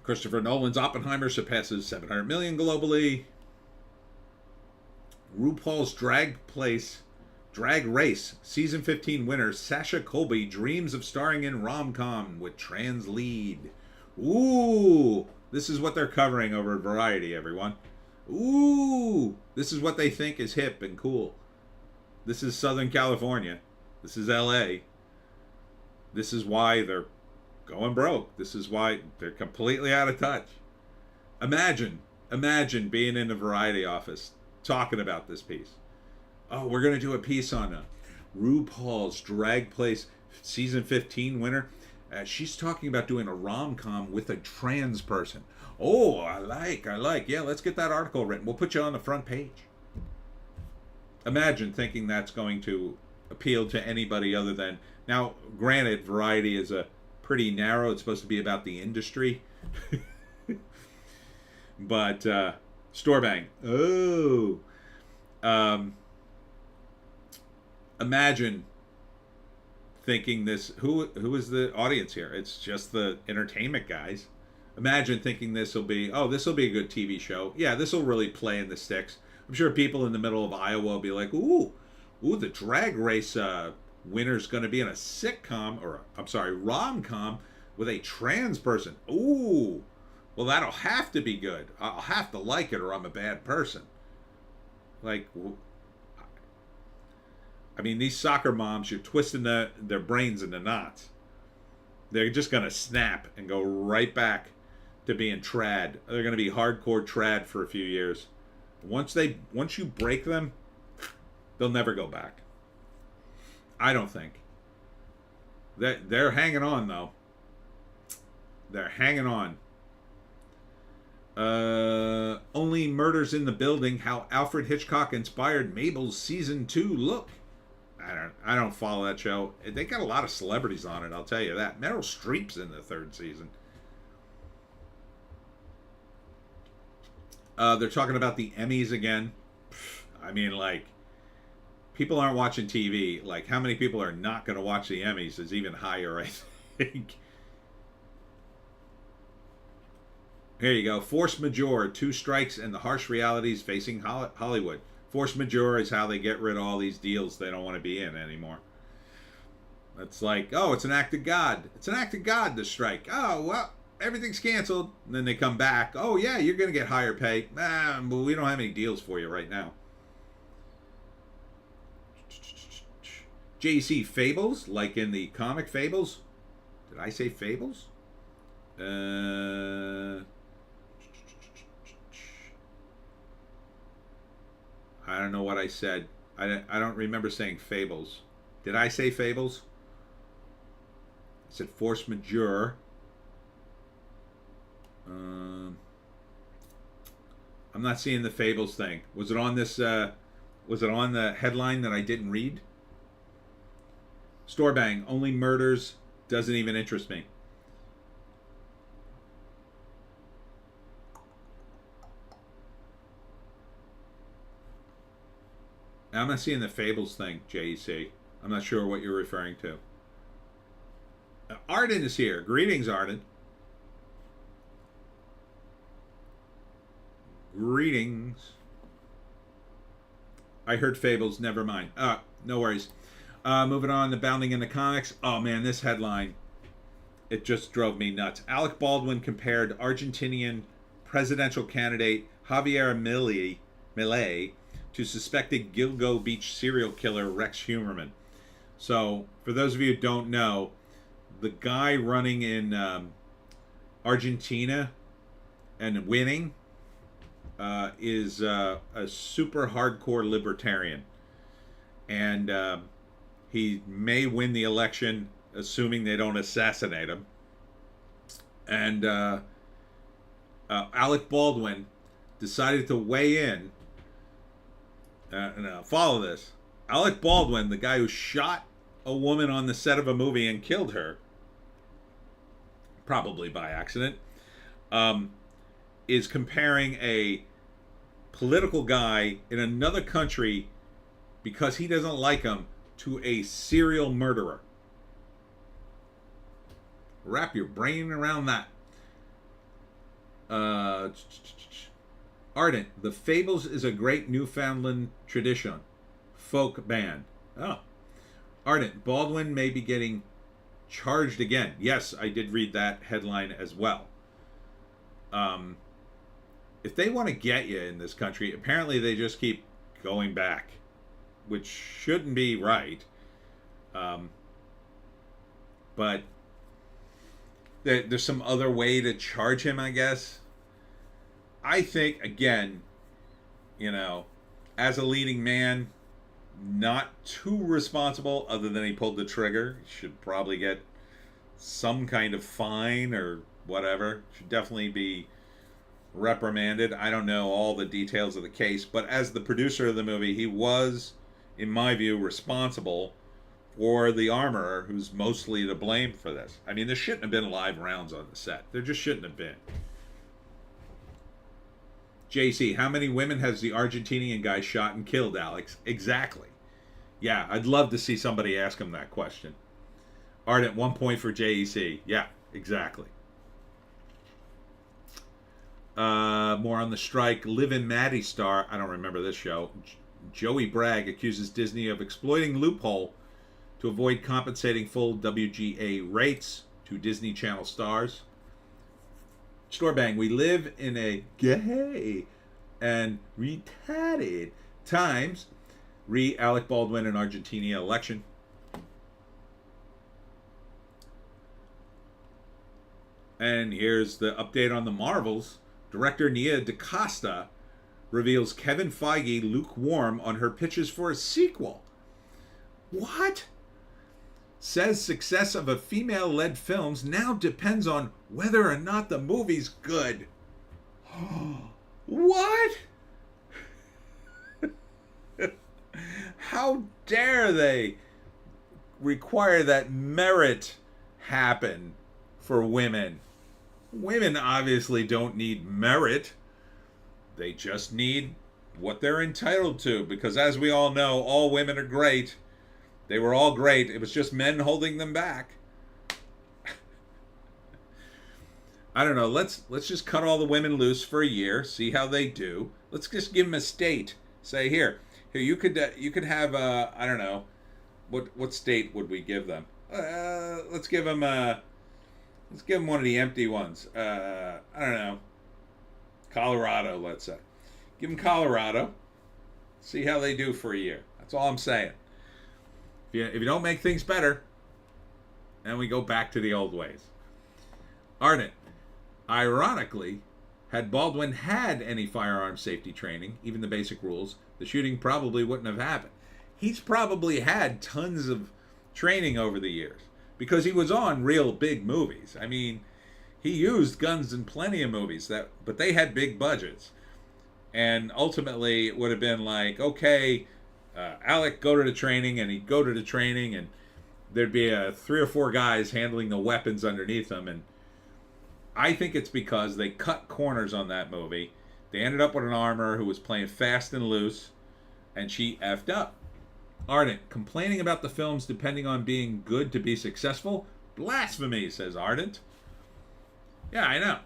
Christopher Nolan's Oppenheimer surpasses 700 million globally. RuPaul's Drag Race season 15 winner Sasha Colby dreams of starring in rom-com with trans lead. Ooh, this is what they're covering over at Variety, everyone. Ooh, this is what they think is hip and cool. This is Southern California. This is LA. This is why they're going broke. This is why they're completely out of touch. Imagine being in a Variety office talking about this piece. Oh, we're going to do a piece on RuPaul's Drag Race season 15 winner. She's talking about doing a rom-com with a trans person. Oh, I like. Yeah, let's get that article written. We'll put you on the front page. Imagine thinking that's going to appeal to anybody other than... Now, granted, Variety is a pretty narrow. It's supposed to be about the industry. But, Store Bang. Oh. Imagine thinking this... Who is the audience here? It's just the entertainment guys. Imagine thinking this will be a good TV show. Yeah, this will really play in the sticks. I'm sure people in the middle of Iowa will be like, ooh, the Drag Race winner's going to be in a sitcom, rom-com with a trans person. Ooh, well, that'll have to be good. I'll have to like it or I'm a bad person. Like, I mean, these soccer moms, you're twisting their brains into knots. They're just going to snap and go right back to being trad. They're going to be hardcore trad for a few years. Once you break them, they'll never go back. I don't think. They're hanging on, though. They're hanging on. Only Murders in the Building, how Alfred Hitchcock inspired Mabel's season 2 look. I don't follow that show. They got a lot of celebrities on it, I'll tell you that. Meryl Streep's in the 3rd season. They're talking about the Emmys again. I mean, like, people aren't watching TV. Like, how many people are not going to watch the Emmys is even higher, I think. Here you go. Force majeure, 2 strikes and the harsh realities facing Hollywood. Force majeure is how they get rid of all these deals they don't want to be in anymore. It's like, oh, it's an act of God. It's an act of God to strike. Oh, well, everything's canceled. And then they come back. Oh, yeah, you're going to get higher pay. But we don't have any deals for you right now. JC Fables, like in the comic Fables. Did I say Fables? I don't know what I said. I don't remember saying Fables. Did I say Fables? I said force majeure. I'm not seeing the Fables thing. Was it on this? Was it on the headline that I didn't read? Store Bang. Only Murders doesn't even interest me. I'm not seeing the Fables thing, JEC. I'm not sure what you're referring to. Arden is here. Greetings, Arden. Greetings. I heard Fables. Never mind. No worries. Moving on to Bounding into Comics. Oh, man, this headline. It just drove me nuts. Alec Baldwin compared Argentinian presidential candidate Javier Milei to suspected Gilgo Beach serial killer Rex Humerman. So, for those of you who don't know, the guy running in Argentina and winning is a super hardcore libertarian. And he may win the election. assuming they don't assassinate him. And Alec Baldwin decided to weigh in. Now, follow this. Alec Baldwin, the guy who shot a woman on the set of a movie and killed her, probably by accident, is comparing a political guy in another country because he doesn't like him to a serial murderer. Wrap your brain around that. Ardent, The Fables is a great Newfoundland tradition. Folk band. Oh. Ardent, Baldwin may be getting charged again. Yes, I did read that headline as well. If they want to get you in this country, apparently they just keep going back, which shouldn't be right. But there's some other way to charge him, I guess. I think, again, as a leading man, not too responsible other than he pulled the trigger. He should probably get some kind of fine or whatever. Should definitely be reprimanded. I don't know all the details of the case, but as the producer of the movie, he was, in my view, responsible for the armorer, who's mostly to blame for this. I mean, there shouldn't have been live rounds on the set. There just shouldn't have been. JC, how many women has the Argentinian guy shot and killed, Alex? Exactly. Yeah, I'd love to see somebody ask him that question. Ardent, 1 point for JEC. Yeah, exactly. More on the strike. Live in Maddie star. I don't remember this show. Joey Bragg accuses Disney of exploiting loophole to avoid compensating full WGA rates to Disney Channel stars. Storebang, we live in a gay and retarded times. Alec Baldwin and Argentina election. And here's the update on the Marvels. Director Nia DaCosta reveals Kevin Feige lukewarm on her pitches for a sequel. What? Says success of a female-led films now depends on whether or not the movie's good. What? How dare they require that merit happen for women? Women obviously don't need merit. They just need what they're entitled to, because as we all know, all women are great. They were all great. It was just men holding them back. I don't know. Let's just cut all the women loose for a year, see how they do. Let's just give them a state. Say here you could have I don't know, what state would we give them? Let's give them one of the empty ones. I don't know. Colorado, let's say. Give them Colorado. See how they do for a year. That's all I'm saying. If you don't make things better, then we go back to the old ways. Ardent. Ironically, had Baldwin had any firearm safety training, even the basic rules, the shooting probably wouldn't have happened. He's probably had tons of training over the years because he was on real big movies. I mean, he used guns in plenty of movies, but they had big budgets. And ultimately, it would have been like, okay, Alec, go to the training, and he'd go to the training, and there'd be 3 or 4 guys handling the weapons underneath him. And I think it's because they cut corners on that movie. They ended up with an armorer who was playing fast and loose, and she effed up. Ardent, complaining about the films depending on being good to be successful? Blasphemy, says Ardent. Yeah, I know.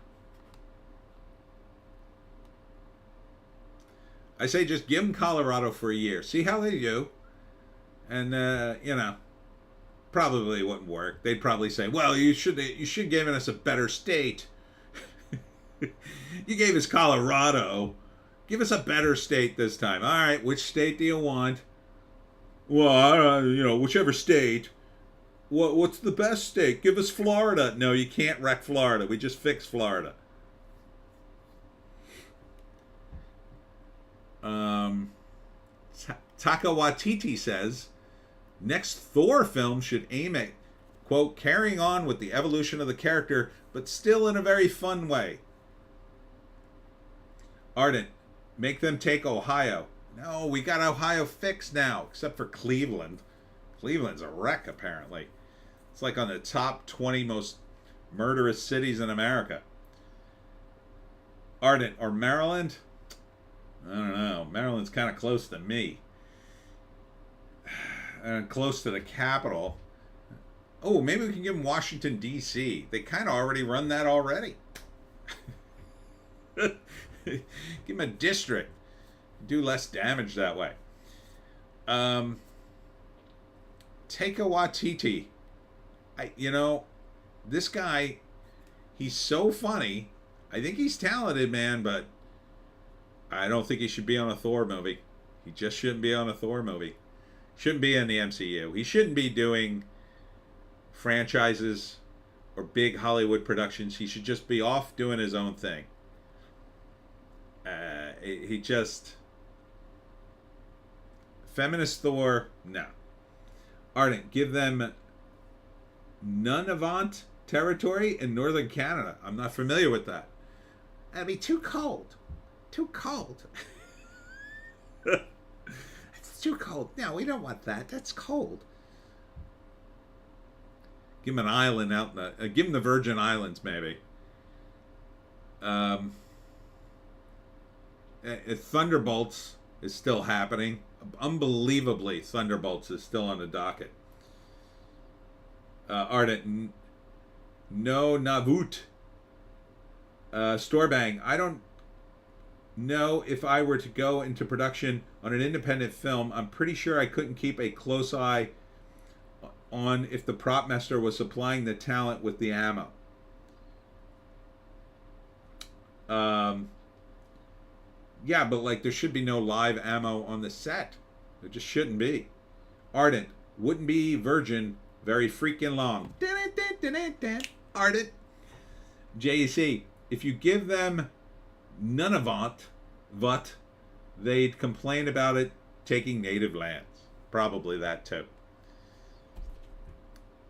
I say just give them Colorado for a year. See how they do. And, probably wouldn't work. They'd probably say, well, you should have given us a better state. You gave us Colorado. Give us a better state this time. All right, which state do you want? Well, whichever state. What's the best state? Give us Florida. No, you can't wreck Florida. We just fixed Florida. Taka Waititi says, next Thor film should aim at, quote, carrying on with the evolution of the character, but still in a very fun way. Ardent, make them take Ohio. No, we got Ohio fixed now, except for Cleveland. Cleveland's a wreck, apparently. It's like on the top 20 most murderous cities in America. Ardent, or Maryland? I don't know. Maryland's kind of close to me. And close to the capital. Oh, maybe we can give them Washington, D.C. They kind of already run that already. Give them a district. Do less damage that way. Taika Waititi. This guy, he's so funny. I think he's talented, man, but I don't think he should be on a Thor movie. He just shouldn't be on a Thor movie. Shouldn't be in the MCU. He shouldn't be doing franchises or big Hollywood productions. He should just be off doing his own thing. He just... Feminist Thor, no. Ardent, give them Nunavut territory in northern Canada. I'm not familiar with that. That'd be too cold. Too cold. It's too cold. No, we don't want that. That's cold. Give them an island out in the... give them the Virgin Islands, maybe. Thunderbolts is still happening. Unbelievably, Thunderbolts is still on the docket. Ardent, no Navut. Storbang, I don't know if I were to go into production on an independent film. I'm pretty sure I couldn't keep a close eye on if the prop master was supplying the talent with the ammo. Yeah, but like there should be no live ammo on the set. There just shouldn't be. Ardent, wouldn't be Virgin very freaking long. Ardent. JEC, if you give them Nunavut, they'd complain about it taking native lands. Probably that too.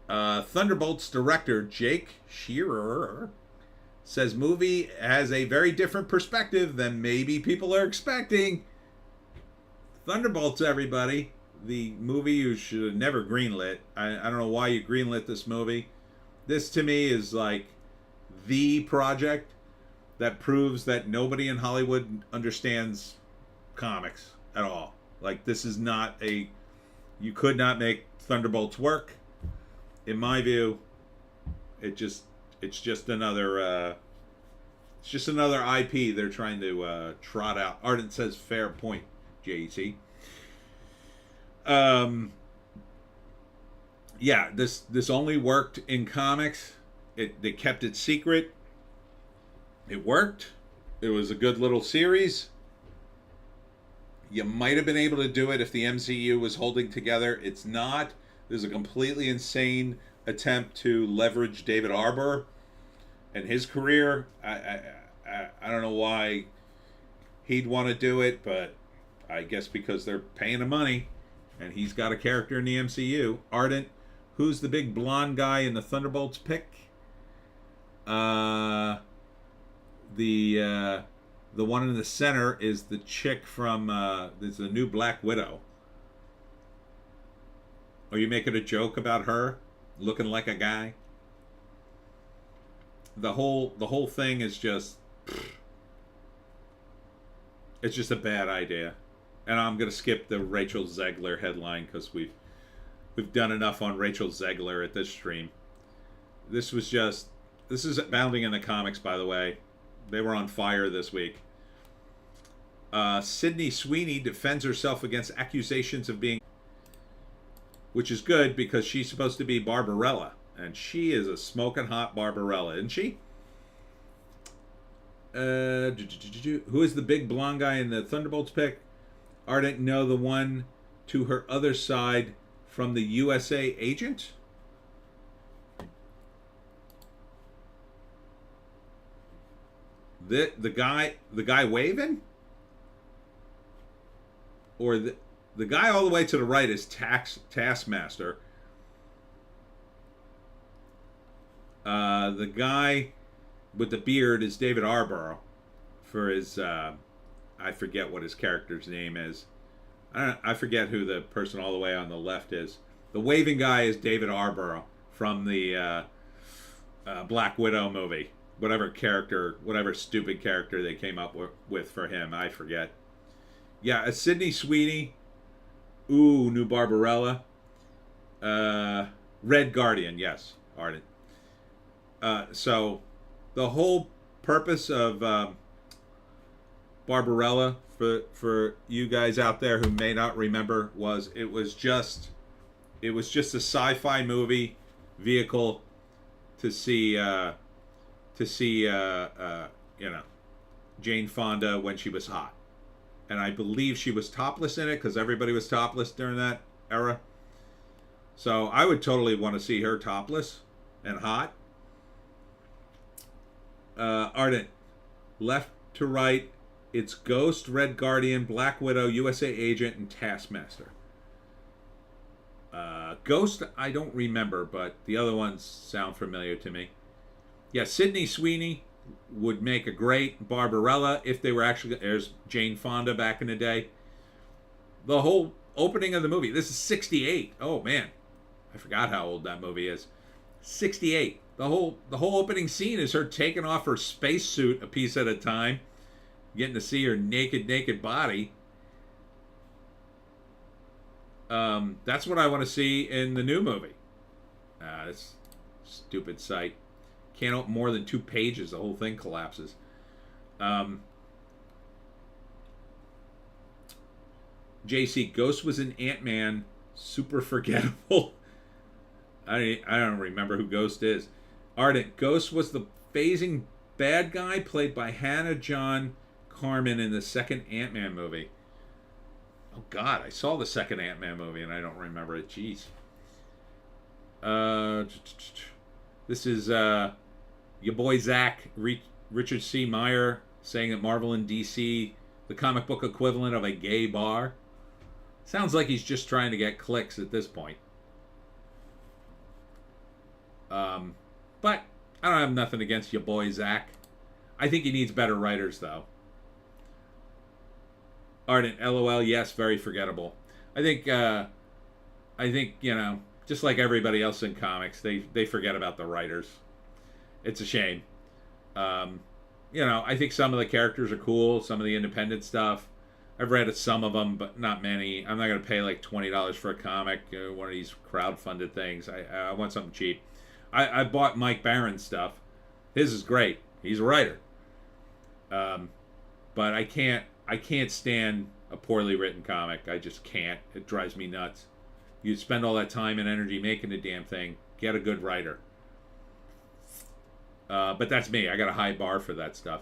Thunderbolts director Jake Shearer says movie has a very different perspective than maybe people are expecting. Thunderbolts, everybody. The movie you should have never greenlit. I don't know why you greenlit this movie. This to me is like the project that proves that nobody in Hollywood understands comics at all. Like this is not a... You could not make Thunderbolts work. In my view, it's just another IP they're trying to trot out. Ardent says fair point, JEC. Yeah, this only worked in comics. They kept it secret. It worked. It was a good little series. You might have been able to do it if the MCU was holding together. It's not. There's a completely insane attempt to leverage David Harbour and his career. I don't know why he'd want to do it, but I guess because they're paying him money and he's got a character in the MCU. Ardent, who's the big blonde guy in the Thunderbolts pick? The one in the center is the chick from there's the new Black Widow. Are you making a joke about her looking like a guy? The whole thing is just... It's just a bad idea. And I'm going to skip the Rachel Zegler headline because we've done enough on Rachel Zegler at this stream. This is abounding in the comics, by the way. They were on fire this week. Sydney Sweeney defends herself against accusations of being... Which is good because she's supposed to be Barbarella. And she is a smoking hot Barbarella, isn't she? Who is the big blonde guy in the Thunderbolts pick? Ardent, know the one to her other side from the USA agent? The guy waving? Or the guy all the way to the right is Taskmaster. The guy with the beard is David Arborough for his. I forget what his character's name is. I forget who the person all the way on the left is. The waving guy is David Arborough from the Black Widow movie. Whatever stupid character they came up with for him, I forget. Yeah, a Sydney Sweeney. Ooh, new Barbarella. Red Guardian, yes, Arden. So, the whole purpose of Barbarella, for you guys out there who may not remember, was it was just a sci-fi movie vehicle to see Jane Fonda when she was hot. And I believe she was topless in it because everybody was topless during that era. So I would totally want to see her topless and hot. Ardent, left to right, it's Ghost, Red Guardian, Black Widow, USA Agent, and Taskmaster. Ghost, I don't remember, but the other ones sound familiar to me. Yeah, Sydney Sweeney would make a great Barbarella if they were actually... There's Jane Fonda back in the day. The whole opening of the movie, this is 68. Oh, man. I forgot how old that movie is. 68. The whole opening scene is her taking off her spacesuit a piece at a time, getting to see her naked body. That's what I want to see in the new movie. This stupid site can't open more than 2 pages. The whole thing collapses. JC, Ghost was in Ant-Man. Super forgettable. I don't remember who Ghost is. Ardent, Ghost was the phasing bad guy played by Hannah John Carmen in the second Ant-Man movie. Oh, God, I saw the second Ant-Man movie and I don't remember it. Jeez. This is your boy Zach, Richard C. Meyer, saying that Marvel and DC, the comic book equivalent of a gay bar. Sounds like he's just trying to get clicks at this point. But I don't have nothing against your boy Zach. I think he needs better writers, though. Ardent, LOL, yes, very forgettable. I think just like everybody else in comics, they forget about the writers. It's a shame. I think some of the characters are cool, some of the independent stuff. I've read some of them, but not many. I'm not going to pay like $20 for a comic, one of these crowdfunded things. I want something cheap. I bought Mike Barron's stuff. His is great. He's a writer. But I can't stand a poorly written comic. I just can't. It drives me nuts. You spend all that time and energy making the damn thing. Get a good writer. But that's me. I got a high bar for that stuff.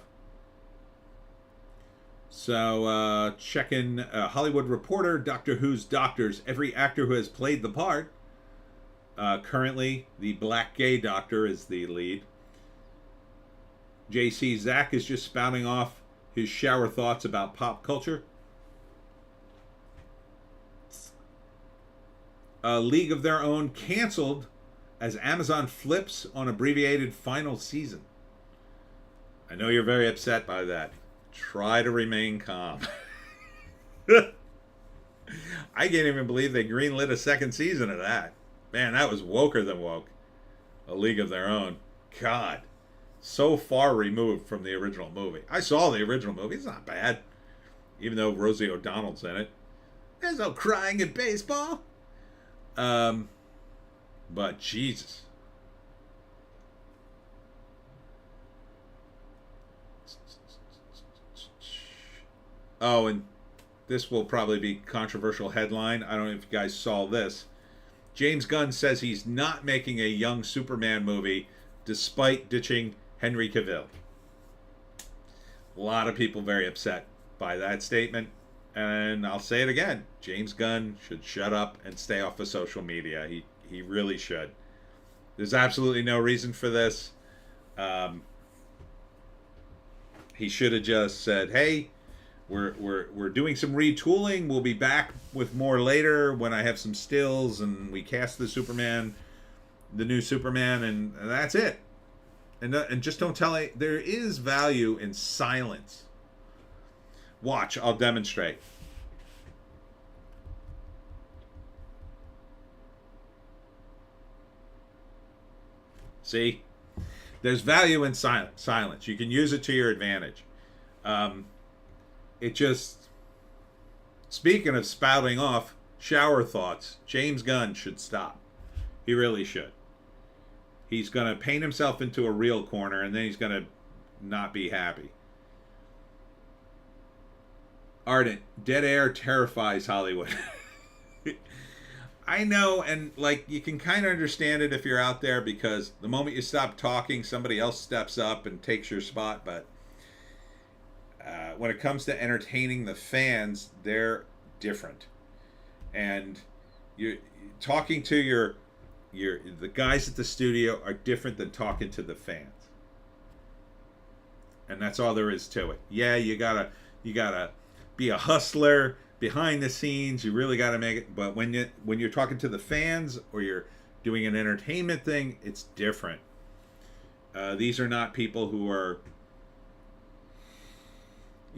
So, checking Hollywood Reporter, Doctor Who's Doctors. Every actor who has played the part. Currently, the black gay doctor is the lead. JC, Zach is just spouting off his shower thoughts about pop culture. League of Their Own canceled as Amazon flips on abbreviated final season. I know you're very upset by that. Try to remain calm. I can't even believe they greenlit a second season of that. Man, that was woker than woke. A League of Their Own. God. So far removed from the original movie. I saw the original movie. It's not bad. Even though Rosie O'Donnell's in it. There's no crying in baseball. But Jesus. Oh, and this will probably be a controversial headline. I don't know if you guys saw this. James Gunn says he's not making a young Superman movie despite ditching Henry Cavill. A lot of people very upset by that statement. And I'll say it again. James Gunn should shut up and stay off of social media. He really should. There's absolutely no reason for this. He should have just said, hey, we're doing some retooling. We'll be back with more later when I have some stills and we cast the new Superman, and that's it. And just don't tell it. There is value in silence. Watch, I'll demonstrate. See? There's value in silence. You can use it to your advantage. It just... Speaking of spouting off, shower thoughts. James Gunn should stop. He really should. He's going to paint himself into a real corner, and then he's going to not be happy. Ardent, dead air terrifies Hollywood. I know, and like you can kind of understand it if you're out there, because the moment you stop talking, somebody else steps up and takes your spot. But when it comes to entertaining the fans, they're different, and you're talking to the guys at the studio are different than talking to the fans, and that's all there is to it. Yeah, you gotta be a hustler behind the scenes. You really got to make it. But when you're talking to the fans or you're doing an entertainment thing, it's different. These are not people who are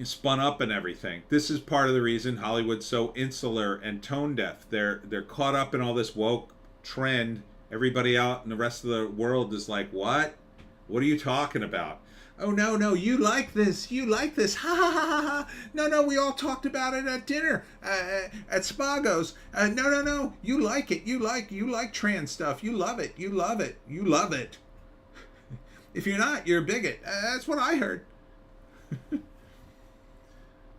spun up and everything. This is part of the reason Hollywood's so insular and tone deaf. They're caught up in all this woke trend. Everybody out in the rest of the world is like, what? What are you talking about? Oh, no, you like this, ha ha ha ha ha. No, we all talked about it at dinner, at Spago's. No, you like it, you like trans stuff, you love it. If you're not, you're a bigot. That's what I heard.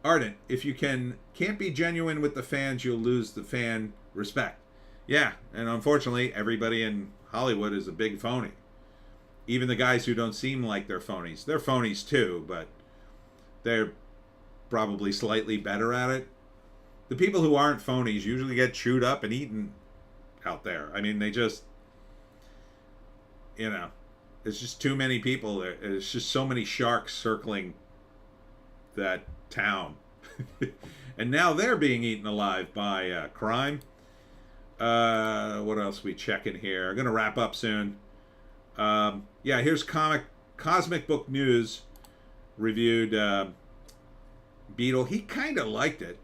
Ardent, if you can't be genuine with the fans, you'll lose the fan respect. Yeah, and unfortunately, everybody in Hollywood is a big phony. Even the guys who don't seem like they're phonies. They're phonies too, but they're probably slightly better at it. The people who aren't phonies usually get chewed up and eaten out there. I mean, they just, it's just too many people. There's just so many sharks circling that town. And now they're being eaten alive by crime. What else we checking here? I'm going to wrap up soon. Here's Cosmic Book News reviewed Beetle. He kind of liked it,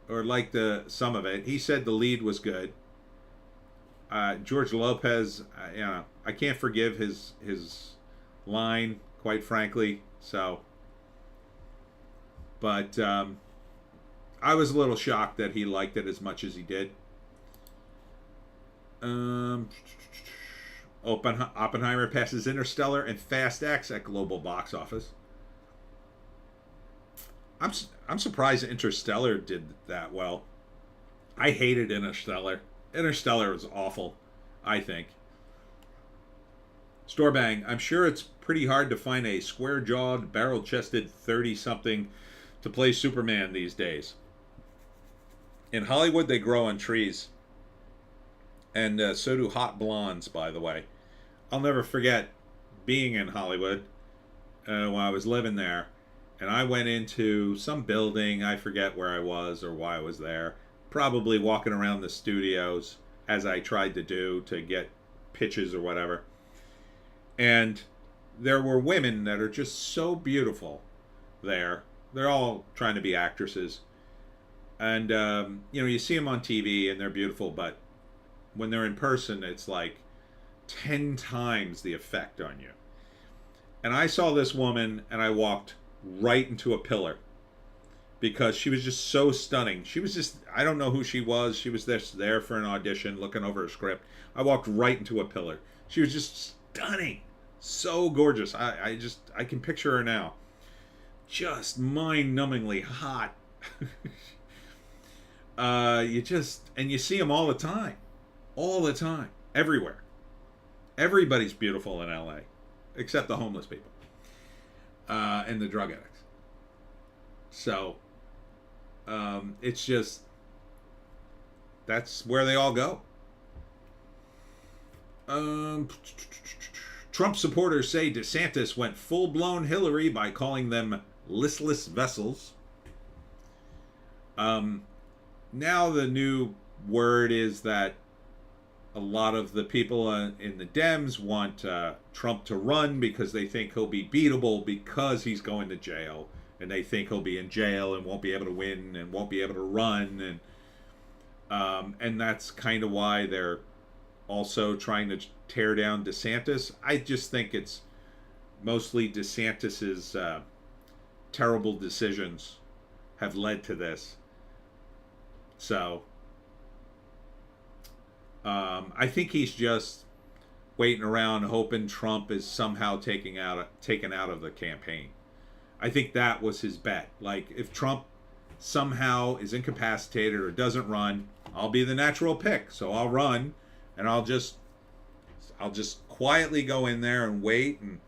or liked some of it. He said the lead was good. George Lopez, I can't forgive his line, quite frankly. So, but I was a little shocked that he liked it as much as he did. Oppenheimer passes Interstellar and Fast X at global box office. I'm surprised Interstellar did that well. I hated Interstellar. Interstellar was awful, I think. Storebang, I'm sure it's pretty hard to find a square-jawed, barrel-chested 30-something to play Superman these days. In Hollywood, they grow on trees. And so do hot blondes, by the way. I'll never forget being in Hollywood when I was living there. And I went into some building. I forget where I was or why I was there. Probably walking around the studios, as I tried to do to get pitches or whatever. And there were women that are just so beautiful there. They're all trying to be actresses. And, you see them on TV and they're beautiful, but when they're in person, it's like 10 times the effect on you. And I saw this woman and I walked right into a pillar because she was just so stunning. She was just, I don't know who she was. She was just there for an audition, looking over a script. I walked right into a pillar. She was just stunning. So gorgeous. I can picture her now. Just mind-numbingly hot. You see them all the time. All the time. Everywhere. Everybody's beautiful in LA. Except the homeless people. And the drug addicts. So, it's just, that's where they all go. Trump supporters say DeSantis went full-blown Hillary by calling them listless vessels. Now the new word is that a lot of the people in the Dems want Trump to run because they think he'll be beatable because he's going to jail, and they think he'll be in jail and won't be able to win and won't be able to run, and that's kind of why they're also trying to tear down DeSantis. I just think it's mostly DeSantis's terrible decisions have led to this. So I think he's just waiting around hoping Trump is somehow taken out of the campaign. I think that was his bet. Like, if Trump somehow is incapacitated or doesn't run, I'll be the natural pick. So I'll run, and I'll just quietly go in there and wait and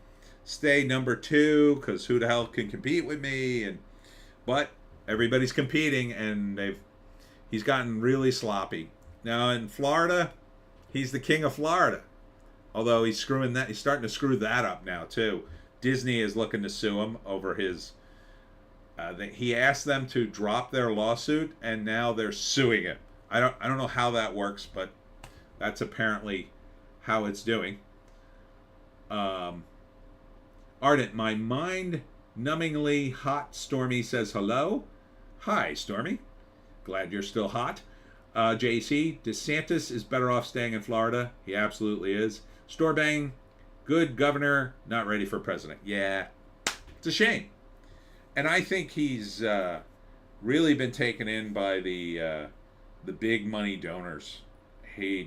stay number 2, because who the hell can compete with me? But everybody's competing, and he's gotten really sloppy. Now in Florida, he's the king of Florida. Although he's starting to screw that up now too. Disney is looking to sue him over his. He asked them to drop their lawsuit, and now they're suing him. I don't know how that works, but that's apparently how it's doing. Ardent, my mind-numbingly hot Stormy says hello. Hi, Stormy. Glad you're still hot. JC, DeSantis is better off staying in Florida. He absolutely is. Storbang, good governor, not ready for president. Yeah, it's a shame. And I think he's really been taken in by the big money donors. He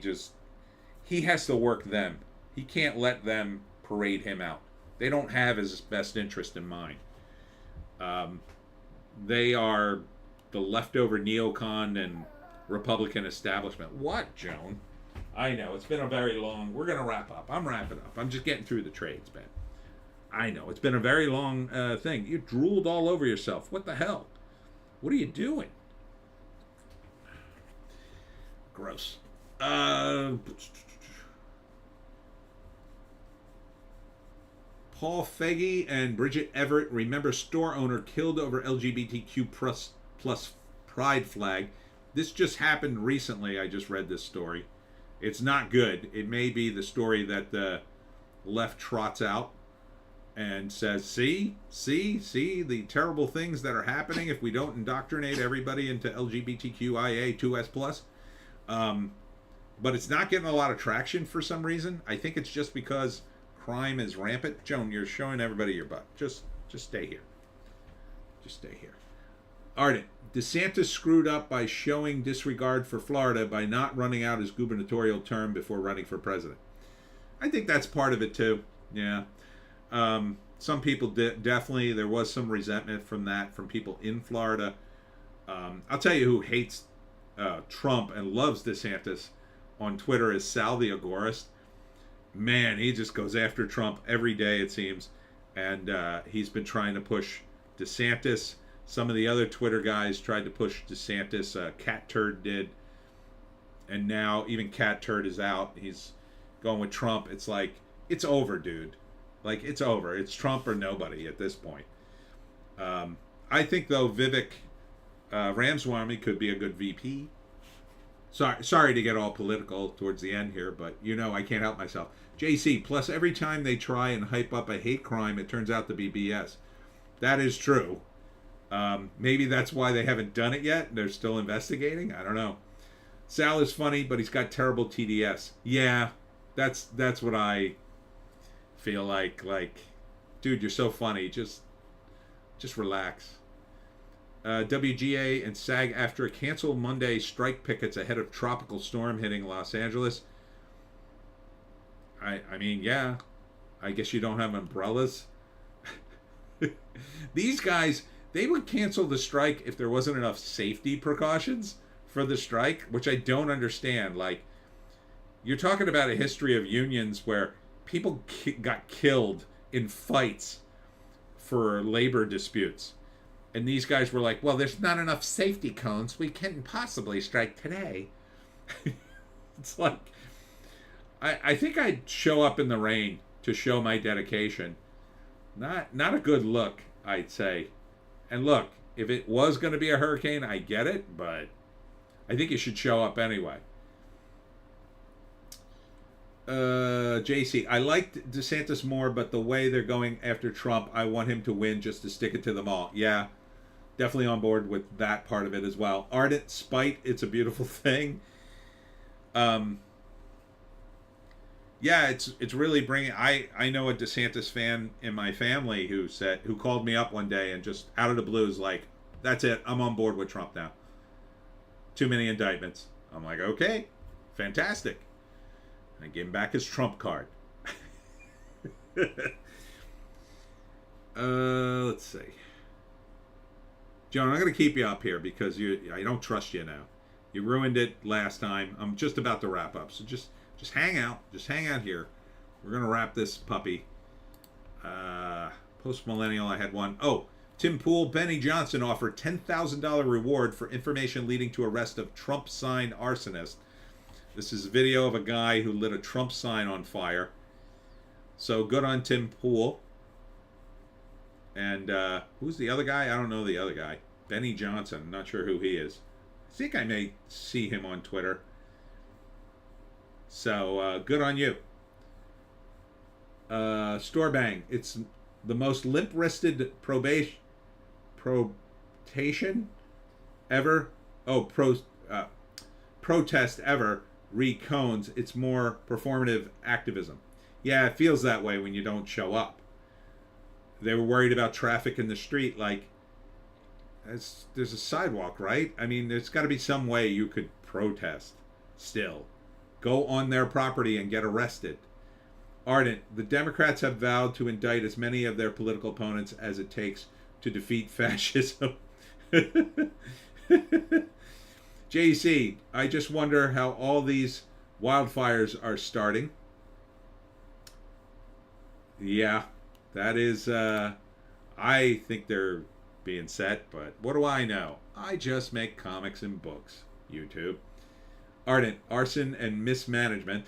has to work them. He can't let them parade him out. They don't have his best interest in mind. They are the leftover neocon and Republican establishment. What, Joan? I know, it's been a very long... We're going to wrap up. I'm wrapping up. I'm just getting through the trades, man. I know, it's been a very long thing. You drooled all over yourself. What the hell? What are you doing? Gross. Paul Feggy and Bridget Everett, remember store owner killed over LGBTQ plus pride flag. This just happened recently. I just read this story. It's not good. It may be the story that the left trots out and says, see the terrible things that are happening if we don't indoctrinate everybody into LGBTQIA 2S+. But it's not getting a lot of traction for some reason. I think it's just because crime is rampant. Joan, you're showing everybody your butt. Just stay here. Just stay here. Ardent, DeSantis screwed up by showing disregard for Florida by not running out his gubernatorial term before running for president. I think that's part of it too. Yeah. Some people definitely, there was some resentment from that from people in Florida. I'll tell you who hates Trump and loves DeSantis on Twitter is Sal the Agorist. Man, he just goes after Trump every day, it seems. And he's been trying to push DeSantis. Some of the other Twitter guys tried to push DeSantis. Cat Turd did. And now even Cat Turd is out. He's going with Trump. It's like, it's over, dude. Like, it's over. It's Trump or nobody at this point. I think, though, Vivek Ramaswamy could be a good VP. Sorry to get all political towards the end here, but you know I can't help myself. JC, plus every time they try and hype up a hate crime, it turns out to be BS. That is true. Maybe that's why they haven't done it yet. They're still investigating. I don't know. Sal is funny, but he's got terrible TDS. Yeah, that's what I feel like. Like, dude, you're so funny. Just relax. WGA and SAG-AFTRA cancel Monday strike pickets ahead of tropical storm hitting Los Angeles. I mean, yeah. I guess you don't have umbrellas. These guys, they would cancel the strike if there wasn't enough safety precautions for the strike, which I don't understand. Like, you're talking about a history of unions where people got killed in fights for labor disputes. And these guys were like, well, there's not enough safety cones. We can't possibly strike today. It's like, I think I'd show up in the rain to show my dedication. Not a good look, I'd say. And look, if it was going to be a hurricane, I get it, but I think you should show up anyway. JC, I liked DeSantis more, but the way they're going after Trump, I want him to win just to stick it to them all. Yeah, definitely on board with that part of it as well. Ardent spite, it's a beautiful thing. Um, yeah, it's really bringing. I know a DeSantis fan in my family who called me up one day and just out of the blues like, that's it, I'm on board with Trump now. Too many indictments. I'm like, okay, fantastic. I gave him back his Trump card. Let's see. Joan, I'm going to keep you up here because I don't trust you now. You ruined it last time. I'm just about to wrap up, so just hang out. Just hang out here. We're going to wrap this puppy. Post millennial, I had one. Oh, Tim Pool, Benny Johnson offered $10,000 reward for information leading to arrest of Trump sign arsonist. This is a video of a guy who lit a Trump sign on fire. So good on Tim Pool. And who's the other guy? I don't know the other guy. Benny Johnson. I'm not sure who he is. I think I may see him on Twitter. So good on you. Storebang. It's the most limp-wristed protation ever. Oh, protest ever. Recones. It's more performative activism. Yeah, it feels that way when you don't show up. They were worried about traffic in the street. Like, there's a sidewalk, right? I mean, there's got to be some way you could protest still. Go on their property and get arrested. Ardent, the Democrats have vowed to indict as many of their political opponents as it takes to defeat fascism. JC, I just wonder how all these wildfires are starting. Yeah, that is, I think they're being set, but what do I know? I just make comics and books. YouTube. Ardent, arson and mismanagement.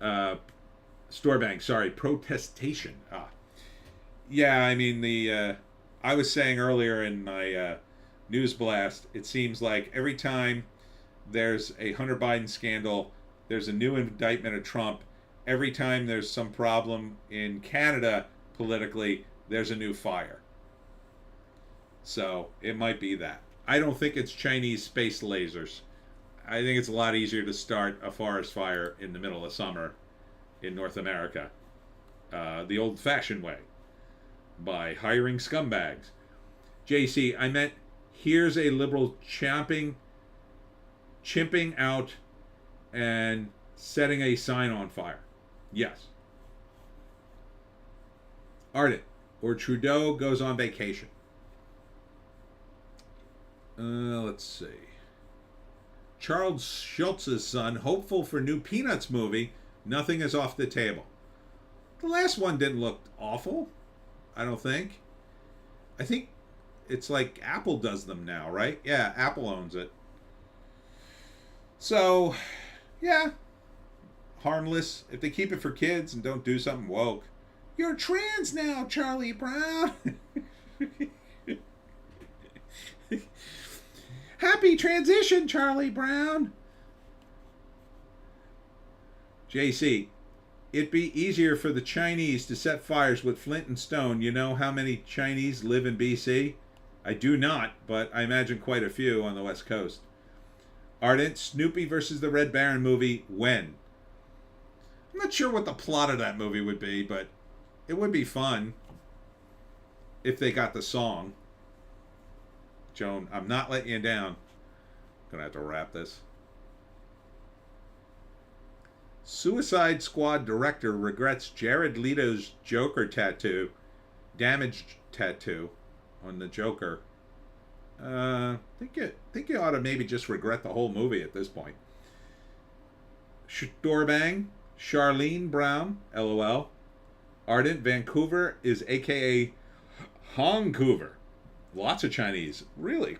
Storebank, sorry, protestation. Yeah, I mean, I was saying earlier in my news blast, it seems like every time there's a Hunter Biden scandal, there's a new indictment of Trump. Every time there's some problem in Canada politically, there's a new fire. So it might be that. I don't think it's Chinese space lasers. I think it's a lot easier to start a forest fire in the middle of summer in North America, the old-fashioned way, by hiring scumbags. JC, I meant here's a liberal chimping out and setting a sign on fire. Yes. Ardent, or Trudeau goes on vacation. Let's see. Charles Schultz's son, hopeful for new Peanuts movie. Nothing is off the table. The last one didn't look awful, I don't think. I think it's like Apple does them now, right? Yeah, Apple owns it. So, yeah. Harmless. If they keep it for kids and don't do something woke. You're trans now, Charlie Brown. Happy transition, Charlie Brown. JC, it'd be easier for the Chinese to set fires with flint and stone. You know how many Chinese live in BC? I do not, but I imagine quite a few on the West Coast. Ardent, Snoopy versus the Red Baron movie, when? I'm not sure what the plot of that movie would be, but it would be fun if they got the song. Joan, I'm not letting you down. Gonna have to wrap this. Suicide Squad director regrets Jared Leto's Joker tattoo, damaged tattoo on the Joker. Think you ought to maybe just regret the whole movie at this point. Doorbang, Charlene Brown, LOL. Ardent, Vancouver is AKA Hongcouver. Lots of Chinese. Really?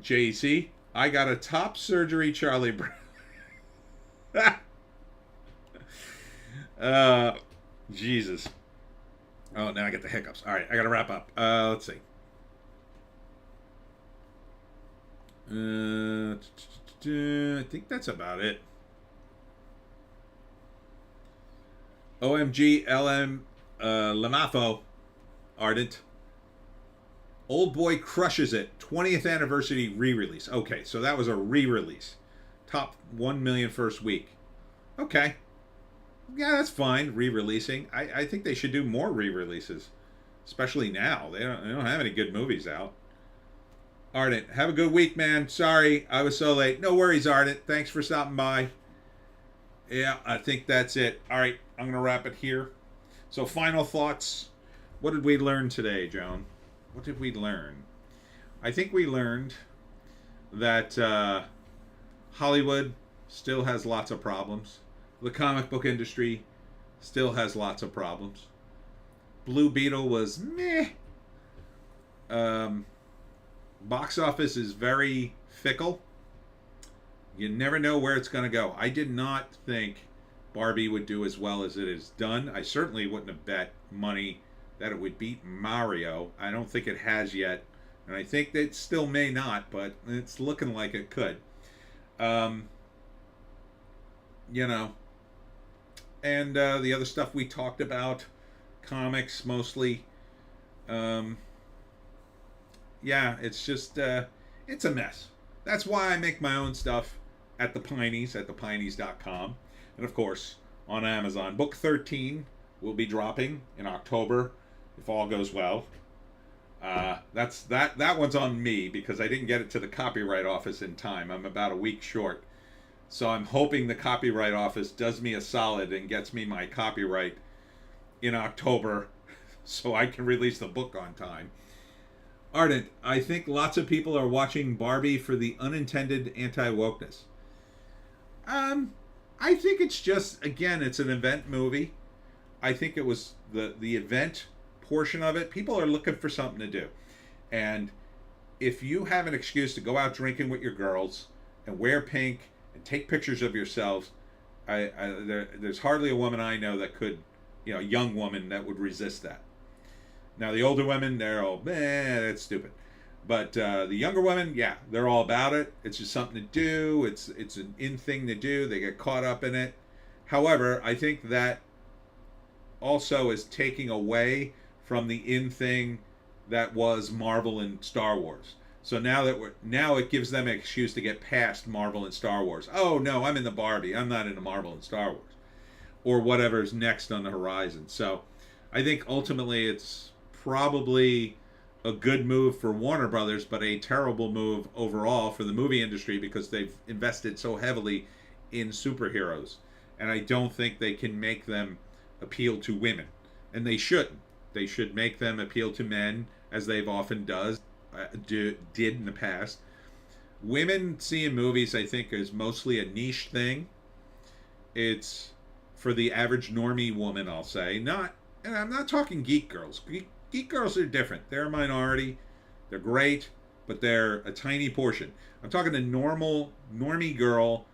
JC, I got a top surgery Charlie Brown. Jesus. Oh, now I get the hiccups. All right, I got to wrap up. Let's see. I think that's about it. OMG LM Lamafo Ardent. Old Boy crushes it. 20th anniversary re-release. Okay, so that was a re-release. Top 1 million first week. Okay. Yeah, that's fine. Re-releasing. I think they should do more re-releases, especially now. They don't have any good movies out. Ardent, have a good week, man. Sorry I was so late. No worries, Ardent. Thanks for stopping by. Yeah, I think that's it. All right, I'm going to wrap it here. So, final thoughts. What did we learn today, Joan? What did we learn? I think we learned that Hollywood still has lots of problems. The comic book industry still has lots of problems. Blue Beetle was meh. Box office is very fickle. You never know where it's going to go. I did not think Barbie would do as well as it has done. I certainly wouldn't have bet money that it would beat Mario. I don't think it has yet. And I think that it still may not, but it's looking like it could. You know. And the other stuff we talked about, comics mostly. Yeah, it's just, it's a mess. That's why I make my own stuff at the Pineys, at thepineys.com. And of course, on Amazon. Book 13 will be dropping in October, if all goes well. That one's on me because I didn't get it to the copyright office in time. I'm about a week short. So I'm hoping the copyright office does me a solid and gets me my copyright in October so I can release the book on time. Ardent, I think lots of people are watching Barbie for the unintended anti-wokeness. I think it's just, again, it's an event movie. I think it was the event portion of it. People are looking for something to do. And if you have an excuse to go out drinking with your girls and wear pink and take pictures of yourselves, there's hardly a woman I know that could, a young woman that would resist that. Now, the older women, they're all, that's stupid. But the younger women, yeah, they're all about it. It's just something to do. It's an in thing to do. They get caught up in it. However, I think that also is taking away from the in thing that was Marvel and Star Wars. So now it gives them an excuse to get past Marvel and Star Wars. Oh no, I'm in the Barbie. I'm not into Marvel and Star Wars, or whatever's next on the horizon. So I think ultimately it's probably a good move for Warner Brothers, but a terrible move overall for the movie industry because they've invested so heavily in superheroes. And I don't think they can make them appeal to women. And they shouldn't. They should make them appeal to men, as they've often did in the past. Women seeing movies, I think, is mostly a niche thing. It's for the average normie woman, I'll say. And I'm not talking geek girls. Geek girls are different. They're a minority. They're great, but they're a tiny portion. I'm talking a normie girl,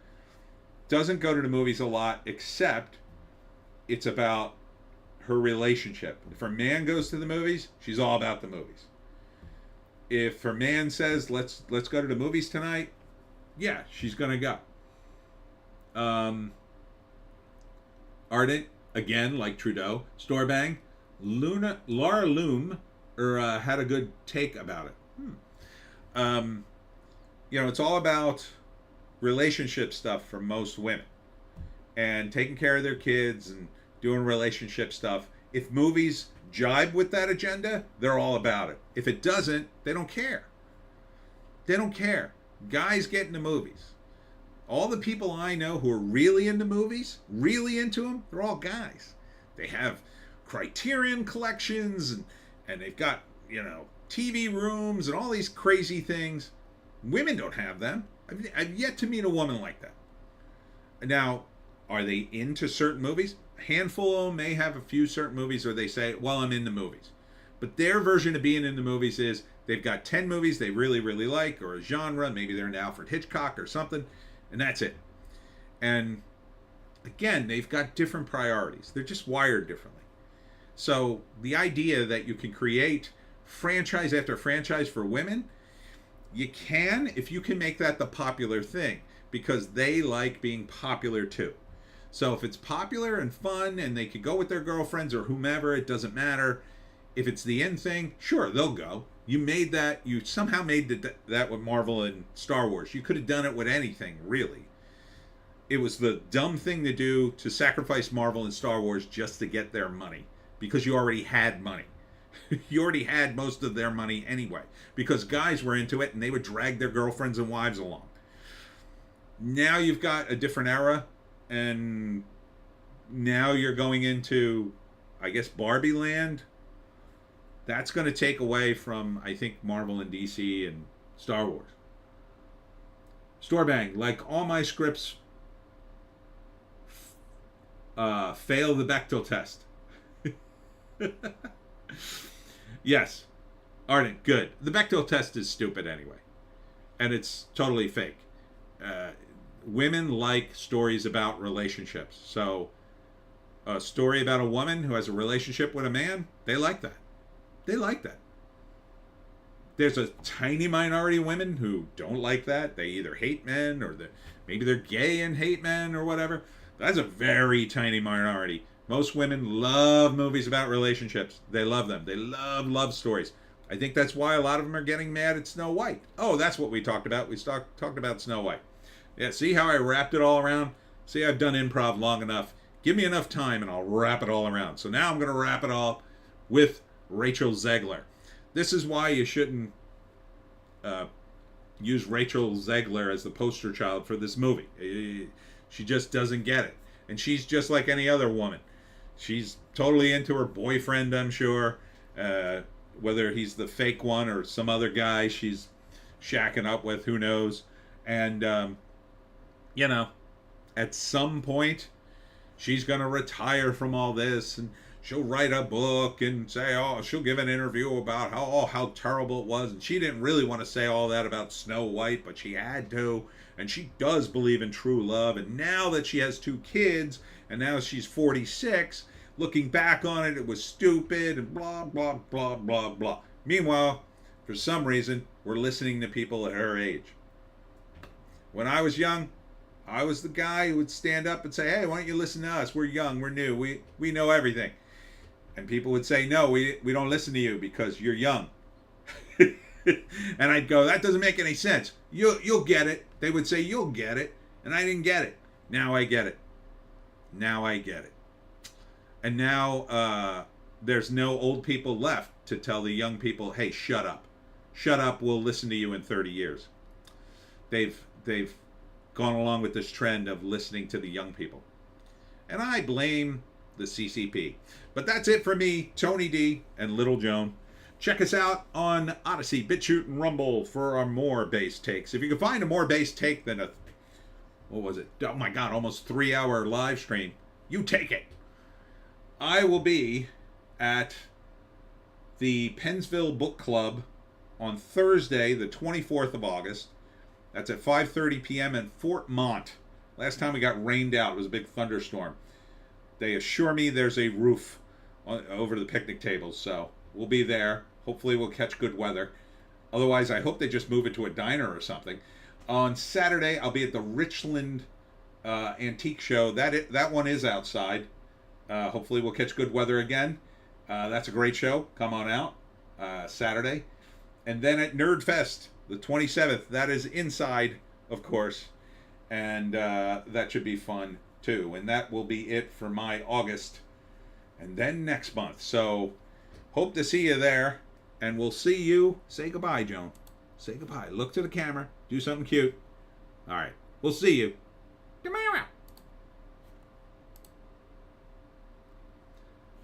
doesn't go to the movies a lot, except it's about her relationship. If her man goes to the movies, she's all about the movies. If her man says, let's go to the movies tonight, yeah, she's going to go. Ardent, again, like Trudeau. Store Bang. Laura Loom had a good take about it. It's all about relationship stuff for most women. And taking care of their kids and doing relationship stuff. If movies jibe with that agenda, they're all about it. If it doesn't, they don't care. They don't care. Guys get into movies. All the people I know who are really into movies, really into them, they're all guys. They have Criterion collections and they've got, TV rooms and all these crazy things. Women don't have them. I've yet to meet a woman like that. Now, are they into certain movies? A handful of them may have a few certain movies where they say, well, I'm into movies. But their version of being into movies is they've got 10 movies they really, really like, or a genre. Maybe they're into Alfred Hitchcock or something, and that's it. And again, they've got different priorities. They're just wired differently. So the idea that you can create franchise after franchise for women, you can if you can make that the popular thing, because they like being popular too. So if it's popular and fun and they could go with their girlfriends or whomever, it doesn't matter. If it's the end thing, sure, they'll go. You made that, you somehow made that with Marvel and Star Wars. You could have done it with anything, really. It was the dumb thing to do to sacrifice Marvel and Star Wars just to get their money, because you already had money. You already had most of their money anyway, because guys were into it and they would drag their girlfriends and wives along. Now you've got a different era, and now you're going into, I guess, Barbie land. That's going to take away from, I think, Marvel and DC and Star Wars. Storebang, like all my scripts fail the Bechdel test. Yes. Ardent, good. The Bechdel test is stupid anyway. And it's totally fake. Women like stories about relationships. So, a story about a woman who has a relationship with a man, they like that. They like that. There's a tiny minority of women who don't like that. They either hate men, or maybe they're gay and hate men or whatever. That's a very tiny minority. Most women love movies about relationships. They love them. They love love stories. I think that's why a lot of them are getting mad at Snow White. Oh, that's what we talked about. We talked about Snow White. Yeah, see how I wrapped it all around? See, I've done improv long enough. Give me enough time and I'll wrap it all around. So now I'm going to wrap it all with Rachel Zegler. This is why you shouldn't use Rachel Zegler as the poster child for this movie. She just doesn't get it. And she's just like any other woman. She's totally into her boyfriend, I'm sure. Whether he's the fake one or some other guy she's shacking up with, who knows. And, you know, at some point, she's going to retire from all this, and she'll write a book and say, oh, she'll give an interview about how terrible it was. And she didn't really want to say all that about Snow White, but she had to. And she does believe in true love. And now that she has 2 kids, and now she's 46, looking back on it, it was stupid and blah, blah, blah, blah, blah. Meanwhile, for some reason, we're listening to people at her age. When I was young, I was the guy who would stand up and say, hey, why don't you listen to us? We're young, we're new, we know everything. And people would say, no, we don't listen to you because you're young. And I'd go, that doesn't make any sense. You'll get it. They would say, you'll get it. And I didn't get it. Now I get it. Now I get it. And now there's no old people left to tell the young people, hey, shut up. Shut up, we'll listen to you in 30 years. They've gone along with this trend of listening to the young people. And I blame the CCP. But that's it for me, Tony D and Little Joan. Check us out on Odysee, Bitchute, and Rumble for our more bass takes. If you can find a more bass take than a, what was it? Oh my God, almost 3-hour live stream. You take it. I will be at the Pennsville Book Club on Thursday, the 24th of August. That's at 5:30 p.m. in Fort Mont. Last time we got rained out. It was a big thunderstorm. They assure me there's a roof over the picnic tables, so we'll be there. Hopefully we'll catch good weather. Otherwise, I hope they just move it to a diner or something. On Saturday, I'll be at the Richland Antique Show. That one is outside. Hopefully we'll catch good weather again. That's a great show. Come on out. Saturday. And then at Nerd Fest, the 27th, that is inside, of course. And that should be fun, too. And that will be it for my August. And then next month. So, hope to see you there. And we'll see you. Say goodbye, Joan. Say goodbye. Look to the camera. Do something cute. All right. We'll see you tomorrow.